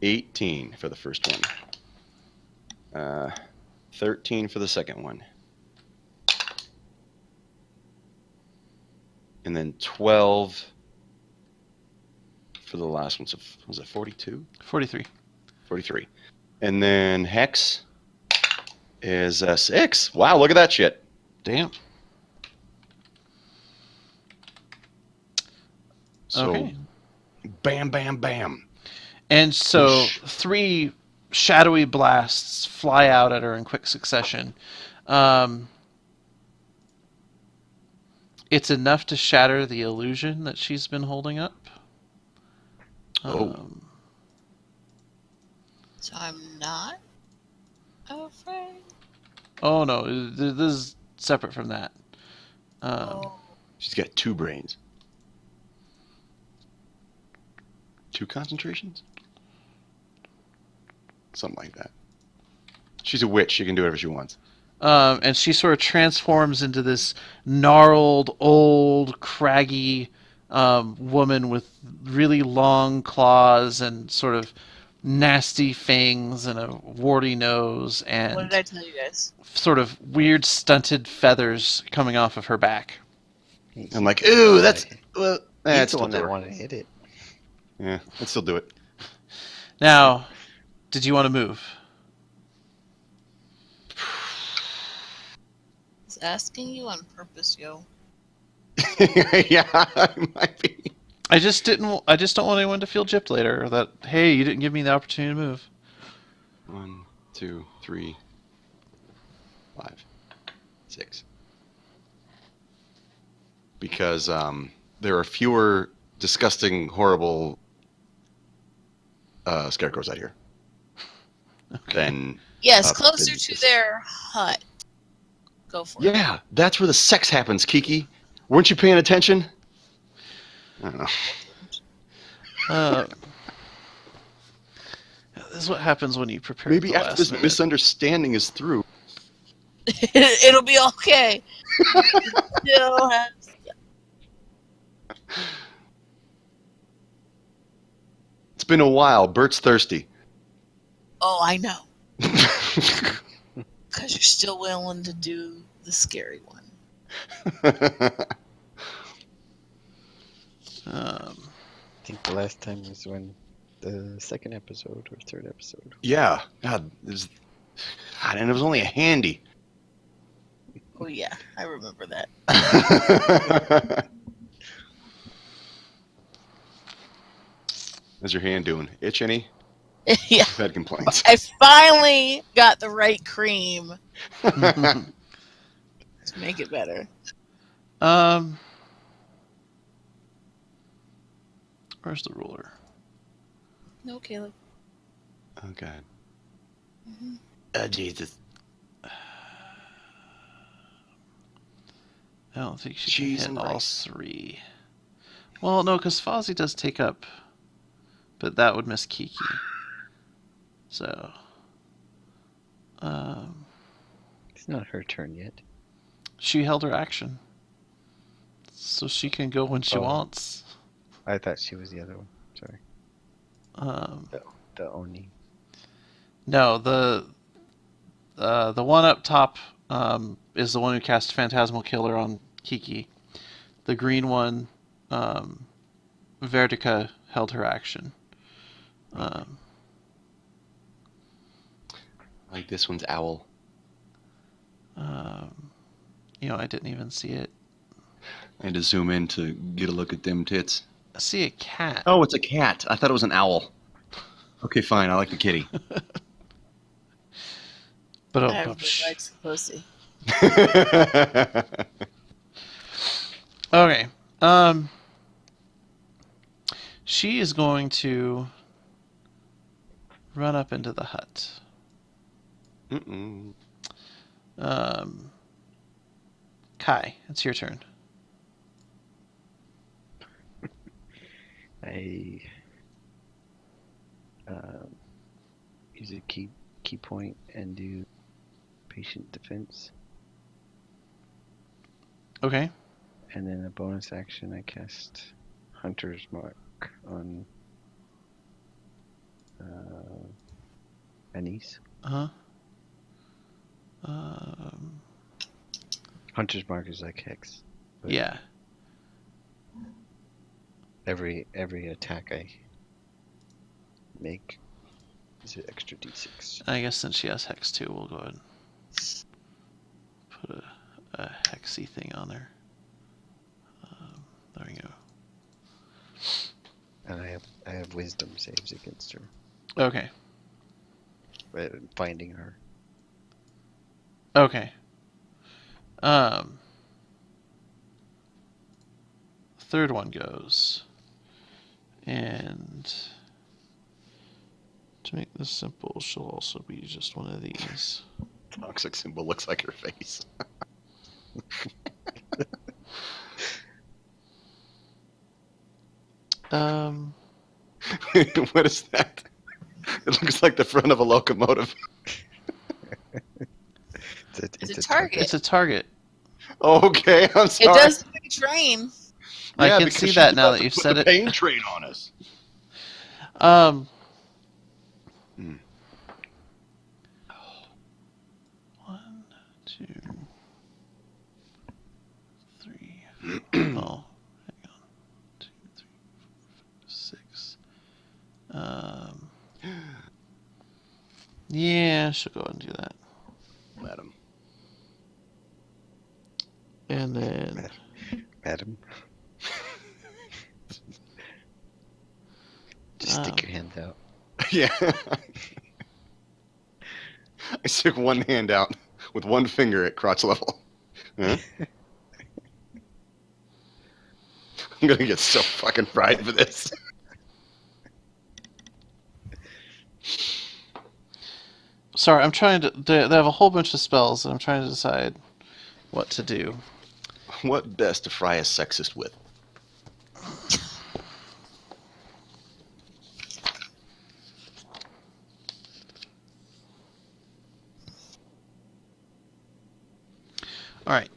18 for the first one. 13 for the second one. And then 12 for the last one. So was it 42? 43. 43. And then Hex is 6. Wow, look at that shit. Damn. So, Okay. bam, bam, bam. And so Whoosh. 3 shadowy blasts fly out at her in quick succession. It's enough to shatter the illusion that she's been holding up. Oh. So I'm not afraid. Oh no, this is separate from that. Oh. She's got 2 brains. 2 concentrations? Something like that. She's a witch. She can do whatever she wants. And she sort of transforms into this gnarled, old, craggy woman with really long claws and sort of nasty fangs and a warty nose What and did I tell you guys? sort of weird stunted feathers coming off of her back. I'm like, ooh, that's... Well, He's it's the still one do that it. wanted to hit it. Yeah, let's still do it. Now, did you want to move? He's asking you on purpose, yo. Yeah, it might be. I just don't want anyone to feel gypped later, or that hey, you didn't give me the opportunity to move. 1, 2, 3, 5, 6. Because there are fewer disgusting, horrible scarecrows out here than. Yes, Up closer in to this- their hut. Go for it. Yeah, that's where the sex happens, Kiki. Weren't you paying attention? I don't know. This is what happens when you prepare. Maybe at the after last this minute. misunderstanding is through. It'll be okay. Still have... It's been a while. Bert's thirsty. Oh, I know. Because you're still willing to do the scary one. I think the last time was when the second episode or third episode. Yeah. God, and it was only a handy. Oh, yeah. I remember that. How's your hand doing? Itch any? Yeah. I've had complaints. I finally got the right cream to make it better. Where's the ruler? No, Caleb. Oh, God. Mhm. Oh, Jesus. I don't think she Cheese can and hit all rice. 3. Well, no, because Fozzie does take up, but that would miss Kiki. So, It's not her turn yet. she held her action, so she can go when she Oh. wants. I thought she was the other one. Sorry. The Oni. No, the one up top is the one who cast Phantasmal Killer on Kiki. The green one, Vertica held her action. Like this one's owl. I didn't even see it. I had to zoom in to get a look at them tits. I see a cat. Oh, it's a cat. I thought it was an owl. Okay, fine. I like the kitty. But Everybody likes a pussy. okay. She is going to run up into the hut. Mm-mm. Kai, it's your turn. I use a key point and do patient defense, Okay. and then a bonus action I cast Hunter's Mark on Anise. Uh-huh. Hunter's Mark is like Hex. But Yeah. Every attack I make is an extra d6. I guess since she has Hex too, we'll go ahead and put a Hexy thing on there. There we go. And I have wisdom saves against her. Okay. Finding her. Okay. Third one goes. And to make this simple, she'll also be just one of these. Toxic symbol looks like her face. What is that? It looks like the front of a locomotive. It's a target. It's a target. Okay, I'm It sorry. does look like a train. I Yeah, can because see she's that now about that to you've put said the it. pain train on us. Hmm. 1, 2, 3. Oh, hang on. 2, 3, 4, 5, 6. Yeah, she'll go ahead and do that. Let him. And then Madam. Just stick your hand out. Yeah. I stick one hand out with one finger at crotch level. Huh? I'm gonna get so fucking fried for this. sorry, I'm trying to. They have a whole bunch of spells, and I'm trying to decide what to do. What best to fry a sexist with? All right.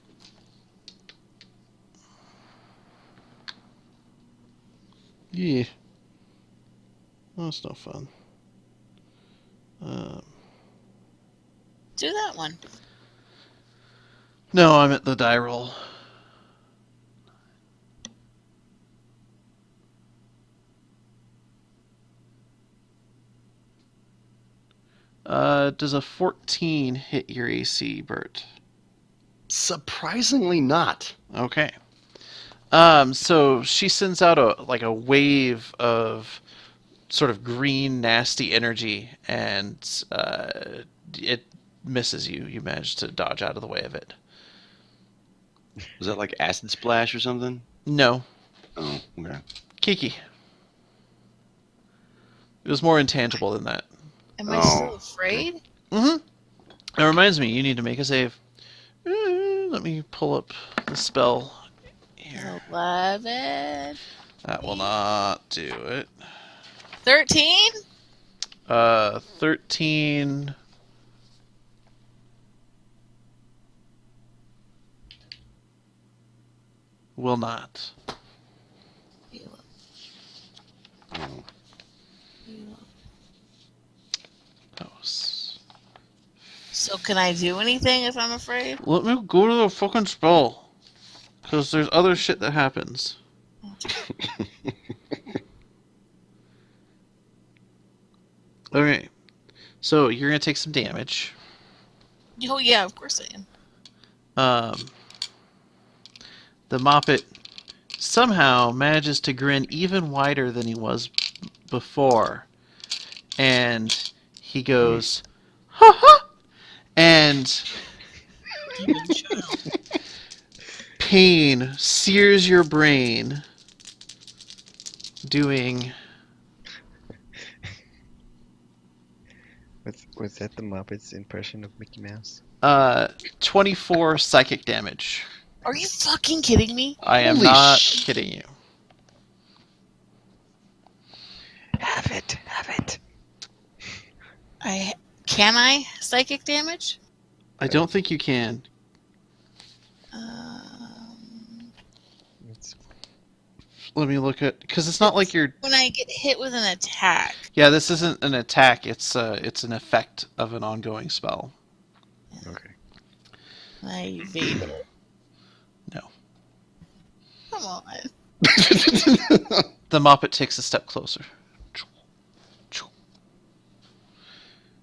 Yeah. That's no fun. Do that one. No, I'm at the die roll. Does a 14 hit your AC, Bert? Surprisingly not. Okay. So she sends out a wave of sort of green, nasty energy, and it misses you. You manage to dodge out of the way of it. Was that like acid splash or something? No, Oh, okay. Kiki. It was more intangible than that. Am I Oh. still afraid? Mm-hmm. That reminds me, you need to make a save. Let me pull up the spell here. 11. That will not do it. 13? 13. Will not. Oh. That was... So can I do anything if I'm afraid? Let me go to the fucking spell. Because there's other shit that happens. Okay. So you're going to take some damage. Oh yeah, of course I am. the Moppet somehow manages to grin even wider than he was before. And he goes, ha ha! And Demon child. pain sears your brain, doing Was that the Muppets impression of Mickey Mouse? 24 psychic damage. Are you fucking kidding me? I am Holy not sh- kidding you. Have it. Can I psychic damage? I don't think you can. It's, Let me look at, because it's not like you're. When I get hit with an attack. Yeah, this isn't an attack. It's an effect of an ongoing spell. okay. I evade it. No. Come on. The Moppet takes a step closer.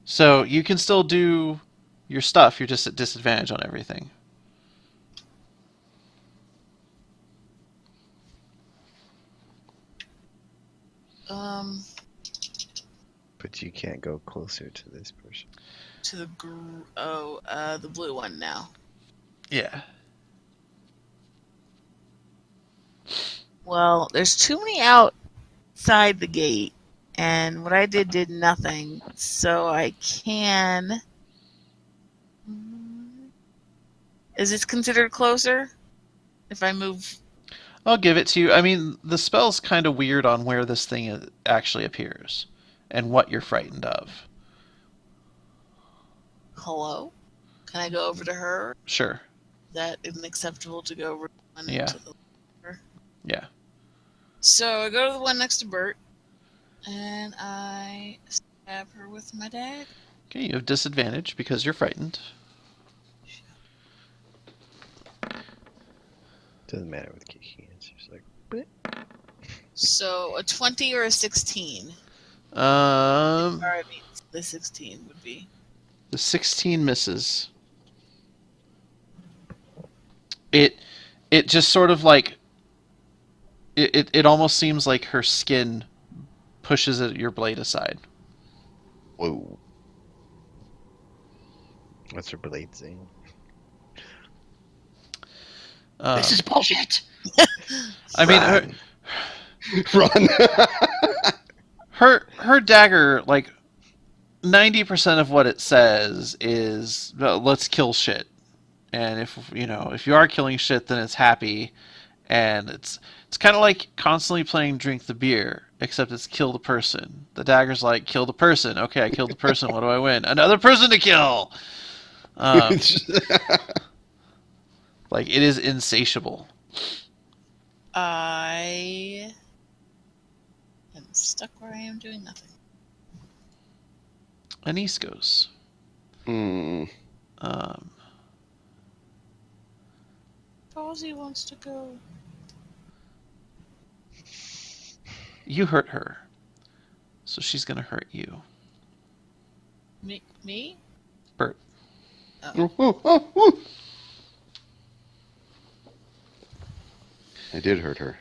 So you can still do your stuff. You're just at disadvantage on everything. But you can't go closer to this person. To the the blue one now. Yeah. Well, there's too many outside the gate, and what I did nothing. So I can. Is this considered closer? If I move. I'll give it to you. I mean, the spell's kind of weird on where this thing actually appears and what you're frightened of. Hello? Can I go over to her? Sure. That isn't acceptable to go over one Yeah. to the Yeah. So I go to the one next to Bert, and I stab her with my dagger. Okay, you have disadvantage because you're frightened. Doesn't matter with Kiki. It's just like, So a 20 or a 16? Or I mean, the 16 would be. The 16 misses. It just sort of like it almost seems like her skin pushes your blade aside. Whoa. what's her blade saying? This is bullshit. I mean, Run. her dagger, like 90% of what it says is let's kill shit. And if you are killing shit, then it's happy. And it's kind of like constantly playing drink the beer, except it's kill the person. The dagger's like kill the person. Okay, I killed the person. What do I win? Another person to kill. Like it is insatiable. I am stuck where I am doing nothing. Anise goes. Fozzie wants to go. You hurt her, so she's gonna hurt you. Me? Bert. I did hurt her.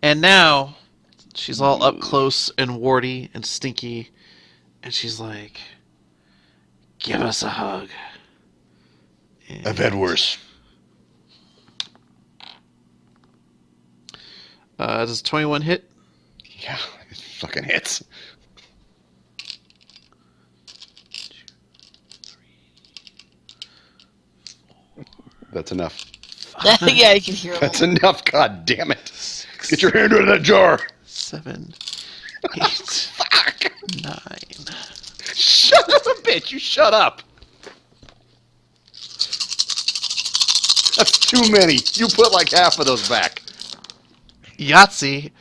And now she's all up close and warty and stinky, and she's like, "Give us a hug." And I've had worse. does 21 hit? Yeah, it fucking hits. That's enough. Yeah, you can hear That's them. enough. God damn it! Get your hand out of that jar. 7, 8, Fuck! 9. Shut up, bitch! You shut up. That's too many. You put like half of those back. Yahtzee.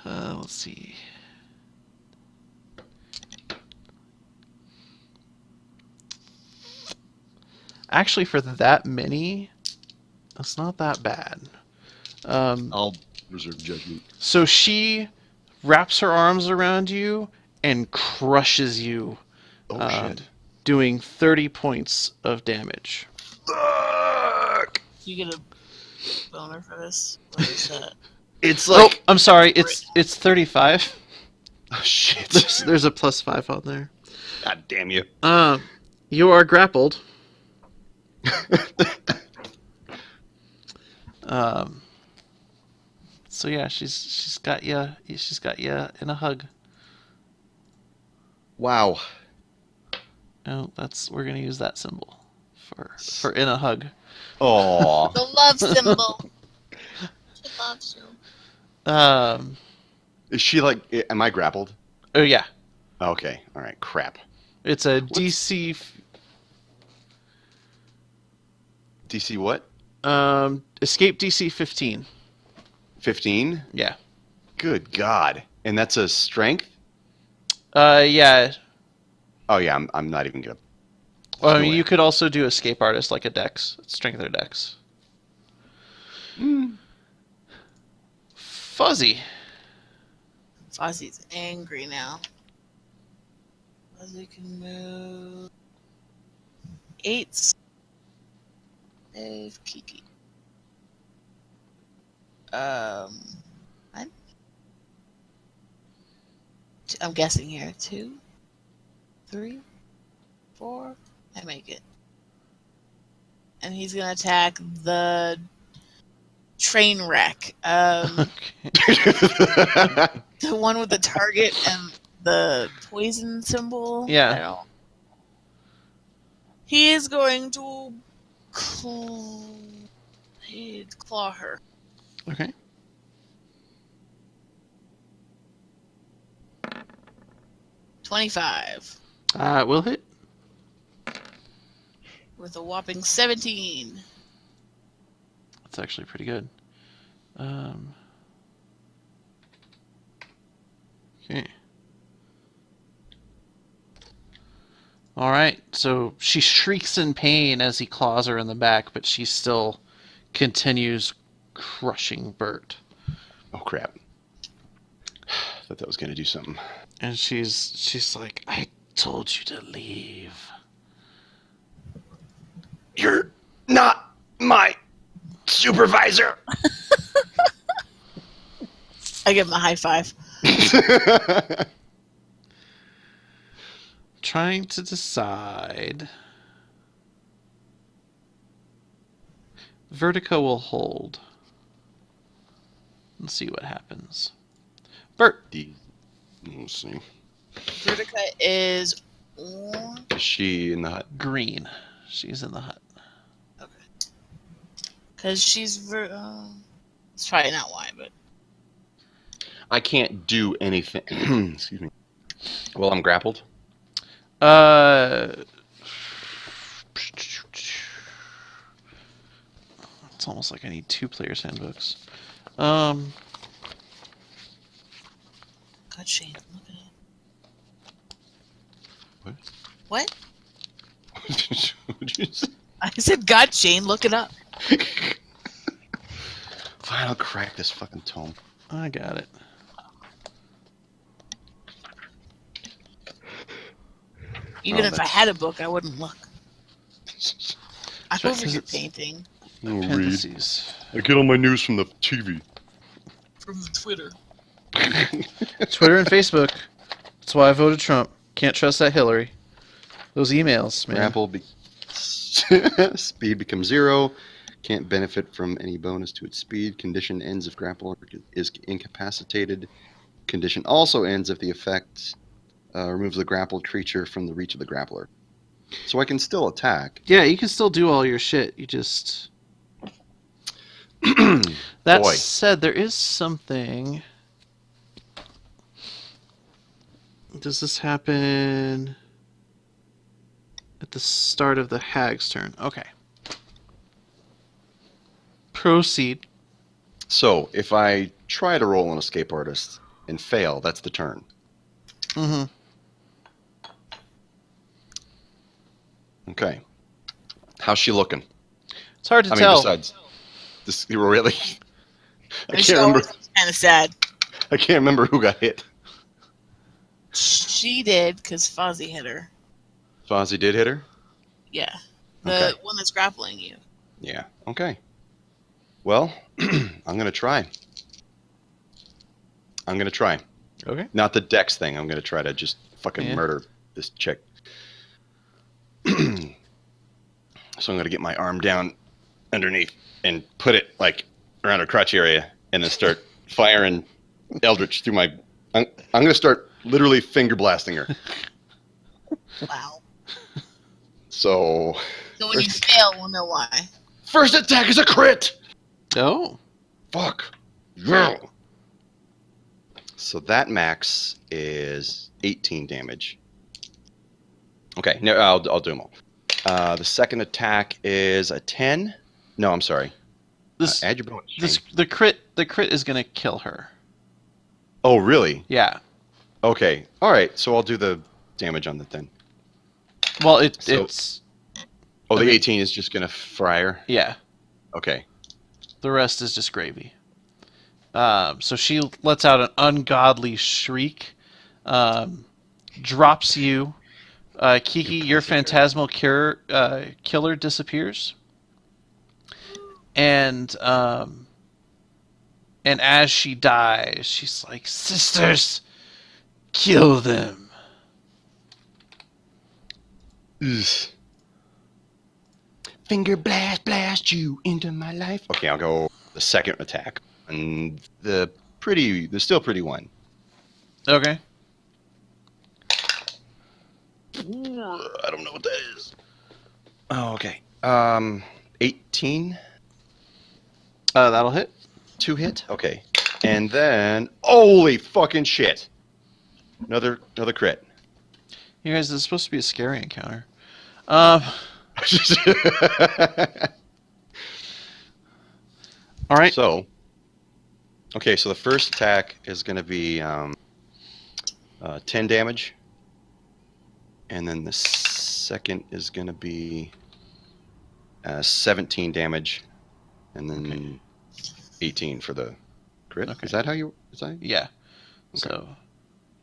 Let's see. Actually, for that many, that's not that bad. I'll reserve judgment. So she wraps her arms around you and crushes you Oh shit! doing 30 points of damage. Fuck! You get a boner for this? What is that? It's Oh, like I'm sorry. It's 35. oh shit! There's a +5 on there. God damn you! You are grappled. So yeah, she's got you. She's got you in a hug. Wow. Oh, we're gonna use that symbol for in a hug. Oh. The love symbol. She loves you. Is she like? Am I grappled? Oh yeah, Okay. All right. Crap. it's a DC. DC what? Escape DC 15. 15? Yeah. Good God. And that's a strength? Yeah. Oh yeah, I'm not even gonna. Well, I No mean, way. you could also do escape artist like a dex, strength or dex. Fuzzy. Fozzie's angry now. Fuzzy can move 8. Save Kiki. I'm guessing here 2, 3, 4. I make it, and he's gonna attack the train wreck. Okay. The one with the target and the poison symbol. Yeah. I don't. He is going to he'd claw her. Okay. 25 We'll hit. with a whopping 17. That's actually pretty good. Okay. All right. So she shrieks in pain as he claws her in the back, but she still continues crushing Bert. Oh crap. Thought that was gonna do something. And she's like, I told you to leave. You're not my supervisor. I give him a high five. Trying to decide. Vertigo will hold. Let's see what happens. Bert. Let's see. Vertica is orange. Is she in the hut? Green. She's in the hut. Because she's it's probably not why, but I can't do anything. Excuse me. Well, I'm grappled. It's almost like I need 2 players' handbooks. God, Shane, look at it. What? What? What'd you say? I said, God, Shane, look it up. Fine, I'll crack this fucking tome. I got it. Even Oh, if I had a book, I wouldn't look. I'm right, over 'cause here it's- painting I'll read. Appendices. I get all my news from the TV. from the Twitter. Twitter and Facebook. That's why I voted Trump. Can't trust that Hillary. Those emails, man. Grapple speed becomes 0. Can't benefit from any bonus to its speed. Condition ends if grappler is incapacitated. Condition also ends if the effect removes the grappled creature from the reach of the grappler. So I can still attack. Yeah, you can still do all your shit. You just... That Boy. said, there is something... Does this happen at the start of the hag's turn? Okay. Proceed. So if I try to roll an escape artist and fail, that's the turn. Mm-hmm. Okay. How's she looking? It's hard to I mean, tell. besides this, you were really. I Kind can't remember. of sad. I can't remember who got hit. She did because Fozzie hit her. Fozzie did hit her? Yeah. The Okay. one that's grappling you. Yeah. Okay. Well, I'm going to try. Okay. Not the dex thing. I'm going to try to just fucking Yeah. murder this chick. So I'm going to get my arm down underneath and put it like around her crotch area and then start firing Eldritch through my... I'm going to start literally finger blasting her. Wow. So So when you fail, we'll know why. first attack is a crit! Oh. Fuck. Yeah. So that max is 18 damage. Okay, no, I'll do them all. The second attack is a 10. No, I'm sorry. This Add your bonus. this Shane. the crit is gonna kill her. Oh, really? Yeah. Okay. All right. So I'll do the damage on that then. Well, So- it's Oh, the I mean- 18 is just gonna fry her. yeah. Okay. The rest is just gravy. So she lets out an ungodly shriek, drops you. Kiki, your phantasmal killer disappears, and as she dies, she's like, "Sisters, kill them." Ugh. Finger blast you into my life. Okay, I'll go the second attack. And the still pretty one. Okay. I don't know what that is. Oh, okay. 18 That'll hit. to hit. Okay. And then holy fucking shit. Another crit. You guys, this is supposed to be a scary encounter. All right. So, okay, so the first attack is going to be 10 damage. And then the second is going to be 17 damage. And then 18 for the crit. Okay. Is that how you... Is that? Yeah. Okay. So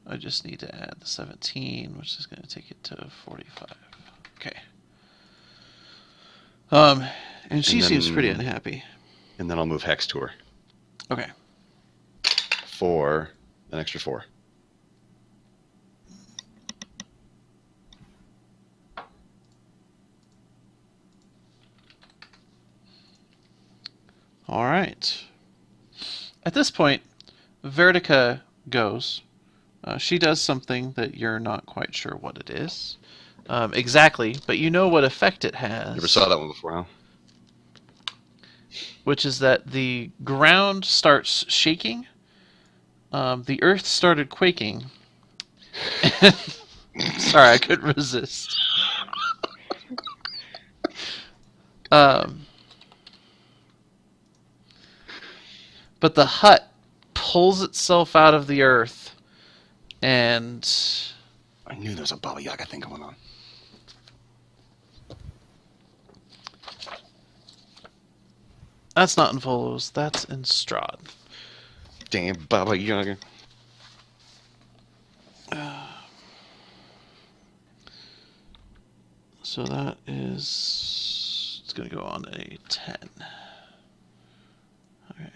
I just need to add the 17, which is going to take it to 45. Okay. And she And seems then- pretty unhappy. And then I'll move Hex to her Okay. for an extra 4. All right. At this point, Vertica goes. She does something that you're not quite sure what it is exactly, but you know what effect it has. Never saw that one before, huh? Which is that the ground starts shaking, the earth started quaking. Sorry, I couldn't resist. But the hut pulls itself out of the earth, and I knew there was a Baba Yaga thing going on. that's not in Volos, that's in Strahd. Damn Baba Yaga. So that is... It's going to go on a 10. Okay.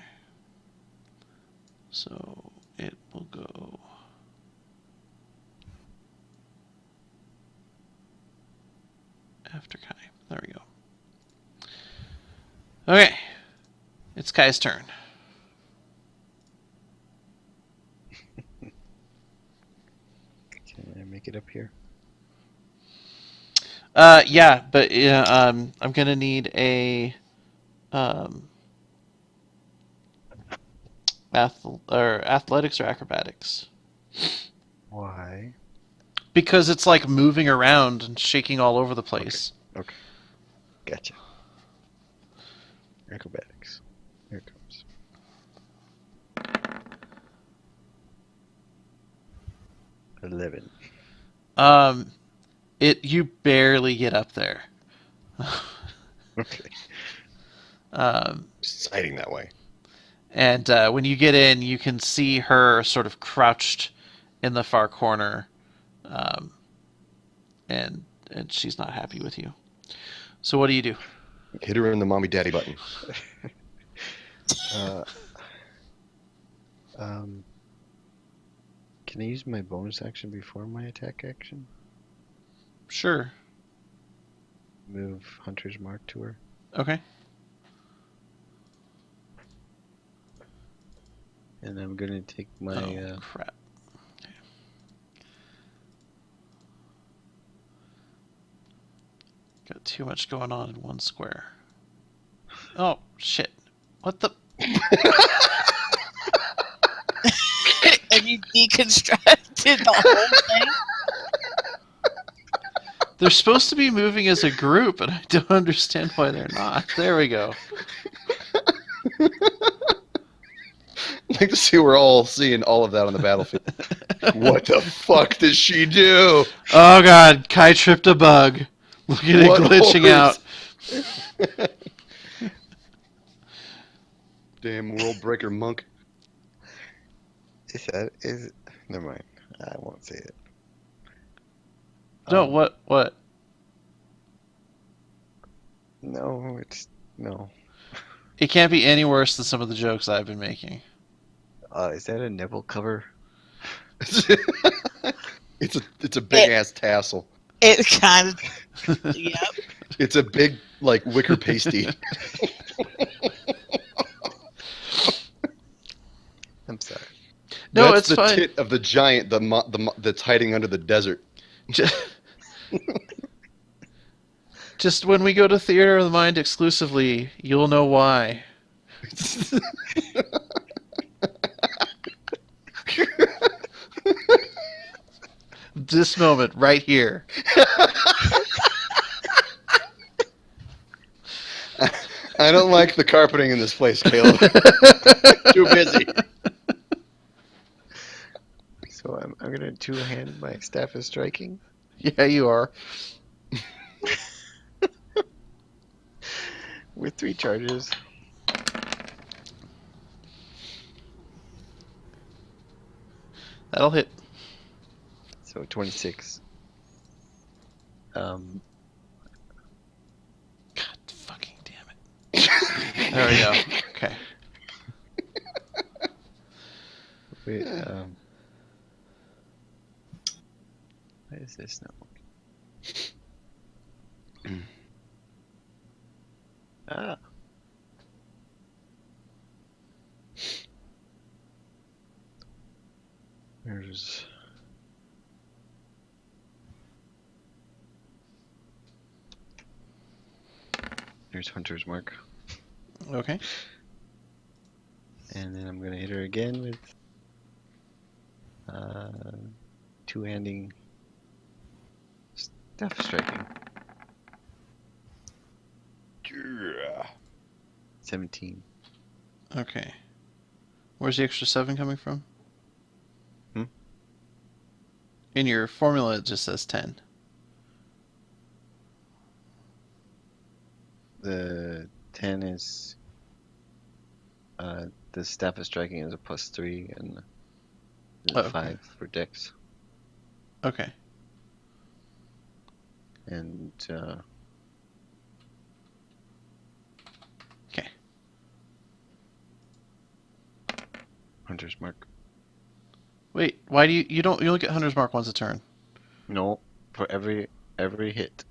So it will go... after Kai. There we go. Okay. It's Kai's turn. Can I make it up here? Yeah, but I'm gonna need a athletics or acrobatics Why? because it's like moving around and shaking all over the place. Okay. Gotcha. Acrobatics. Here it comes. $11. You barely get up there. Okay. Exciting that way. And when you get in, you can see her sort of crouched in the far corner, and and she's not happy with you. So what do you do? Hit her in the mommy daddy button. Can I use my bonus action before my attack action? Sure. Move Hunter's Mark to her. Okay. And I'm gonna take my Oh, crap. Okay. Got too much going on in one square. Oh, shit. What the? Have you deconstructed the whole thing? They're supposed to be moving as a group, and I don't understand why they're not. There we go. I'd like to see we're all seeing all of that on the battlefield. What the fuck did she do? Oh god, Kai tripped a bug. Look at it What glitching out. horse? Damn world breaker monk. is never mind. I won't say it. No, what? No, it's no. It can't be any worse than some of the jokes I've been making. Is that a nipple cover? It's a big ass tassel. It kind of. Yep. It's a big like wicker pasty. I'm sorry. No, That's it's the fine. tit of the giant that's hiding under the desert. Just when we go to Theater of the Mind exclusively, you'll know why. This moment right here. I don't like the carpeting in this place, Caleb. Too busy. So I'm gonna two-hand my staff of striking. Yeah, you are. With 3 charges. That'll hit. So 26. God fucking damn it. There we go. Okay. Wait, what is this now? Ah. There's Hunter's Mark. Okay. And then I'm gonna hit her again with two-handing staff striking. 17. Okay. Where's the extra 7 coming from? Hmm? In your formula, it just says 10. The 10 is the staff of striking is a +3 and the Oh, okay. 5 for dex. Okay. And Okay. Hunter's Mark. Wait, why do you only get Hunter's Mark once a turn? No, for every hit.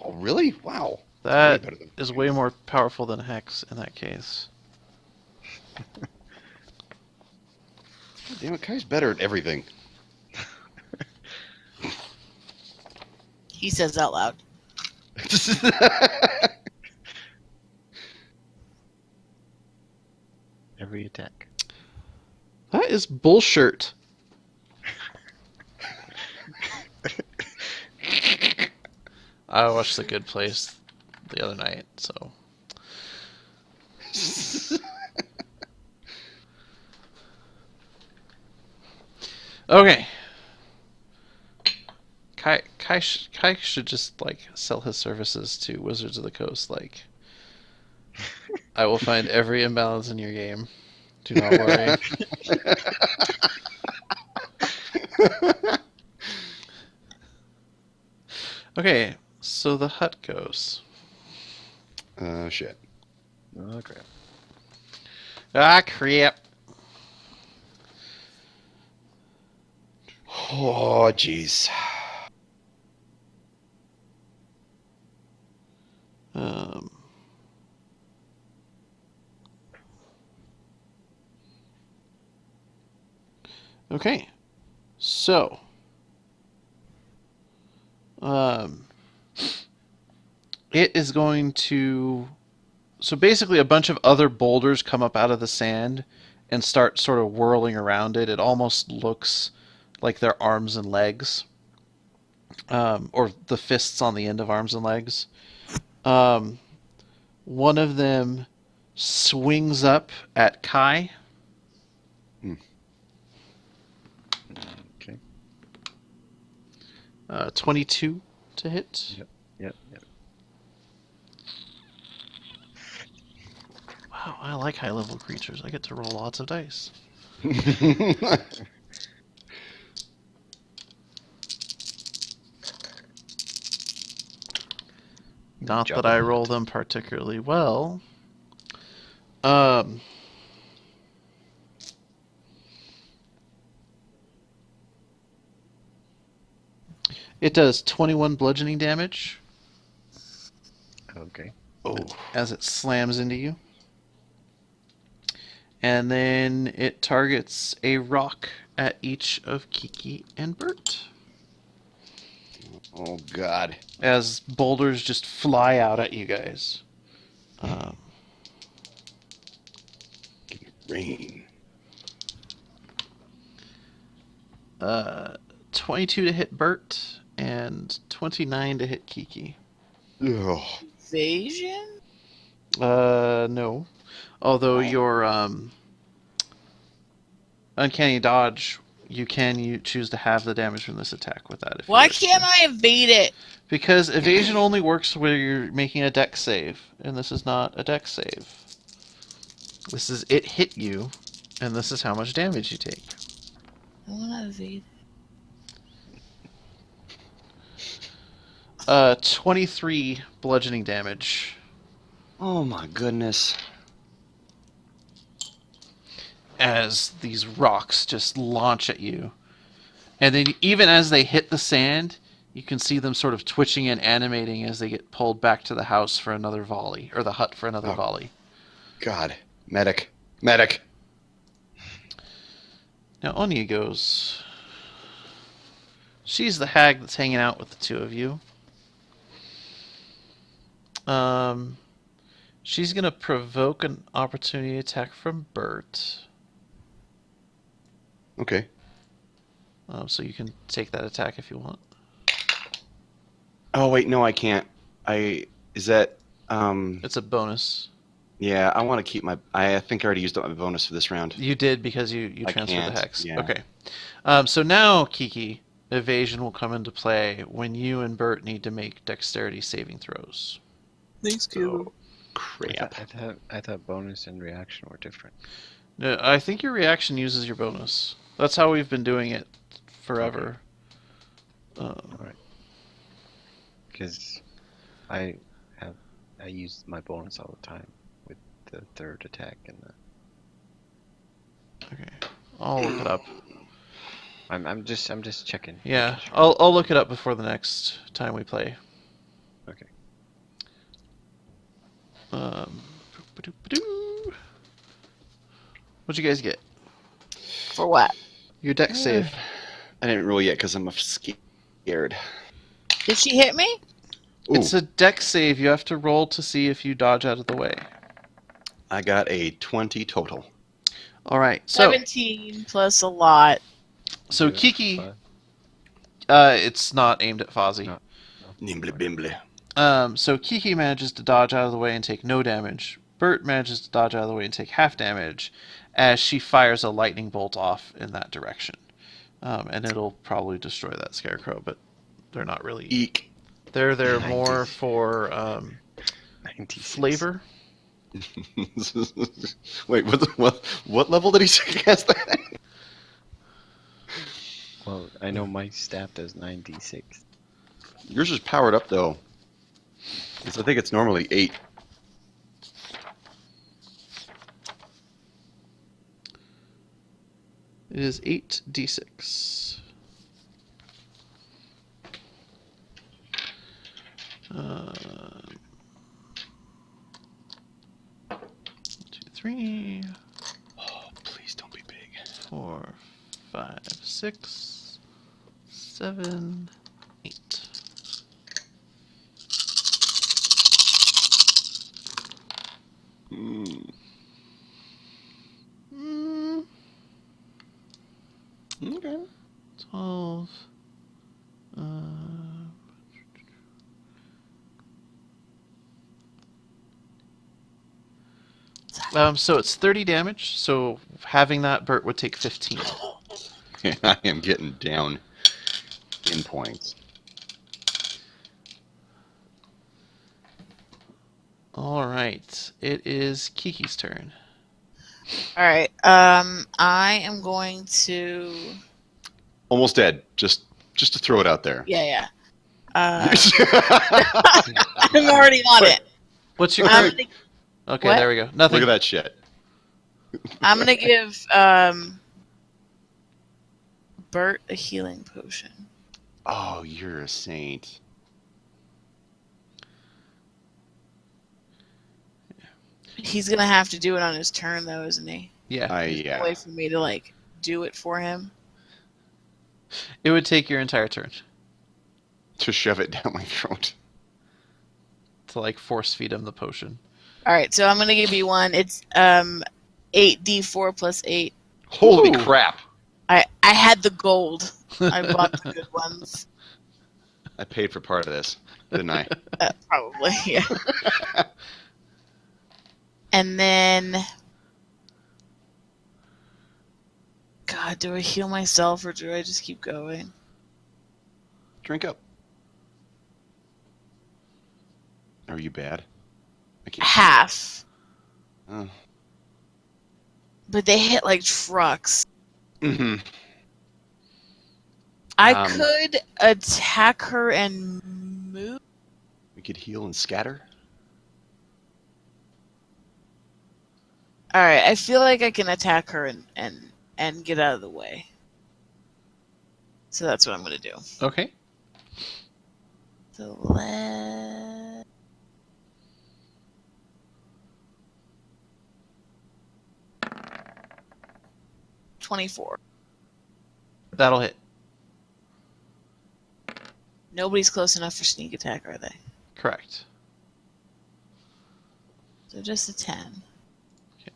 Oh, really? Wow. That Way better than- is way more powerful than Hex in that case. Damn it, Kai's better at everything. He says out loud. Every attack. That is bullshit. I watched The Good Place the other night, so. Okay. Kai should just like sell his services to Wizards of the Coast. Like, I will find every imbalance in your game. Do not worry. Okay, so the hut goes. Shit. Oh crap. Ah, crap. Oh, jeez. Um, okay, so it is going to. So basically, a bunch of other boulders come up out of the sand and start sort of whirling around it. It almost looks like their arms and legs, or the fists on the end of arms and legs. One of them swings up at Kai. Okay. 22 to hit. Yep. Wow, I like high level creatures. I get to roll lots of dice. Not that I roll them particularly well. It does 21 bludgeoning damage Okay. as it slams into you. And then it targets a rock at each of Kiki and Bert. Oh, God. As boulders just fly out at you guys. Rain. 22 to hit Bert and 29 to hit Kiki. Ugh. Evasion? No. Although your uncanny dodge, you choose to have the damage from this attack with that. If you Why wish to. can't I evade it? Because evasion only works where you're making a dex save, and this is not a dex save. This is it hit you, and this is how much damage you take. I want to evade 23 bludgeoning damage. Oh, my goodness. As these rocks just launch at you. And then even as they hit the sand, you can see them sort of twitching and animating as they get pulled back to the house for another volley, or the hut for another volley. God. Medic. Medic. Now Onya goes. She's the hag that's hanging out with the two of you. She's gonna provoke an opportunity attack from Bert. Okay. So you can take that attack if you want. Oh, wait, no, I can't. Is that, It's a bonus. yeah, I want to keep I think I already used up my bonus for this round. You did because you I transferred can't, the hex. yeah. Okay. So now, Kiki, evasion will come into play when you and Bert need to make dexterity saving throws. Thanks, Caleb. Crap. I thought bonus and reaction were different. No, I think your reaction uses your bonus. That's how we've been doing it forever. Alright. Because I use my bonus all the time with the third attack and the. Okay. I'll look it up. I'm just checking. Yeah, making sure. I'll look it up before the next time we play. Okay. What'd you guys get? For what? Your dex save. I didn't roll yet because I'm scared. Did she hit me? Ooh, It's a dex save. You have to roll to see if you dodge out of the way. I got a 20 total. All right. So 17 plus a lot. so Kiki, Five. it's not aimed at Fozzie. No. Nimbly bimbly. So Kiki manages to dodge out of the way and take no damage. Bert manages to dodge out of the way and take half damage as she fires a lightning bolt off in that direction. And it'll probably destroy that scarecrow, but they're not really. Eek. They're there 90. more for 96. flavor. Wait, what level did he cast that? Well, I know my staff does 96. Yours is powered up though. 'Cause I think it's normally 8. It is 8d6. Uh, 1, 2, 3, Oh, please don't be big. 4, 5, 6, 7, 8. Mm. Mm, Okay. 12. So it's 30 damage. So having that, Bert would take 15. I am getting down in points. All right, it is Kiki's turn. All right. I am going to. Almost dead. Just to throw it out there. Yeah. I'm already on it. What's your I'm current? gonna, Okay, what? there we go. Nothing. Look at that shit. I'm gonna give Bert a healing potion. Oh, you're a saint. He's gonna have to do it on his turn, though, isn't he? Yeah, Yeah. Way for me to like do it for him. it would take your entire turn To shove it down my throat. to like force feed him the potion. All right, so I'm gonna give you one. It's 8d4 plus 8. Holy Ooh. crap! I had the gold. I bought the good ones. I paid for part of this, didn't I? Probably, yeah. And then, God, do I heal myself or do I just keep going? Drink up. Are you bad? I can't. Half, Oh. but they hit like trucks. Mm-hmm. I could attack her and move. We could heal and scatter. All right, I feel like I can attack her and get out of the way. So that's what I'm gonna do. Okay. So let 24. That'll hit. Nobody's close enough for sneak attack, are they? Correct. So just a 10. Okay.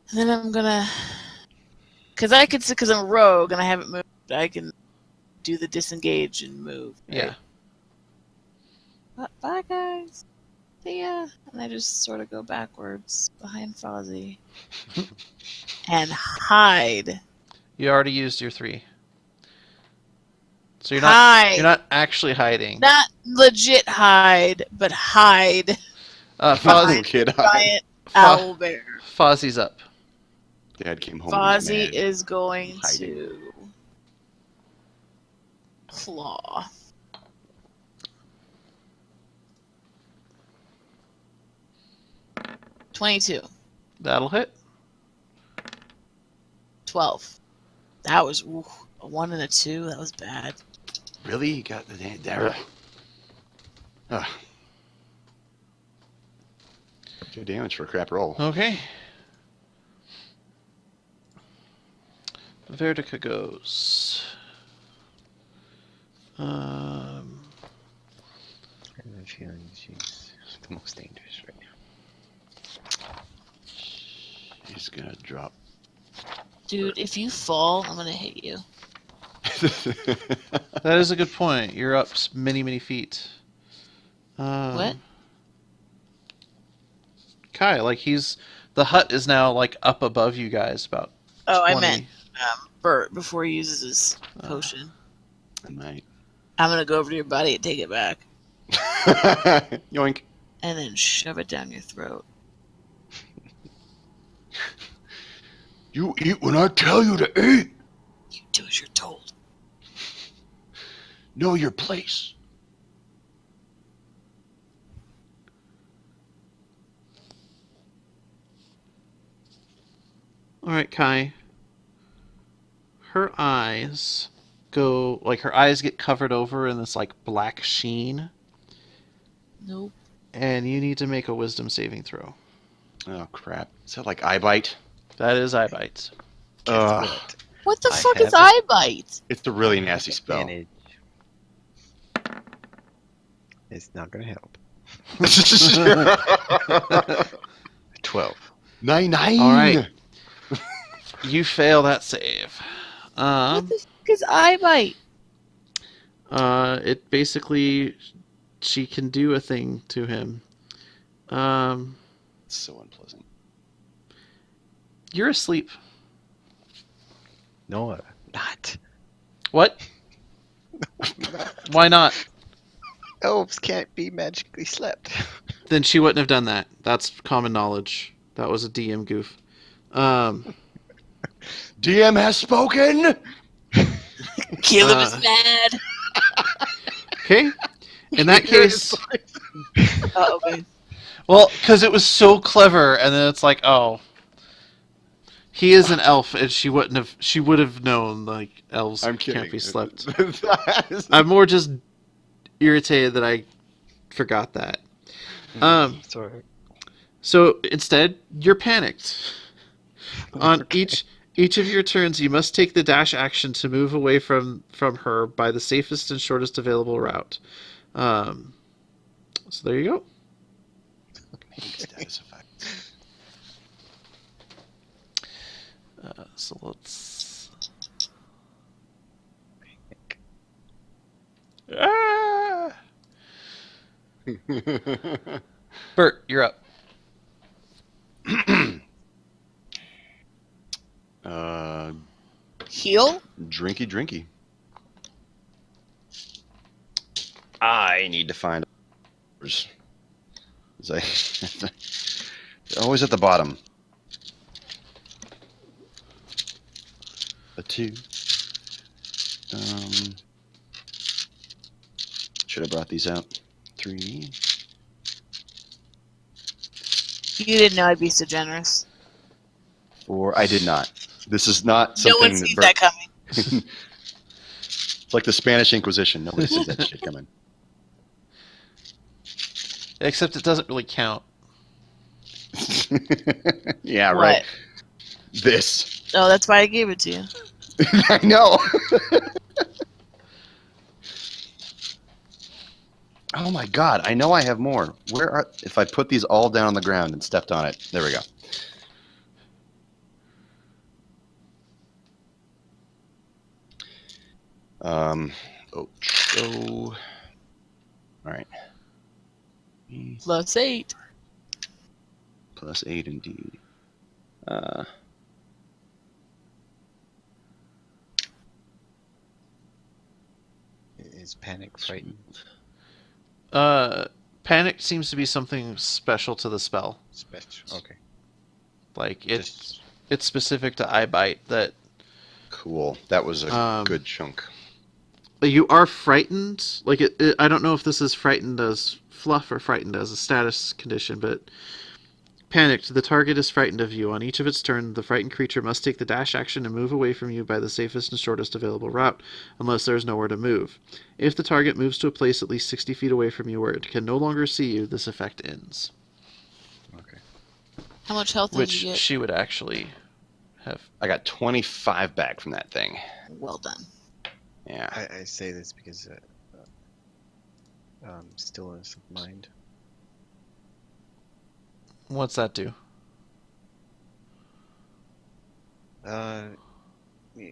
And then I'm gonna, because I'm a rogue and I haven't moved, I can do the disengage and move. Right? Yeah. Bye, guys. See ya. And I just sort of go backwards behind Fozzie and hide. You already used your 3. So Hide. you're not actually hiding. Not legit hide, but hide. Fozzie, Kid, Giant owl bear. Fozzie's up. Dad came home. and was Fozzie mad. is going Hiding. to claw. $22. That'll hit. 12. That was a 1 and a 2. That was bad. Really? You got the there. Good damage for a crap roll. Okay. Vertica goes. I have a feeling she's the most dangerous right now. He's gonna drop. Dude, if you fall, I'm going to hit you. That is a good point. You're up many, many feet. What? Kai, like the hut is now like up above you guys about. Oh, 20. I meant Bert before he uses his potion. Night. I'm going to go over to your body and take it back. Yoink. And then shove it down your throat. You eat when I tell you to eat. You do as you're told. Know your place. All right, Kai. Her eyes go like her eyes get covered over in this like black sheen, Nope. and you need to make a wisdom saving throw. Oh crap! Is that like eye bite? That is eye bites. Guess Ugh. what? What the I fuck is have eye bite? It's a really nasty spell. Advantage. It's not gonna help. 12. 9. All right. You fail that save. What the fuck is eye bite? It basically she can do a thing to him. It's so unpleasant. You're asleep. No, not. What? Why not? Elves can't be magically slept. Then she wouldn't have done that. That's common knowledge. That was a DM goof. DM has spoken. Caleb is mad. Okay. In that case, Uh-oh, babe. well, because it was so clever, and then it's like, oh, he is an elf, and she wouldn't have. She would have known like elves I'm kidding. can't be slept. That I'm more just irritated that I forgot that. Sorry. So instead, you're panicked. On each of your turns, you must take the dash action to move away from her by the safest and shortest available route. So there you go. status effects. So let's. Ah! Bert, you're up. Heal? Drinky. I need to find. They're always at the bottom. A 2. Should have brought these out. 3. You didn't know I'd be so generous. 4. I did not. This is not No something one sees Bert- that coming. It's like the Spanish Inquisition. Nobody sees that shit coming. Except it doesn't really count. Yeah, What? right. This. Oh, that's why I gave it to you. I know. Oh my god, I know I have more. Where are if I put these all down on the ground and stepped on it. There we go. All right. +8. +8 indeed. Is panic frightened? Panic seems to be something special to the spell. Special. Okay. Like it's specific to eye bite that Cool. That was a good chunk. you are frightened. Like I don't know if this is frightened as fluff or frightened as a status condition, but panicked. The target is frightened of you. On each of its turn, the frightened creature must take the dash action and move away from you by the safest and shortest available route, unless there is nowhere to move. If the target moves to a place at least 60 feet away from you where it can no longer see you, this effect ends. Okay. How much health did Which you get? she would actually have. I got 25 back from that thing. Well done. Yeah. I say this because stillness of mind. What's that do?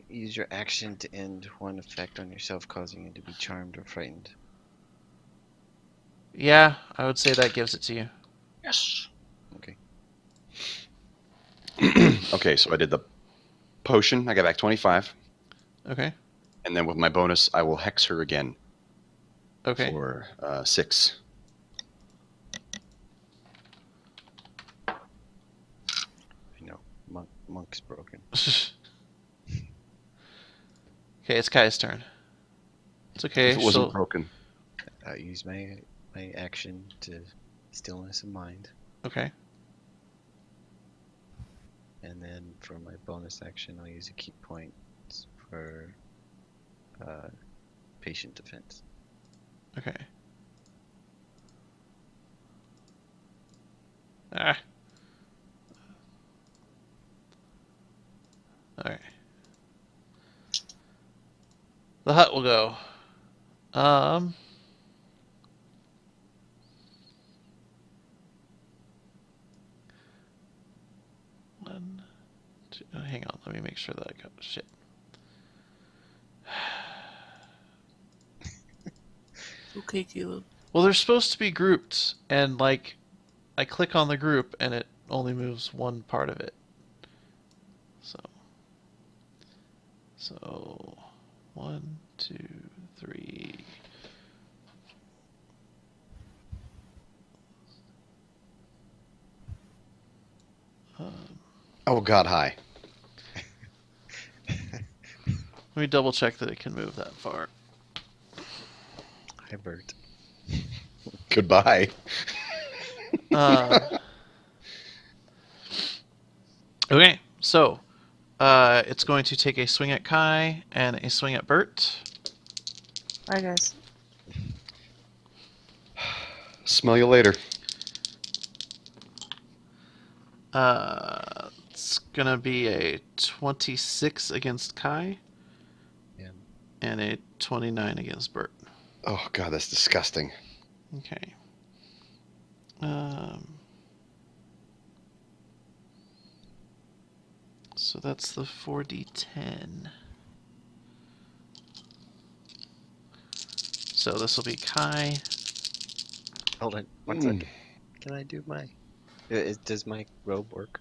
Use your action to end one effect on yourself, causing you to be charmed or frightened. Yeah, I would say that gives it to you. Yes. Okay. Okay, so I did the potion. I got back 25. Okay. And then with my bonus, I will hex her again Okay. for 6. I know. Monk's broken. Okay, it's Kai's turn. It's okay. If it wasn't she'll- broken. I'll use my action to stillness of mind, Okay. and then for my bonus action, I'll use a key point for patient defense. Okay. Ah. Alright. The hut will go. One, two, hang on, let me make sure that I got shit. Okay, Caleb. Well, they're supposed to be grouped, and like, I click on the group, and it only moves one part of it. So, 1, 2, 3. Oh God, hi. Let me double check that it can move that far. Hi, Bert. Goodbye. Okay, so it's going to take a swing at Kai and a swing at Bert. Bye, guys. Smell you later. It's gonna be a 26 against Kai Yeah. and a 29 against Bert. Oh God, that's disgusting. Okay. So that's the 4d10. So this will be Kai. Hold on. One second. Can I do my? Does my robe work?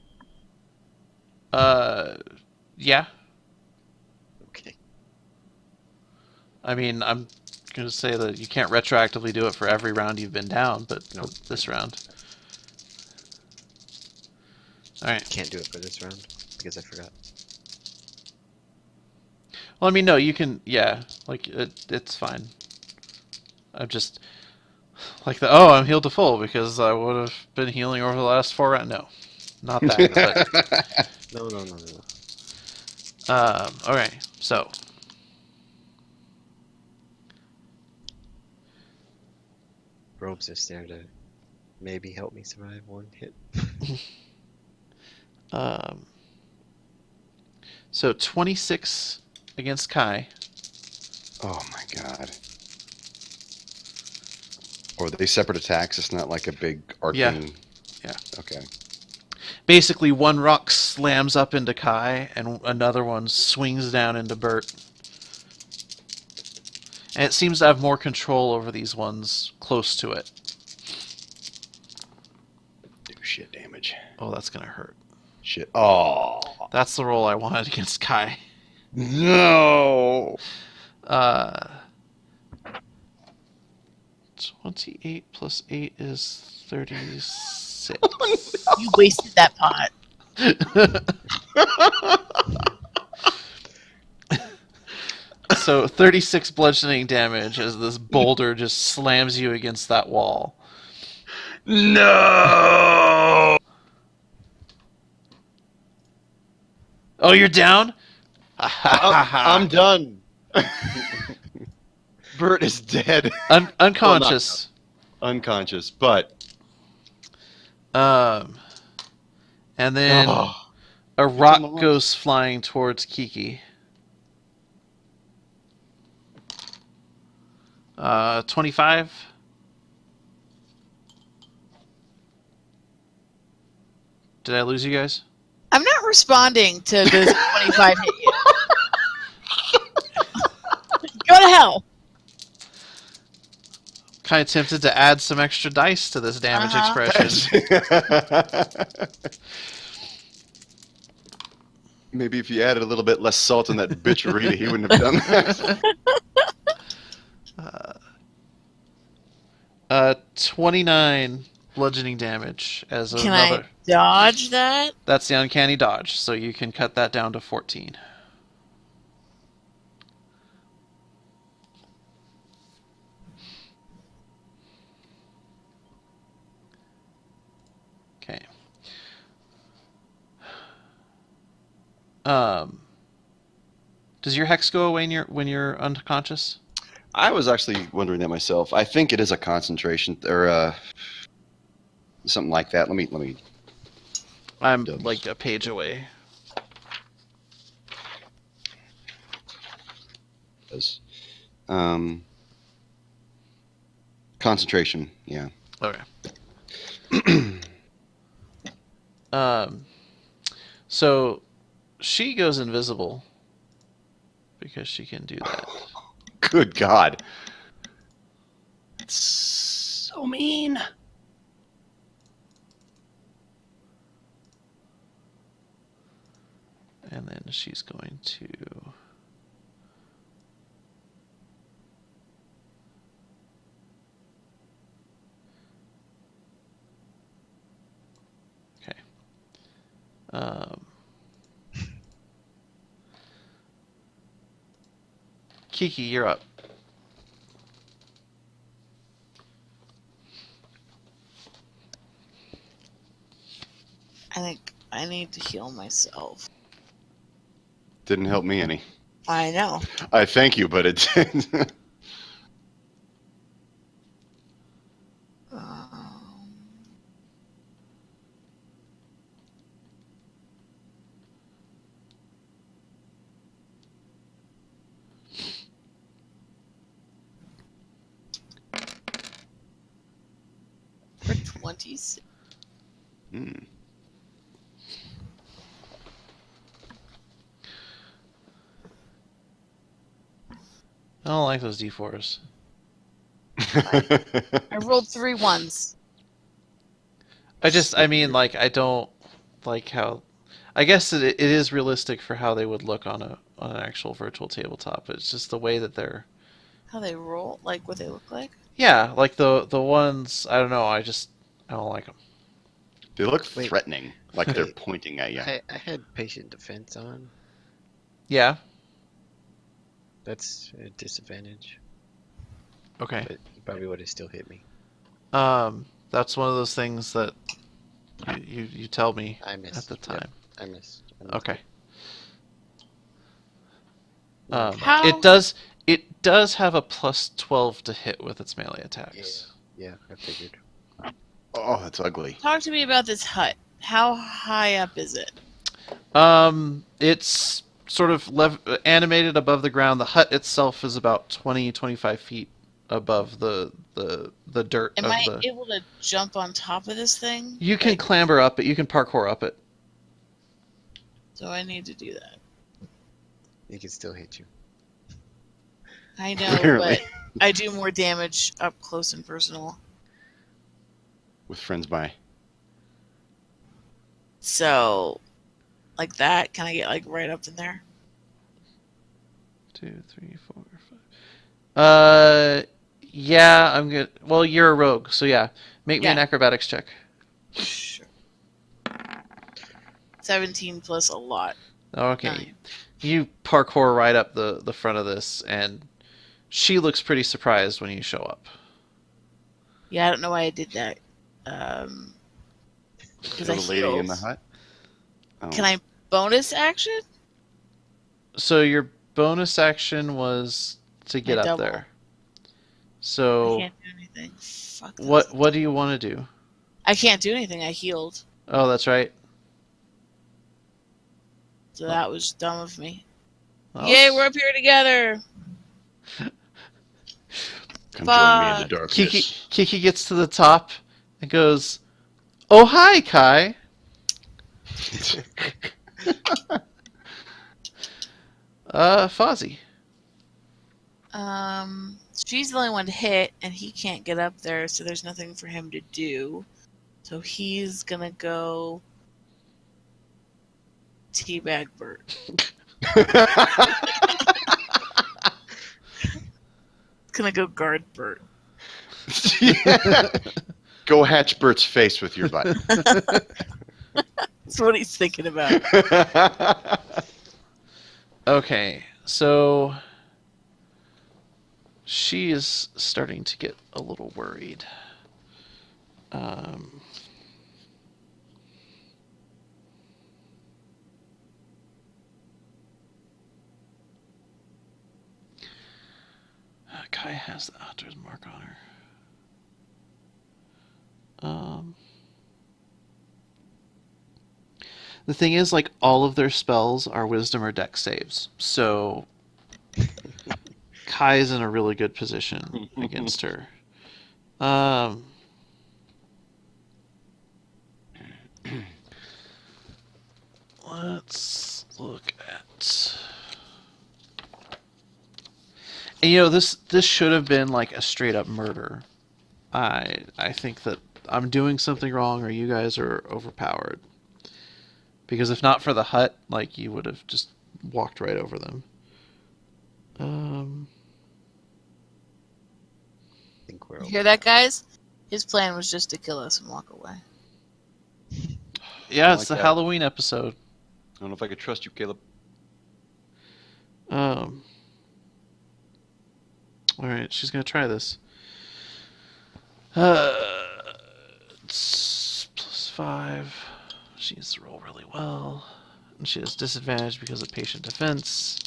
Yeah. Okay. I mean, I'm going to say that you can't retroactively do it for every round you've been down, but No. for this round. Alright. Can't do it for this round because I forgot. Well, I mean, no, you can, yeah, like, it's fine. I'm just, like, I'm healed to full because I would have been healing over the last 4 rounds. No, not that, but, No. okay, so. Robe's just there to maybe help me survive one hit. So 26 against Kai. Oh my God. Or are they separate attacks? It's not like a big arcing. Yeah. Okay. Basically, one rock slams up into Kai, and another one swings down into Bert. And it seems to have more control over these ones close to it. Do shit damage. Oh, that's gonna hurt. Shit. Oh That's the roll I wanted against Kai. no. 28 plus 8 is 36. You wasted that pot. So 36 bludgeoning damage as this boulder just slams you against that wall. No. Oh, you're down? I'm done. Bert is dead. Unconscious. Unconscious, but And then Oh. a on the rock left. goes flying towards Kiki. 25. Did I lose you guys? I'm not responding to this 25 hit you. Go to hell. Kind of tempted to add some extra dice to this damage Uh-huh. expression. Maybe if you added a little bit less salt in that bitch Rita, he wouldn't have done that. 29 bludgeoning damage as Can another. I dodge that? That's the uncanny dodge, so you can cut that down to 14. Does your hex go away when you're unconscious? I was actually wondering that myself. I think it is a concentration or something like that. Let me. I'm Does. like a page away. Um, concentration. Yeah. Okay. So she goes invisible because she can do that. Good God. It's so mean. And then she's going to... Okay. Kiki, you're up. I think I need to heal myself. Didn't help me any. I know. I thank you, but it did. Um, for 26. Hmm. I don't like those D4s. I rolled 3 ones. I mean, like, I don't like how... I guess it is realistic for how they would look on an actual virtual tabletop. It's just the way that they're... How they roll, like what they look like. Yeah, like the ones... I don't know, I don't like them. They look Wait. threatening, like they're Wait. pointing at you. I had patient defense on. Yeah? That's a disadvantage, Okay. but you probably would have still hit me. That's one of those things that you tell me I missed. at the Yep, time. I missed. Okay. How- It does have a plus 12 to hit with its melee attacks. Yeah, I figured. Oh, that's ugly. Talk to me about this hut. How high up is it? It's sort of animated above the ground. The hut itself is about 20-25 feet above the dirt Am of I the... able to jump on top of this thing? You can Like, clamber up it. You can parkour up it. so I need to do that. It can still hit you. I know, Apparently. but I do more damage up close and personal. With friends by. So, like that, can I get like right up in there? 2, 3, 4, 5. Yeah, I'm good. Well, you're a rogue, so yeah. Make me an Yeah. acrobatics check. Sure. 17 plus a lot. Okay. 9. You parkour right up the front of this, and she looks pretty surprised when you show up. Yeah, I don't know why I did that. Because I The lady in the healed. hut. Oh. Can I bonus action? So your bonus action was to get My up double. there. I So can't do anything. Fuck this. what do you want to do? I can't do anything. I healed. Oh, that's right. So that was dumb of me. Oh, Yay, we're up here together. Come join me in the Fuck. darkness. Kiki gets to the top and goes, "Oh, hi, Kai." Fozzie. She's the only one to hit, and he can't get up there, so there's nothing for him to do. So he's gonna go teabag Bert. Gonna go guard Bert. Go hatch Bert's face with your butt. That's what he's thinking about. Okay, so she is starting to get a little worried. Kai has the outdoors mark on her. The thing is, like, all of their spells are wisdom or dex saves. So Kai's in a really good position against her. Let's look at. And, this should have been like a straight up murder. I think that I'm doing something wrong, or you guys are overpowered. Because if not for the hut, like, you would have just walked right over them. I think we're You hear that, guys? His plan was just to kill us and walk away. Yeah, I it's like the that. Halloween episode. I don't know if I could trust you, Caleb. All right, she's gonna try this. It's +5. She needs to roll really well, and she has disadvantage because of patient defense.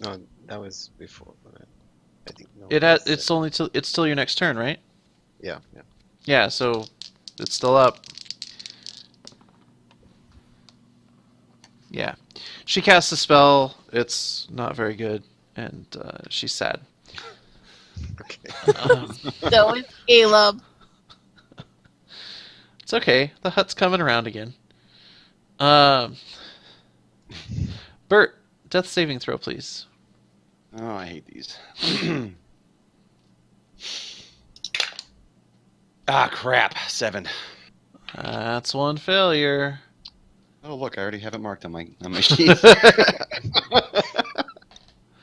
No, that was before. But I think no. It's only it's still your next turn, right? Yeah. Yeah, so it's still up. Yeah, she casts a spell. It's not very good, and she's sad. Okay. So it's Caleb. It's okay. The hut's coming around again. Bert, death saving throw, please. Oh, I hate these. Ah, crap. 7. That's one failure. Oh, look, I already have it marked on my sheet.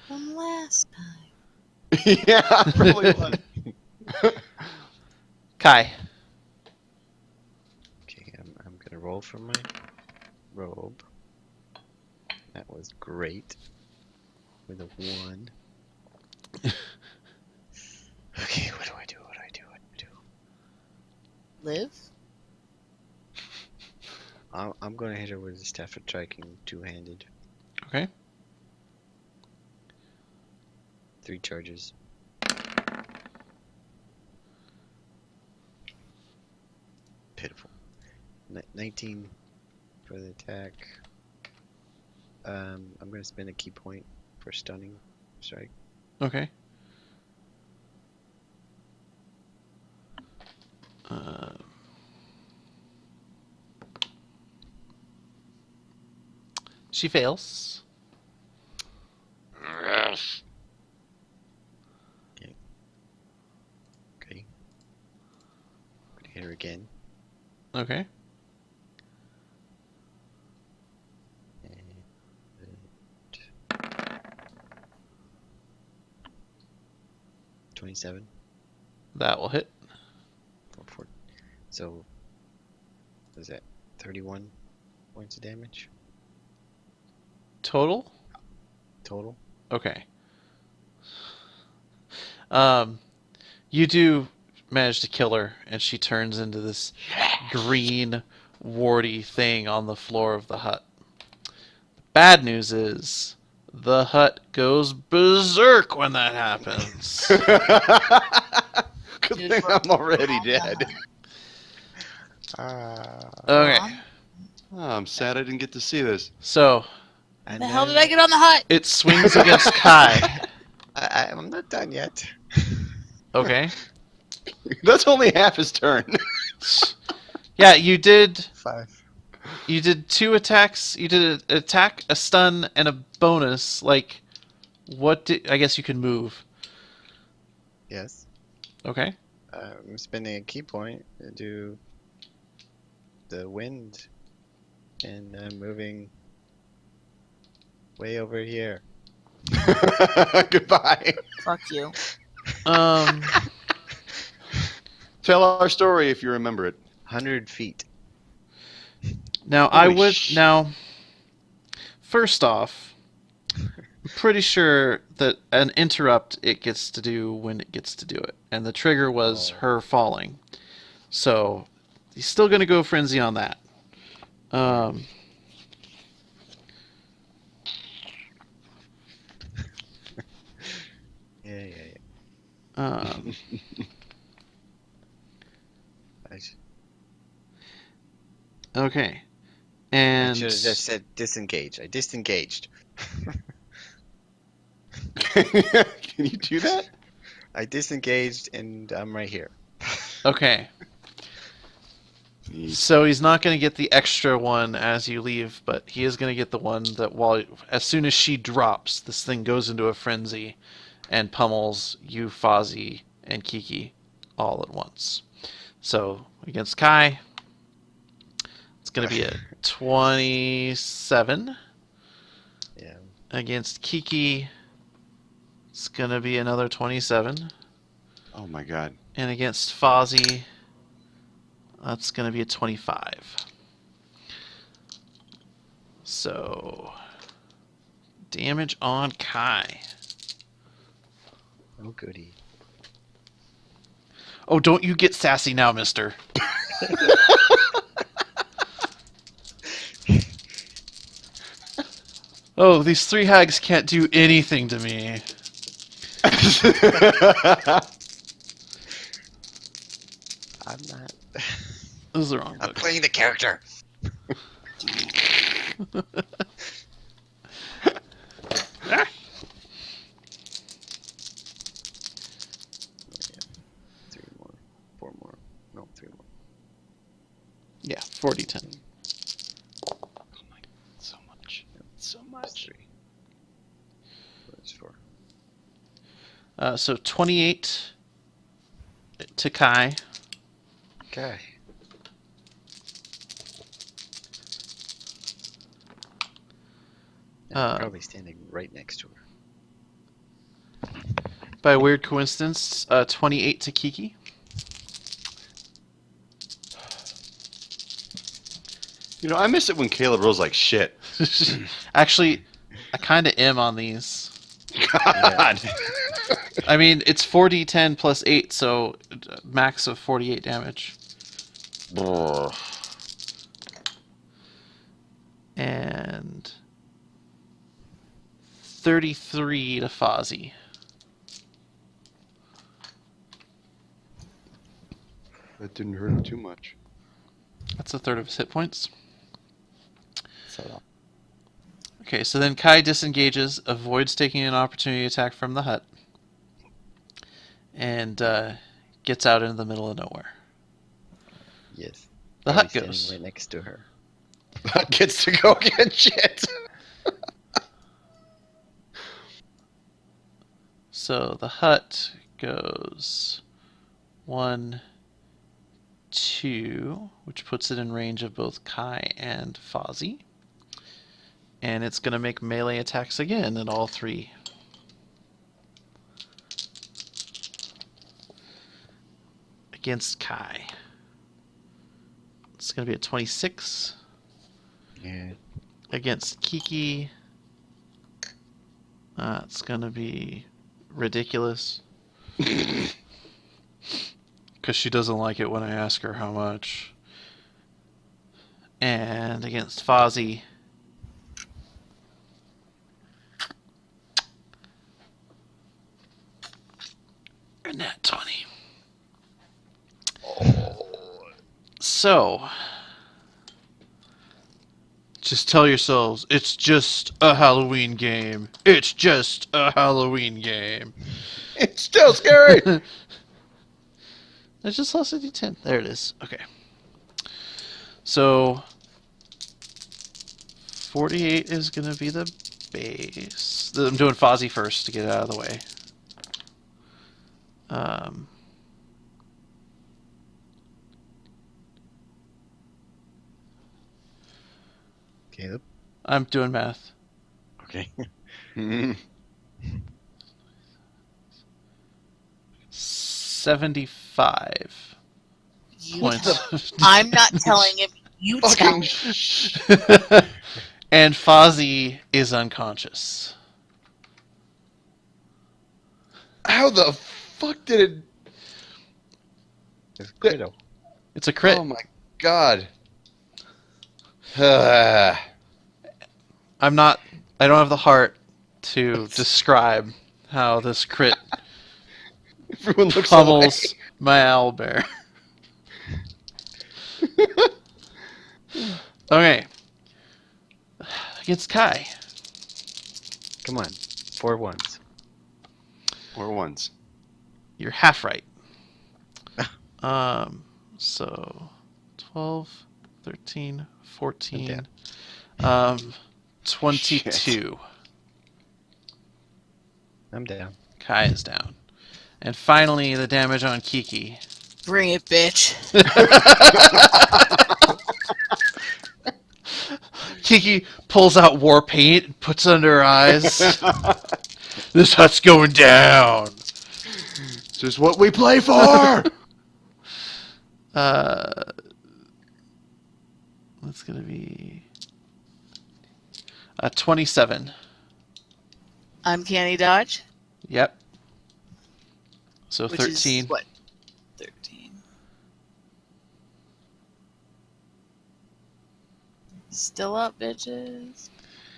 From last time. Yeah, probably was. Kai. Okay, I'm gonna roll for my robe. That was great. With a 1. Okay, what do I do? Live? I'm gonna hit her with a Stafford striking 2-handed. Okay. 3 charges. Pitiful. 19 for the attack. I'm gonna spend a key point for stunning strike. Okay. She fails. Okay. Gonna hit her again. Okay. And 27 That will hit. for so was that 31 points of damage Total? total? Okay. You do manage to kill her, and she turns into this green, warty thing on the floor of the hut. Bad news is, the hut goes berserk when that happens. Good thing I'm already dead. Okay, Oh, I'm sad I didn't get to see this. so And The hell did I get on the hut? it swings against Kai. I'm not done yet. Okay. That's only half his turn. Yeah, you did 5. 2 attacks. You did an attack, a stun, and a bonus. Like, I guess you can move. Yes. Okay. I'm spending a key point to do the wind, and I'm moving way over here. Goodbye. Fuck you. Tell our story if you remember it. 100 feet. Now I Holy would sh- now. First off, I'm pretty sure that an interrupt it gets to do when it gets to do it, and the trigger was her falling. So he's still gonna go frenzy on that. Yeah. Um, Okay. I And should have just said disengage. I disengaged. Can you do that? I disengaged and I'm right here. okay. So he's not going to get the extra one as you leave, but he is going to get the one that as soon as she drops, this thing goes into a frenzy and pummels you, Fozzie, and Kiki all at once. So against Kai, it's going to be a 27. Yeah. Against Kiki, it's going to be another 27. Oh my god. And against Fozzie, that's going to be a 25. So, damage on Kai. Oh goody. Oh, don't you get sassy now, mister. Oh, these three hags can't do anything to me. I'm not. This is the wrong I'm book. playing the character. Three more. Four more. No, three more. Yeah, 40-10. So much. So That's much. three. That's four. So 28 to Kai. Okay. I'm probably standing right next to her. By a weird coincidence, 28 to Kiki. You know, I miss it when Caleb rolls like shit. Actually, I kind of am on these. God. I mean, it's 4d10 plus 8, so max of 48 damage. Brr. And 33 to Fozzie. That didn't hurt him too much. That's a third of his hit points. So Okay, so then Kai disengages, avoids taking an opportunity attack from the hut, and gets out into the middle of nowhere. yes. The Probably hut standing goes. right next to her. Gets to go get shit. So the hut goes 1, 2, which puts it in range of both Kai and Fozzie. And it's going to make melee attacks again at all three. Against Kai. It's going to be a 26. Yeah. Against Kiki. It's going to be ridiculous. Because she doesn't like it when I ask her how much. And against Fozzie. A nat 20. So, just tell yourselves, it's just a Halloween game. It's just a Halloween game. It's still scary. I just lost a d10. There it is. Okay. So, 48 is going to be the base. I'm doing Fozzie first to get it out of the way. Caleb. I'm doing math. Okay. Mhm. 75 You points. I'm not telling him. You tell Fucking me. shh. And Fozzie is unconscious. How the fuck did it? It's critical. It's a crit. Oh my god. I don't have the heart to describe how this crit Everyone looks pummels my owlbear. Okay. Against Kai. Come on. 4 ones. Or ones. You're half right. So 12, 13, 14, 22. I'm down. Kai is down. And finally, the damage on Kiki. Bring it, bitch. Kiki pulls out war paint and puts it under her eyes. This hut's going down. This is what we play for! That's gonna be 27. Uncanny dodge. Yep. So Which 13. is what? 13. Still up, bitches.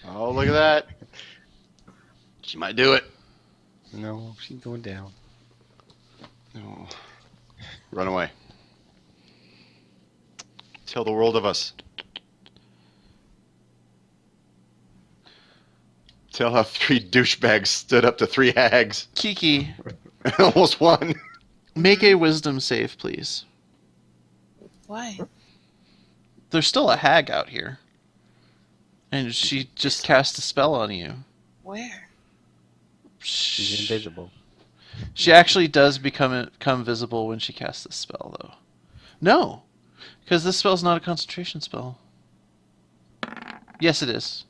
Oh, look at that. She might do it. No, she's going down. No. Run away. Tell the world of us. Tell how 3 douchebags stood up to 3 hags Kiki, and almost won. make a wisdom save, please. Why? There's still a hag out here. And she just cast a spell on you. Where? She's invisible. She actually does become visible when she casts this spell, though. No, because this spell's not a concentration spell. Yes, it is.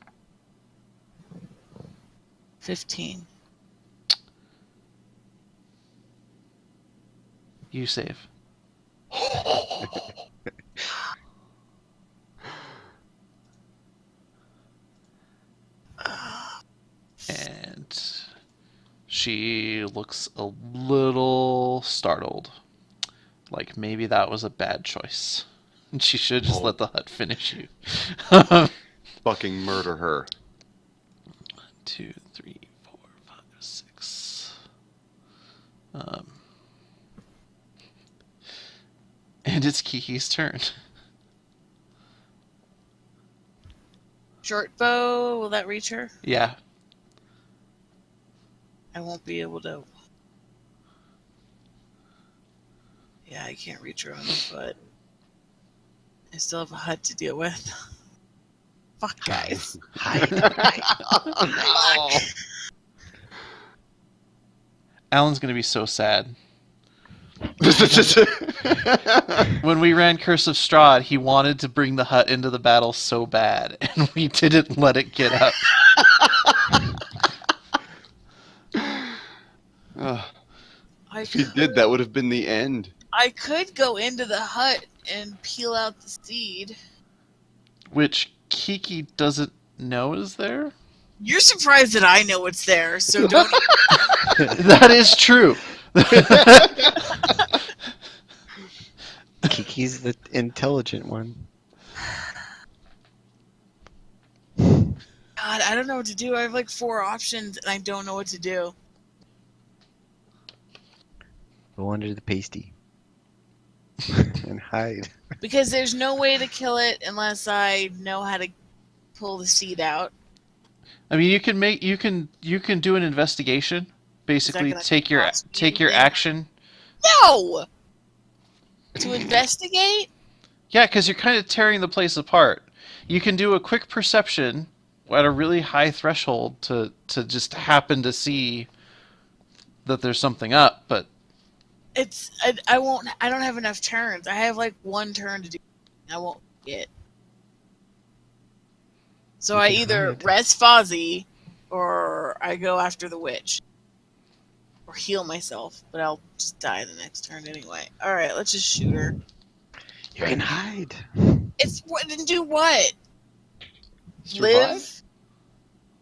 15. You save. And she looks a little startled. Like maybe that was a bad choice. And she should just let the hut finish you. Fucking murder her. 2, 3, 4, 5, 6. And it's Kiki's turn. Short bow, will that reach her? Yeah. I won't be able to. Yeah, I can't reach her on the foot. I still have a hut to deal with. Fuck, guys. Oh, Alan's gonna be so sad. no. When we ran Curse of Strahd, he wanted to bring the hut into the battle so bad, and we didn't let it get up. If he did, that would have been the end. I could go into the hut and peel out the seed. Which Kiki doesn't know is there? You're surprised that I know what's there, so don't. That is true. Kiki's the intelligent one. God, I don't know what to do. I have like 4 options, and I don't know what to do. Go under the pasty. And hide. Because there's no way to kill it unless I know how to pull the seed out. I mean, you can do an investigation. Basically, gonna take your cost me anything? action. No! To investigate? Yeah, because you're kind of tearing the place apart. You can do a quick perception at a really high threshold to just happen to see that there's something up, but I won't. I don't have enough turns. I have like 1 turn to do. I won't get. So I either hide. rest Fozzie, or I go after the witch, or heal myself. But I'll just die the next turn anyway. All right, let's just shoot her. You can hide. It's what? And do what? Survive?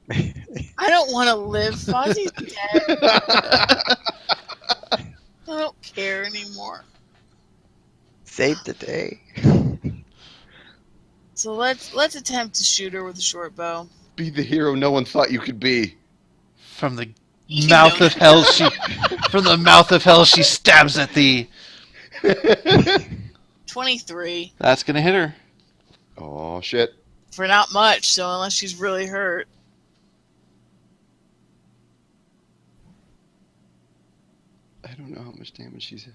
Live? I don't want to live. Fozzie's dead. I don't care anymore. Save the day. So let's attempt to shoot her with a short bow. Be the hero no one thought you could be. from the mouth of hell From the mouth of hell, she stabs at thee. 23 That's gonna hit her. Oh shit. for not much. So unless she's really hurt, I don't know how much damage she's hit.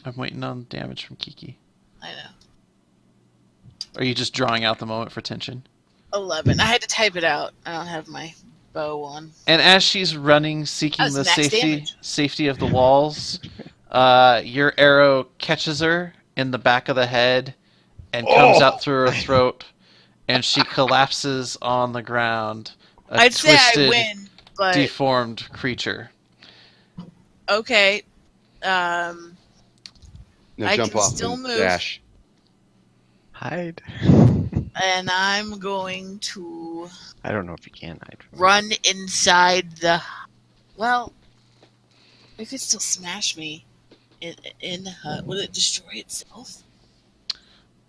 I'm waiting on damage from Kiki. I know. Are you just drawing out the moment for tension? 11. I had to type it out. I don't have my bow on. And as she's running, seeking That the was max damage. safety of the walls, your arrow catches her in the back of the head and comes out through her throat, and she collapses on the ground. A I'd say I twisted, win, but deformed creature. okay. Now I jump can off still and move. dash. Hide. And I'm going to I don't know if you can hide from run inside the. Well, it could still smash me in the hut. Will it destroy itself?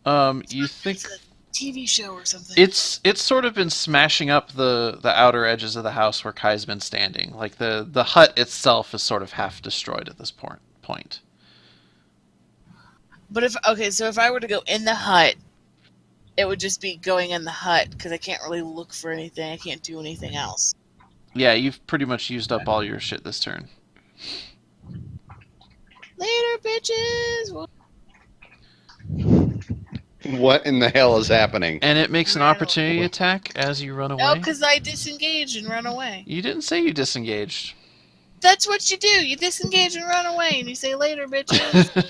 You think It's a TV show or something. it's sort of been smashing up the outer edges of the house where Kai's been standing. Like the hut itself is sort of half destroyed at this point. But if I were to go in the hut, it would just be going in the hut because I can't really look for anything. I can't do anything else. Yeah, you've pretty much used up all your shit this turn. Later, bitches. Well, What in the hell is happening? And it makes an Ran opportunity away. attack as you run away. no, because I disengaged and run away. You didn't say you disengaged. That's what you do. You disengage and run away, and you say later, bitches.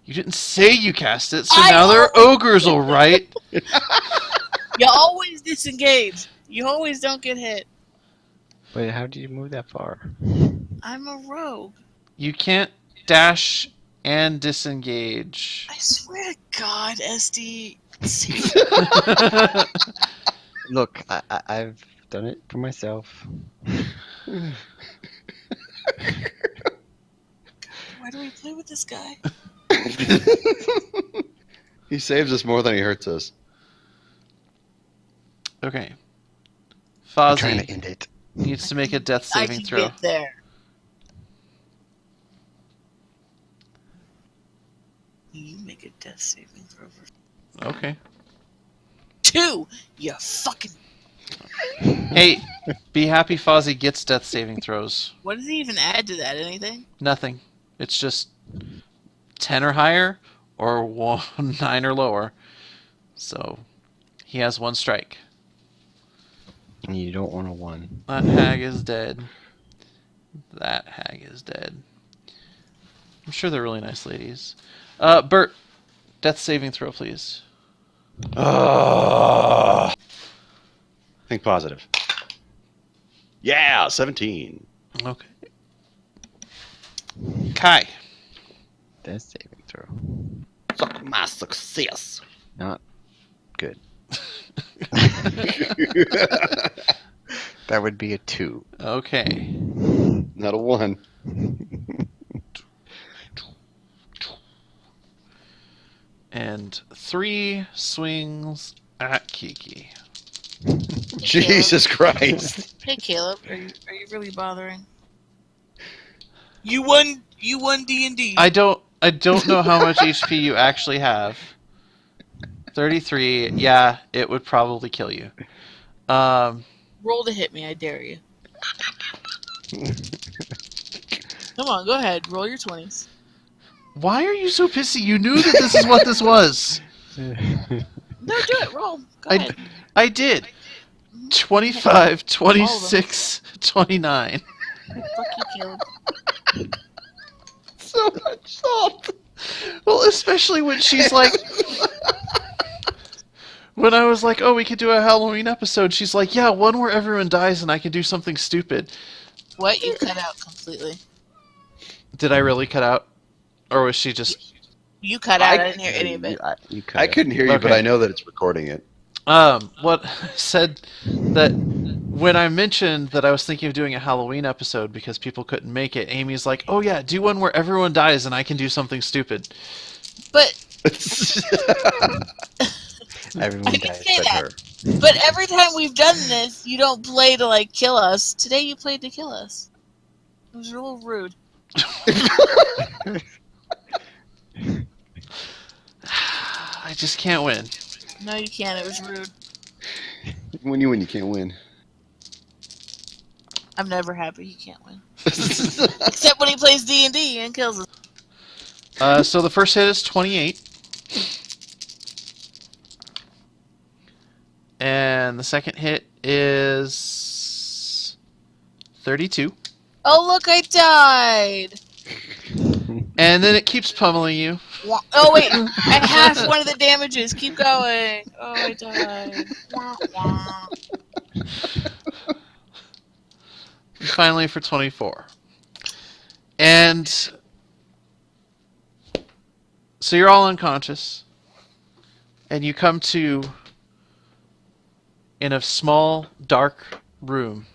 You didn't say you cast it, so I now they're ogres, all right. You always disengage. You always don't get hit. Wait, how do you move that far? I'm a rogue. You can't dash and disengage. I swear to God, SD. Look, I've done it for myself. Why do we play with this guy? He saves us more than he hurts us. Okay. I'm trying Fozzie to end it. needs to make a death I saving can throw. get there. You make a death saving throw for Okay. 2. You fucking. Hey, be happy Fozzie gets death saving throws. What does he even add to that? Anything? Nothing. It's just 10 or higher or 9 or lower. So he has 1 strike. And you don't want a 1. That hag is dead. That hag is dead. I'm sure they're really nice ladies. Bert, death saving throw, please. Think positive. Yeah, 17. Okay. Kai. Death saving throw. Suck my success. Not good. That would be a 2. Okay. Not a 1. And 3 swings at Kiki. Jesus Christ. Hey, Caleb, are you really bothering? You won D&D. I don't know how much HP you actually have. 33. Yeah, it would probably kill you. Roll to hit me, I dare you. Come on, go ahead. Roll your 20s. Why are you so pissy? You knew that this is what this was. No, do it. Roll. Go ahead. I did. 25, 26, 29. Fuck you, Caleb. So much salt. Well, especially when she's like... When I was like, oh, we could do a Halloween episode, she's like, yeah, one where everyone dies and I can do something stupid. What? You cut out completely. Did I really cut out? Or was she just... You cut out. I didn't hear any of it. I couldn't hear you, but Okay. I know that it's recording it. What I said that when I mentioned that I was thinking of doing a Halloween episode because people couldn't make it, Amy's like, oh yeah, do one where everyone dies and I can do something stupid. But Everyone I can dies say but that. her. But every time we've done this, you don't play to like kill us. Today you played to kill us. It was a little rude. I just can't win. No, you can't. It was rude. When you win, you can't win. I'm never happy. He can't win. Except when he plays D&D and kills us. So the first hit is 28. And the second hit is 32. Oh, look, I died. And then it keeps pummeling you. Oh, wait. I half one of the damages. Keep going. Oh, I died. Wah, wah. Finally for 24. And so you're all unconscious. And you come to in a small, dark room.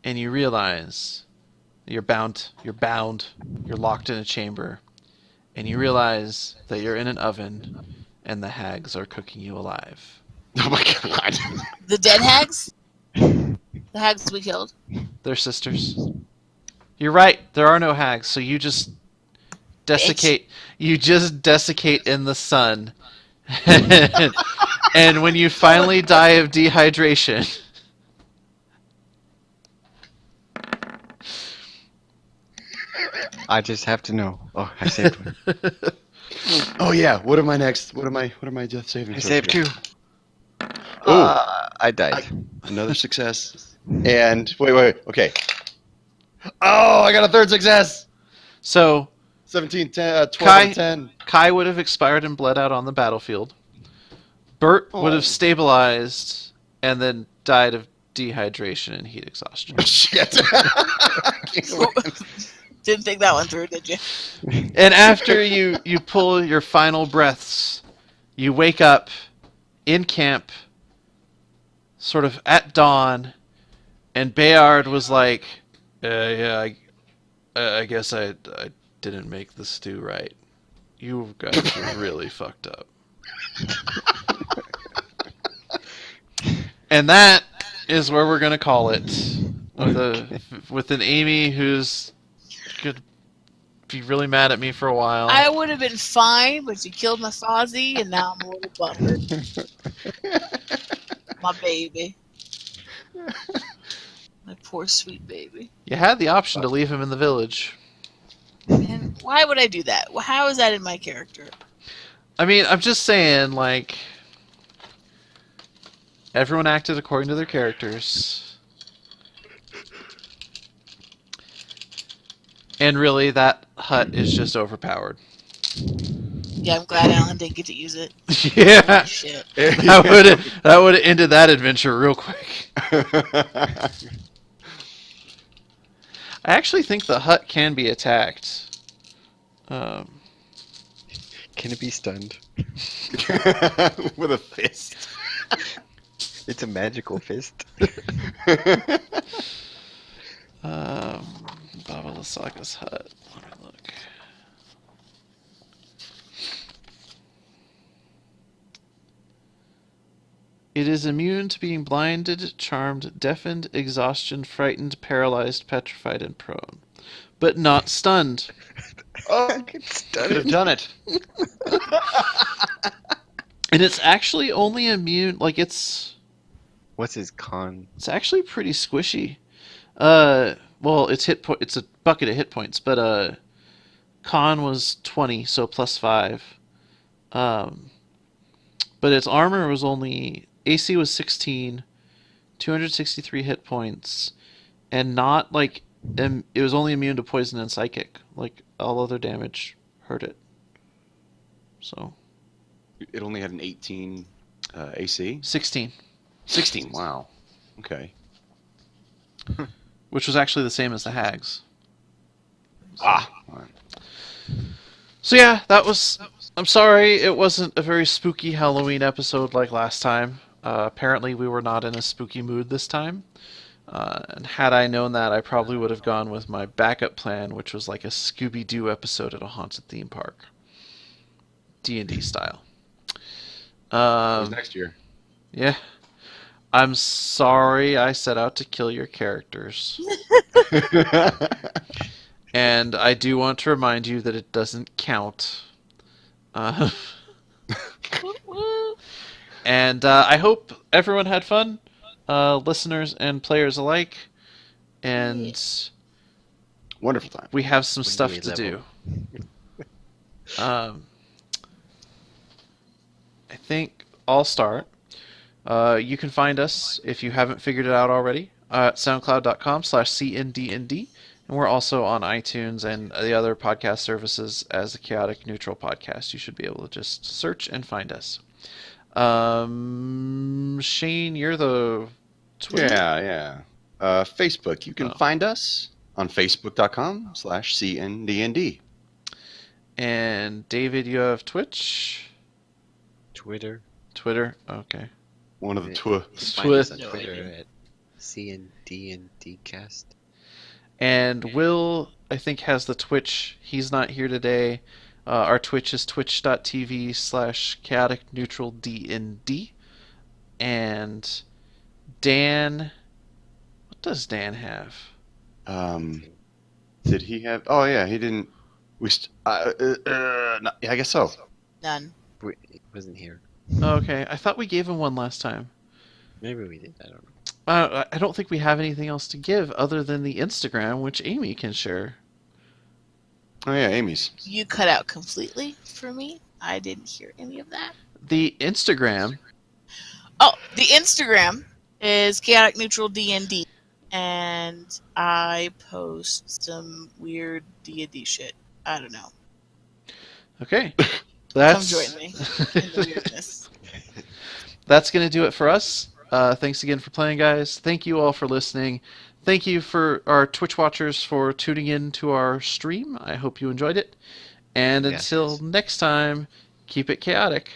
And you realize you're bound, you're locked in a chamber. And you realize that you're in an oven and the hags are cooking you alive. Oh my god. The dead hags? The hags we killed. They're sisters. You're right. There are no hags, so you just desiccate. You just desiccate in the sun, and when you finally die of dehydration, I just have to know. Oh, I saved one. Oh yeah. What am I next? What am I death saving? I throws saved again? 2. Oh. I died. Another success. And wait. Okay. Oh, I got a third success. so 17, 10, 12, Kai- and 10. Kai would have expired and bled out on the battlefield. Bert would Oh. have stabilized and then died of dehydration and heat exhaustion. Shit. Didn't think that one through, did you? And after you pull your final breaths, you wake up in camp, sort of at dawn, and Bayard was like, "Yeah, I guess I didn't make the stew right. You guys are really fucked up." And that is where we're gonna call it, with an Amy who's gonna be really mad at me for a while. I would have been fine, but you killed my Fozzie, and now I'm a little butthurt. My baby. My poor sweet baby. You had the option to leave him in the village. And why would I do that? Well, how is that in my character? I mean, I'm just saying, like, everyone acted according to their characters. And really, that hut is just overpowered. Yeah, I'm glad Alan didn't get to use it. Yeah, Shit. that would have ended that adventure real quick. I actually think the hut can be attacked. Can it be stunned? With a fist. It's a magical fist. Baba Lasaga's hut. Let me look. It is immune to being blinded, charmed, deafened, exhaustion, frightened, paralyzed, petrified, and prone. But not stunned. Oh, It's could have stunned. done it. And it's actually only immune, like it's What's his con? actually pretty squishy. Well, it's it's a bucket of hit points, but con was 20, so plus 5. But its armor was only AC was 16, 263 hit points, and not like it was only immune to poison and psychic. Like all other damage hurt it. So It only had an 18 AC. 16, 16. Wow. Okay. which was actually the same as the hags. Ah. All right. So yeah, that was. I'm sorry it wasn't a very spooky Halloween episode like last time. Apparently we were not in a spooky mood this time. And had I known that, I probably would have gone with my backup plan, which was like a Scooby-Doo episode at a haunted theme park. D&D style. Who's next year? Yeah. I'm sorry I set out to kill your characters. And I do want to remind you that it doesn't count. Uh, and I hope everyone had fun, listeners and players alike. And Wonderful time. we have some When do stuff we to level? do. I think I'll start. You can find us, if you haven't figured it out already, at soundcloud.com/cndnd. And we're also on iTunes and the other podcast services as the Chaotic Neutral Podcast. You should be able to just search and find us. Shane, you're the Twitter. Yeah. Facebook. You can find us on facebook.com/cndnd. And David, you have Twitch? Twitter. Twitter? Okay. One of the Yeah. two. Find us on No Twitter idea. at CNDNDcast. And Will, I think, has the Twitch. He's not here today. Our Twitch is twitch.tv/chaoticneutraldnd. And Dan, what does Dan have? Did he have? Oh yeah, he didn't. No, yeah, I guess so. None. It wasn't here. Okay, I thought we gave him one last time. Maybe we did. I don't know. I don't think we have anything else to give other than the Instagram, which Amy can share. Oh yeah, Amy's. You cut out completely for me. I didn't hear any of that. The Instagram, Oh, the Instagram is Chaotic Neutral DND, and I post some weird D&D shit. I don't know. okay. Come That's join me in the weirdness. That's going to do it for us. Thanks again for playing, guys. Thank you all for listening. Thank you for our Twitch watchers for tuning in to our stream. I hope you enjoyed it. And Yes, until yes. next time, keep it chaotic.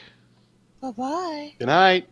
Bye-bye. Good night.